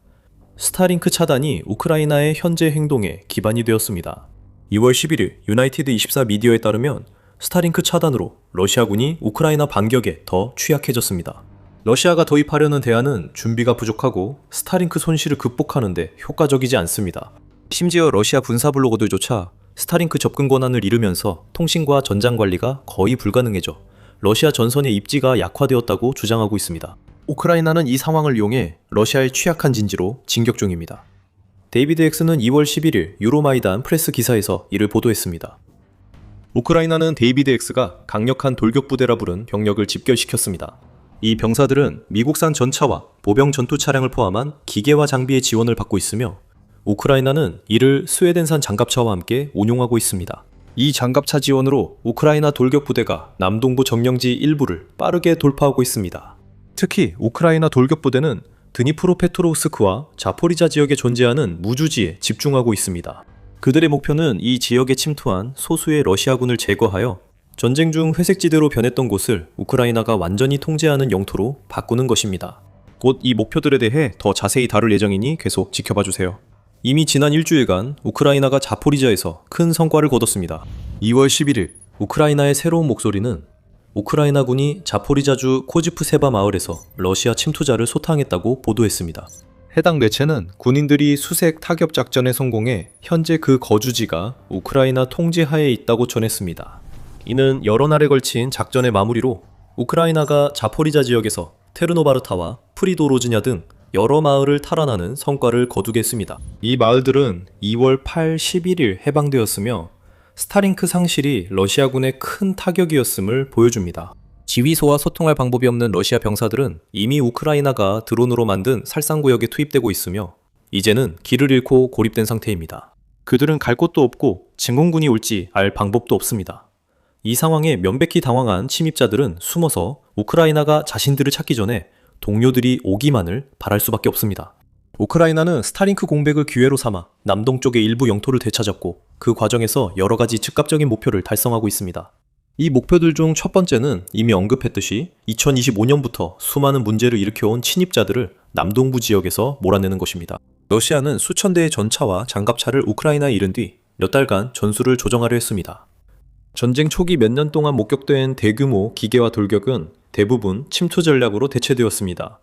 스타링크 차단이 우크라이나의 현재 행동에 기반이 되었습니다. 2월 11일 유나이티드 24 미디어에 따르면 스타링크 차단으로 러시아군이 우크라이나 반격에 더 취약해졌습니다. 러시아가 도입하려는 대안은 준비가 부족하고 스타링크 손실을 극복하는 데 효과적이지 않습니다. 심지어 러시아 군사 블로거들조차 스타링크 접근 권한을 잃으면서 통신과 전장 관리가 거의 불가능해져 러시아 전선의 입지가 약화되었다고 주장하고 있습니다. 우크라이나는 이 상황을 이용해 러시아의 취약한 진지로 진격 중입니다. 데이비드 엑스는 2월 11일 유로마이단 프레스 기사에서 이를 보도했습니다. 우크라이나는 데이비드 엑스가 강력한 돌격부대라 부른 병력을 집결시켰습니다. 이 병사들은 미국산 전차와 보병 전투 차량을 포함한 기계와 장비의 지원을 받고 있으며 우크라이나는 이를 스웨덴산 장갑차와 함께 운용하고 있습니다. 이 장갑차 지원으로 우크라이나 돌격부대가 남동부 점령지 일부를 빠르게 돌파하고 있습니다. 특히 우크라이나 돌격부대는 드니프로 페트로우스크와 자포리자 지역에 존재하는 무주지에 집중하고 있습니다. 그들의 목표는 이 지역에 침투한 소수의 러시아군을 제거하여 전쟁 중 회색지대로 변했던 곳을 우크라이나가 완전히 통제하는 영토로 바꾸는 것입니다. 곧 이 목표들에 대해 더 자세히 다룰 예정이니 계속 지켜봐주세요. 이미 지난 일주일간 우크라이나가 자포리자에서 큰 성과를 거뒀습니다. 2월 11일 우크라이나의 새로운 목소리는 우크라이나군이 자포리자주 코지프세바 마을에서 러시아 침투자를 소탕했다고 보도했습니다. 해당 매체는 군인들이 수색 타격 작전에 성공해 현재 그 거주지가 우크라이나 통제하에 있다고 전했습니다. 이는 여러 날에 걸친 작전의 마무리로 우크라이나가 자포리자 지역에서 테르노바르타와 프리도로즈냐 등 여러 마을을 탈환하는 성과를 거두겠습니다. 이 마을들은 2월 8, 11일 해방되었으며 스타링크 상실이 러시아군의 큰 타격이었음을 보여줍니다. 지휘소와 소통할 방법이 없는 러시아 병사들은 이미 우크라이나가 드론으로 만든 살상구역에 투입되고 있으며 이제는 길을 잃고 고립된 상태입니다. 그들은 갈 곳도 없고 진공군이 올지 알 방법도 없습니다. 이 상황에 명백히 당황한 침입자들은 숨어서 우크라이나가 자신들을 찾기 전에 동료들이 오기만을 바랄 수밖에 없습니다. 우크라이나는 스타링크 공백을 기회로 삼아 남동쪽의 일부 영토를 되찾았고 그 과정에서 여러 가지 즉각적인 목표를 달성하고 있습니다. 이 목표들 중 첫 번째는 이미 언급했듯이 2025년부터 수많은 문제를 일으켜온 침입자들을 남동부 지역에서 몰아내는 것입니다. 러시아는 수천 대의 전차와 장갑차를 우크라이나에 이른 뒤 몇 달간 전술을 조정하려 했습니다. 전쟁 초기 몇 년 동안 목격된 대규모 기계화 돌격은 대부분 침투 전략으로 대체되었습니다.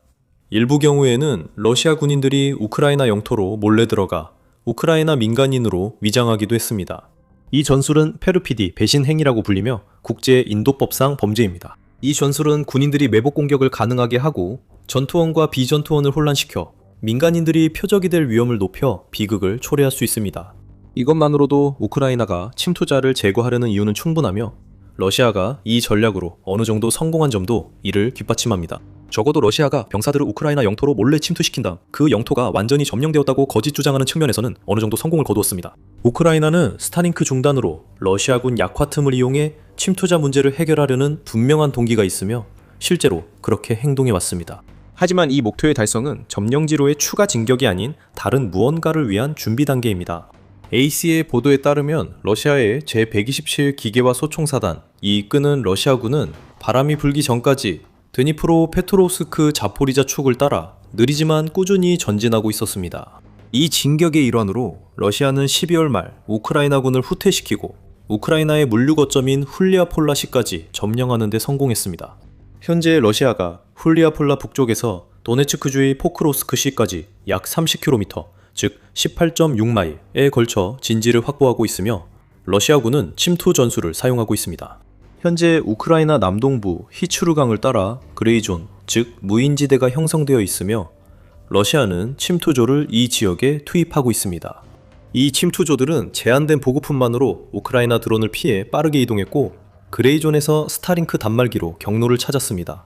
일부 경우에는 러시아 군인들이 우크라이나 영토로 몰래 들어가 우크라이나 민간인으로 위장하기도 했습니다. 이 전술은 페르피디 배신 행위라고 불리며 국제 인도법상 범죄입니다. 이 전술은 군인들이 매복 공격을 가능하게 하고 전투원과 비전투원을 혼란시켜 민간인들이 표적이 될 위험을 높여 비극을 초래할 수 있습니다. 이것만으로도 우크라이나가 침투자를 제거하려는 이유는 충분하며 러시아가 이 전략으로 어느 정도 성공한 점도 이를 뒷받침합니다. 적어도 러시아가 병사들을 우크라이나 영토로 몰래 침투시킨 다음 그 영토가 완전히 점령되었다고 거짓 주장하는 측면에서는 어느 정도 성공을 거두었습니다. 우크라이나는 스타링크 중단으로 러시아군 약화 틈을 이용해 침투자 문제를 해결하려는 분명한 동기가 있으며 실제로 그렇게 행동해왔습니다. 하지만 이 목표의 달성은 점령지로의 추가 진격이 아닌 다른 무언가를 위한 준비 단계입니다. AC의 보도에 따르면 러시아의 제127 기계화 소총사단, 이 이끄는 러시아군은 바람이 불기 전까지 드니프로 페트로스크 자포리자 축을 따라 느리지만 꾸준히 전진하고 있었습니다. 이 진격의 일환으로 러시아는 12월 말 우크라이나군을 후퇴시키고 우크라이나의 물류 거점인 훌리아폴라시까지 점령하는 데 성공했습니다. 현재 러시아가 훌리아폴라 북쪽에서 도네츠크주의 포크로스크시까지 약 30km, 즉 18.6마일에 걸쳐 진지를 확보하고 있으며 러시아군은 침투 전술을 사용하고 있습니다. 현재 우크라이나 남동부 히츠루강을 따라 그레이존, 즉 무인지대가 형성되어 있으며 러시아는 침투조를 이 지역에 투입하고 있습니다. 이 침투조들은 제한된 보급품만으로 우크라이나 드론을 피해 빠르게 이동했고 그레이존에서 스타링크 단말기로 경로를 찾았습니다.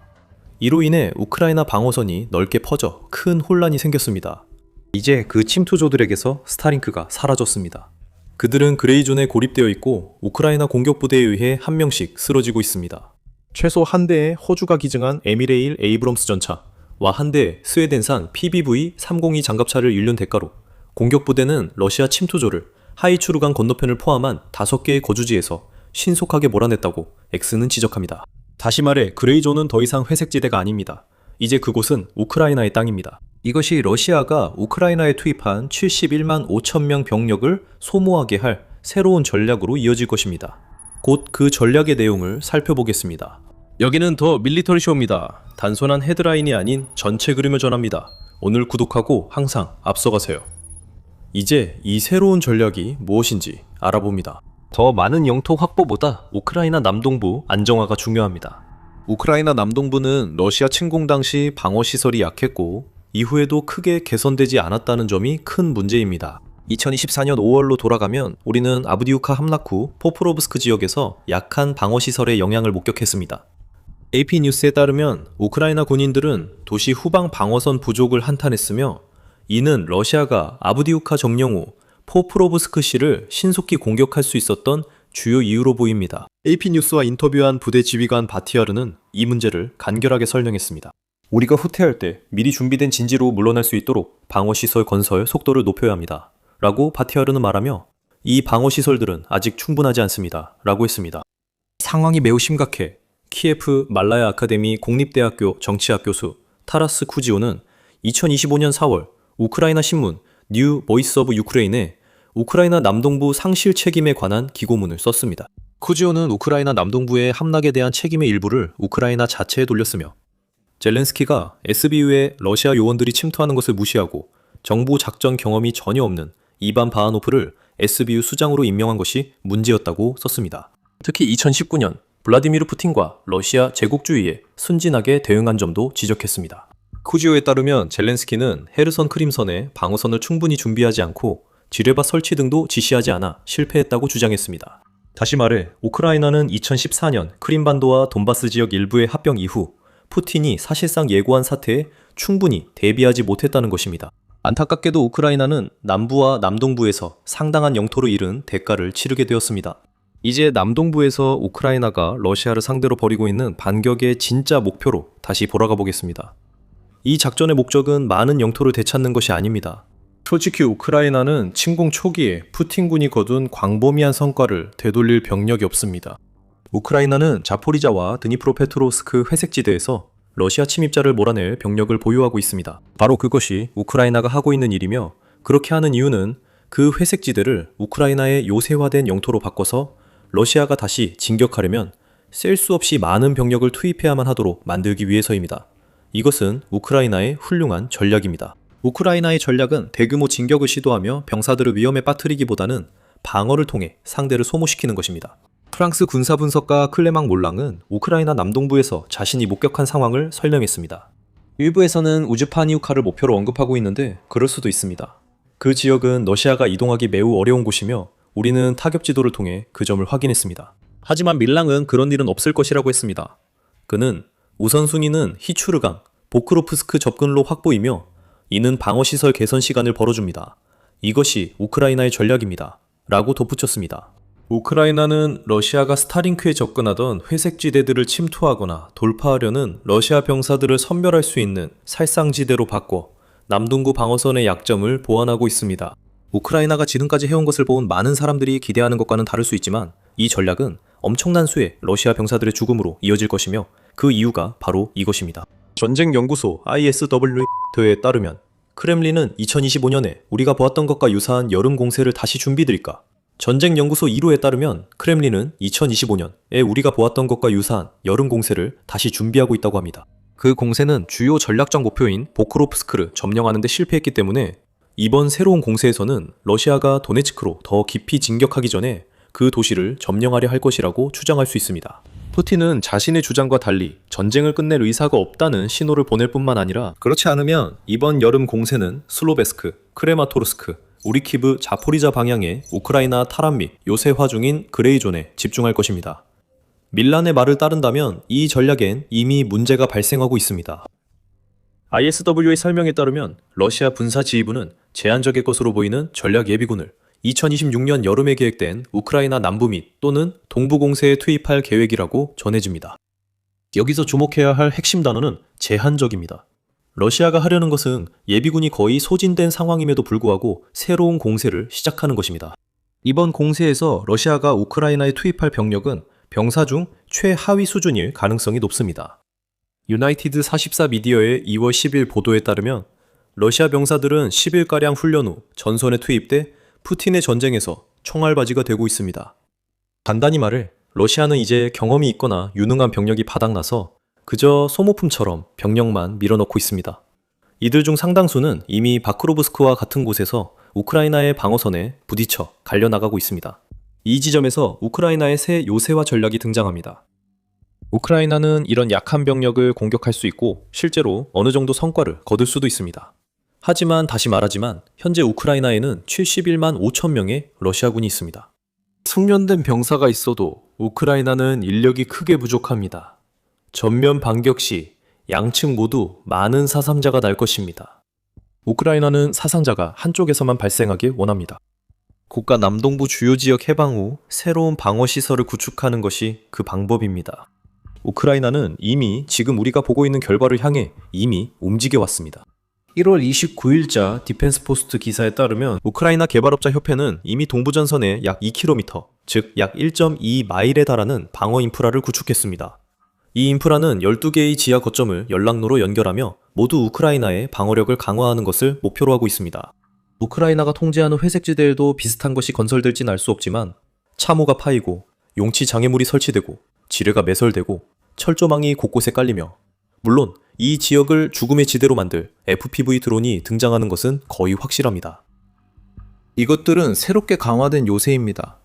이로 인해 우크라이나 방어선이 넓게 퍼져 큰 혼란이 생겼습니다. 이제 그 침투조들에게서 스타링크가 사라졌습니다. 그들은 그레이존에 고립되어 있고 우크라이나 공격부대에 의해 한 명씩 쓰러지고 있습니다. 최소 한 대의 호주가 기증한 에미레일 에이브럼스 전차와 한 대의 스웨덴산 PBV-302 장갑차를 잃는 대가로 공격부대는 러시아 침투조를 하이추르강 건너편을 포함한 5개의 거주지에서 신속하게 몰아냈다고 X는 지적합니다. 다시 말해 그레이존은 더 이상 회색지대가 아닙니다. 이제 그곳은 우크라이나의 땅입니다. 이것이 러시아가 우크라이나에 투입한 71만 5천 명 병력을 소모하게 할 새로운 전략으로 이어질 것입니다. 곧 그 전략의 내용을 살펴보겠습니다. 여기는 더 밀리터리 쇼입니다. 단순한 헤드라인이 아닌 전체 그림을 전합니다. 오늘 구독하고 항상 앞서가세요. 이제 이 새로운 전략이 무엇인지 알아봅니다. 더 많은 영토 확보보다 우크라이나 남동부 안정화가 중요합니다. 우크라이나 남동부는 러시아 침공 당시 방어시설이 약했고 이후에도 크게 개선되지 않았다는 점이 큰 문제입니다. 2024년 5월로 돌아가면 우리는 아브디우카 함락 후 포프로브스크 지역에서 약한 방어시설의 영향을 목격했습니다. AP 뉴스에 따르면 우크라이나 군인들은 도시 후방 방어선 부족을 한탄했으며 이는 러시아가 아브디우카 점령 후 포프로브스크시를 신속히 공격할 수 있었던 주요 이유로 보입니다. AP 뉴스와 인터뷰한 부대 지휘관 바티아르는 이 문제를 간결하게 설명했습니다. 우리가 후퇴할 때 미리 준비된 진지로 물러날 수 있도록 방어시설 건설 속도를 높여야 합니다. 라고 바티아르는 말하며 이 방어시설들은 아직 충분하지 않습니다. 라고 했습니다. 상황이 매우 심각해. 키예프 말라야 아카데미 공립대학교 정치학 교수 타라스 쿠지오는 2025년 4월 우크라이나 신문 뉴 보이스 오브 유크레인에 우크라이나 남동부 상실 책임에 관한 기고문을 썼습니다. 쿠지오는 우크라이나 남동부의 함락에 대한 책임의 일부를 우크라이나 자체에 돌렸으며 젤렌스키가 SBU에 러시아 요원들이 침투하는 것을 무시하고 정보 작전 경험이 전혀 없는 이반 바하노프를 SBU 수장으로 임명한 것이 문제였다고 썼습니다. 특히 2019년 블라디미르 푸틴과 러시아 제국주의에 순진하게 대응한 점도 지적했습니다. 쿠지오에 따르면 젤렌스키는 헤르선 크림선에 방어선을 충분히 준비하지 않고 지뢰밭 설치 등도 지시하지 않아 실패했다고 주장했습니다. 다시 말해 우크라이나는 2014년 크림반도와 돈바스 지역 일부의 합병 이후 푸틴이 사실상 예고한 사태에 충분히 대비하지 못했다는 것입니다. 안타깝게도 우크라이나는 남부와 남동부에서 상당한 영토를 잃은 대가를 치르게 되었습니다. 이제 남동부에서 우크라이나가 러시아를 상대로 벌이고 있는 반격의 진짜 목표로 다시 돌아가 보겠습니다. 이 작전의 목적은 많은 영토를 되찾는 것이 아닙니다. 솔직히 우크라이나는 침공 초기에 푸틴군이 거둔 광범위한 성과를 되돌릴 병력이 없습니다. 우크라이나는 자포리자와 드니프로페트로스크 회색지대에서 러시아 침입자를 몰아낼 병력을 보유하고 있습니다. 바로 그것이 우크라이나가 하고 있는 일이며, 그렇게 하는 이유는 그 회색지대를 우크라이나의 요새화된 영토로 바꿔서 러시아가 다시 진격하려면 셀 수 없이 많은 병력을 투입해야만 하도록 만들기 위해서입니다. 이것은 우크라이나의 훌륭한 전략입니다. 우크라이나의 전략은 대규모 진격을 시도하며 병사들을 위험에 빠뜨리기보다는 방어를 통해 상대를 소모시키는 것입니다. 프랑스 군사분석가 클레망 몰랑은 우크라이나 남동부에서 자신이 목격한 상황을 설명했습니다. 일부에서는 우즈파니우카를 목표로 언급하고 있는데 그럴 수도 있습니다. 그 지역은 러시아가 이동하기 매우 어려운 곳이며 우리는 타격 지도를 통해 그 점을 확인했습니다. 하지만 밀랑은 그런 일은 없을 것이라고 했습니다. 그는 우선순위는 히추르강, 보크로프스크 접근로 확보이며 이는 방어시설 개선 시간을 벌어줍니다. 이것이 우크라이나의 전략입니다. 라고 덧붙였습니다. 우크라이나는 러시아가 스타링크에 접근하던 회색지대들을 침투하거나 돌파하려는 러시아 병사들을 선멸할 수 있는 살상지대로 바꿔 남동부 방어선의 약점을 보완하고 있습니다. 우크라이나가 지금까지 해온 것을 본 많은 사람들이 기대하는 것과는 다를 수 있지만 이 전략은 엄청난 수의 러시아 병사들의 죽음으로 이어질 것이며 그 이유가 바로 이것입니다. 전쟁연구소 ISW에 따르면 크렘린은 2025년에 우리가 보았던 것과 유사한 여름 공세를 다시 준비드릴까? 전쟁연구소 2루에 따르면 크렘린은 2025년에 우리가 보았던 것과 유사한 여름 공세를 다시 준비하고 있다고 합니다. 그 공세는 주요 전략적 목표인 보크로프스크를 점령하는 데 실패했기 때문에 이번 새로운 공세에서는 러시아가 도네츠크로 더 깊이 진격하기 전에 그 도시를 점령하려 할 것이라고 추정할 수 있습니다. 푸틴은 자신의 주장과 달리 전쟁을 끝낼 의사가 없다는 신호를 보낼 뿐만 아니라 그렇지 않으면 이번 여름 공세는 슬로베스크, 크레마토르스크, 우리키브, 자포리자 방향의 우크라이나 탈환 및 요새화 중인 그레이존에 집중할 것입니다. 밀란의 말을 따른다면 이 전략엔 이미 문제가 발생하고 있습니다. ISW의 설명에 따르면 러시아 군사지휘부는 제한적일 것으로 보이는 전략 예비군을 2026년 여름에 계획된 우크라이나 남부 및 또는 동부 공세에 투입할 계획이라고 전해집니다. 여기서 주목해야 할 핵심 단어는 제한적입니다. 러시아가 하려는 것은 예비군이 거의 소진된 상황임에도 불구하고 새로운 공세를 시작하는 것입니다. 이번 공세에서 러시아가 우크라이나에 투입할 병력은 병사 중 최하위 수준일 가능성이 높습니다. 유나이티드 44 미디어의 2월 10일 보도에 따르면 러시아 병사들은 10일가량 훈련 후 전선에 투입돼 푸틴의 전쟁에서 총알바지가 되고 있습니다. 간단히 말해 러시아는 이제 경험이 있거나 유능한 병력이 바닥나서 그저 소모품처럼 병력만 밀어넣고 있습니다. 이들 중 상당수는 이미 바크로브스크와 같은 곳에서 우크라이나의 방어선에 부딪혀 갈려나가고 있습니다. 이 지점에서 우크라이나의 새 요새화 전략이 등장합니다. 우크라이나는 이런 약한 병력을 공격할 수 있고 실제로 어느 정도 성과를 거둘 수도 있습니다. 하지만 다시 말하지만 현재 우크라이나에는 71만 5천 명의 러시아군이 있습니다. 숙련된 병사가 있어도 우크라이나는 인력이 크게 부족합니다. 전면 반격 시 양측 모두 많은 사상자가 날 것입니다. 우크라이나는 사상자가 한쪽에서만 발생하길 원합니다. 국가 남동부 주요 지역 해방 후 새로운 방어시설을 구축하는 것이 그 방법입니다. 우크라이나는 이미 지금 우리가 보고 있는 결과를 향해 이미 움직여 왔습니다. 1월 29일자 디펜스 포스트 기사에 따르면 우크라이나 개발업자 협회는 이미 동부전선에 약 2km, 즉 약 1.2마일에 달하는 방어 인프라를 구축했습니다. 이 인프라는 12개의 지하 거점을 연락로로 연결하며 모두 우크라이나의 방어력을 강화하는 것을 목표로 하고 있습니다. 우크라이나가 통제하는 회색지대에도 비슷한 것이 건설될진 알 수 없지만 참호가 파이고 용치 장애물이 설치되고 지뢰가 매설되고 철조망이 곳곳에 깔리며 물론 이 지역을 죽음의 지대로 만들 FPV 드론이 등장하는 것은 거의 확실합니다. 이것들은 새롭게 강화된 요새입니다.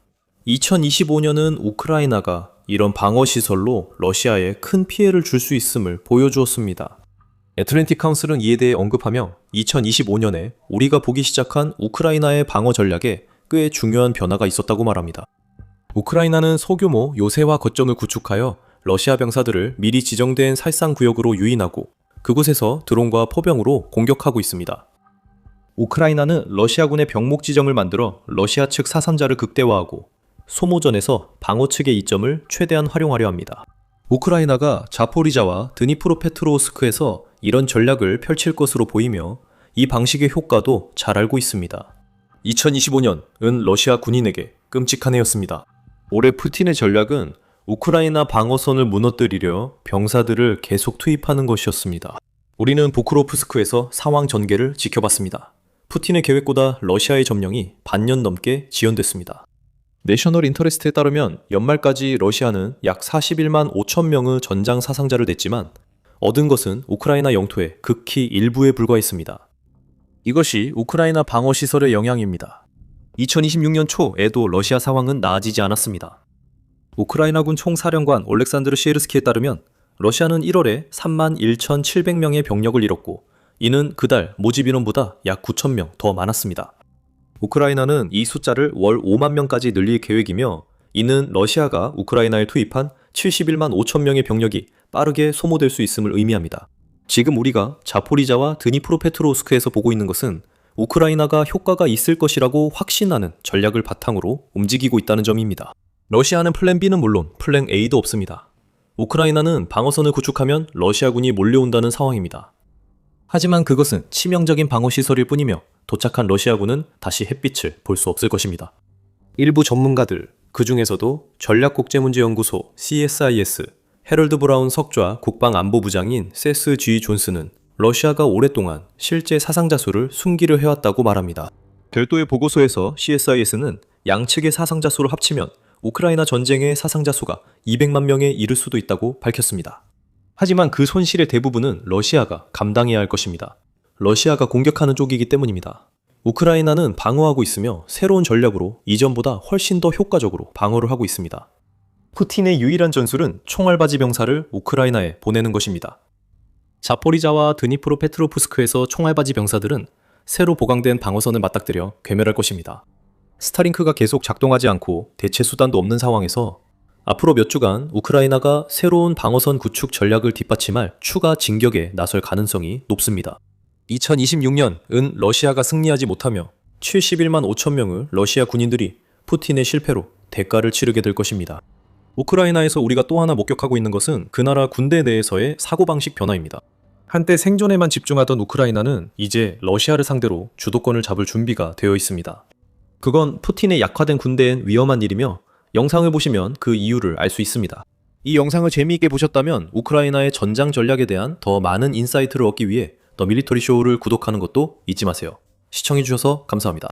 2025년은 우크라이나가 이런 방어시설로 러시아에 큰 피해를 줄 수 있음을 보여주었습니다. 애틀랜틱 카운슬은 이에 대해 언급하며 2025년에 우리가 보기 시작한 우크라이나의 방어 전략에 꽤 중요한 변화가 있었다고 말합니다. 우크라이나는 소규모 요새화 거점을 구축하여 러시아 병사들을 미리 지정된 살상구역으로 유인하고 그곳에서 드론과 포병으로 공격하고 있습니다. 우크라이나는 러시아군의 병목 지점을 만들어 러시아 측 사상자를 극대화하고 소모전에서 방어 측의 이점을 최대한 활용하려 합니다. 우크라이나가 자포리자와 드니프로페트로우스크에서 이런 전략을 펼칠 것으로 보이며 이 방식의 효과도 잘 알고 있습니다. 2025년은 러시아 군인에게 끔찍한 해였습니다. 올해 푸틴의 전략은 우크라이나 방어선을 무너뜨리려 병사들을 계속 투입하는 것이었습니다. 우리는 보크로프스크에서 상황 전개를 지켜봤습니다. 푸틴의 계획보다 러시아의 점령이 반년 넘게 지연됐습니다. 내셔널 인터레스트에 따르면 연말까지 러시아는 약 41만 5천 명의 전장 사상자를 냈지만 얻은 것은 우크라이나 영토의 극히 일부에 불과했습니다. 이것이 우크라이나 방어시설의 영향입니다. 2026년 초에도 러시아 상황은 나아지지 않았습니다. 우크라이나군 총사령관 올렉산드르 시에르스키에 따르면 러시아는 1월에 3만 1,700명의 병력을 잃었고 이는 그달 모집 인원보다 약 9천 명 더 많았습니다. 우크라이나는 이 숫자를 월 5만 명까지 늘릴 계획이며 이는 러시아가 우크라이나에 투입한 71만 5천 명의 병력이 빠르게 소모될 수 있음을 의미합니다. 지금 우리가 자포리자와 드니프로페트로우스크에서 보고 있는 것은 우크라이나가 효과가 있을 것이라고 확신하는 전략을 바탕으로 움직이고 있다는 점입니다. 러시아는 플랜 B는 물론 플랜 A도 없습니다. 우크라이나는 방어선을 구축하면 러시아군이 몰려온다는 상황입니다. 하지만 그것은 치명적인 방어시설일 뿐이며 도착한 러시아군은 다시 햇빛을 볼 수 없을 것입니다. 일부 전문가들, 그 중에서도 전략국제문제연구소 CSIS, 해럴드 브라운 석좌 국방안보부장인 세스 G 존스는 러시아가 오랫동안 실제 사상자 수를 숨기려 해왔다고 말합니다. 별도의 보고서에서 CSIS는 양측의 사상자 수를 합치면 우크라이나 전쟁의 사상자 수가 200만 명에 이를 수도 있다고 밝혔습니다. 하지만 그 손실의 대부분은 러시아가 감당해야 할 것입니다. 러시아가 공격하는 쪽이기 때문입니다. 우크라이나는 방어하고 있으며 새로운 전략으로 이전보다 훨씬 더 효과적으로 방어를 하고 있습니다. 푸틴의 유일한 전술은 총알바지 병사를 우크라이나에 보내는 것입니다. 자포리자와 드니프로페트로프스크에서 총알바지 병사들은 새로 보강된 방어선을 맞닥뜨려 괴멸할 것입니다. 스타링크가 계속 작동하지 않고 대체 수단도 없는 상황에서 앞으로 몇 주간 우크라이나가 새로운 방어선 구축 전략을 뒷받침할 추가 진격에 나설 가능성이 높습니다. 2026년은 러시아가 승리하지 못하며 71만 5천 명의 러시아 군인들이 푸틴의 실패로 대가를 치르게 될 것입니다. 우크라이나에서 우리가 또 하나 목격하고 있는 것은 그 나라 군대 내에서의 사고방식 변화입니다. 한때 생존에만 집중하던 우크라이나는 이제 러시아를 상대로 주도권을 잡을 준비가 되어 있습니다. 그건 푸틴의 약화된 군대엔 위험한 일이며 영상을 보시면 그 이유를 알 수 있습니다. 이 영상을 재미있게 보셨다면 우크라이나의 전장 전략에 대한 더 많은 인사이트를 얻기 위해 더 밀리터리 쇼를 구독하는 것도 잊지 마세요. 시청해주셔서 감사합니다.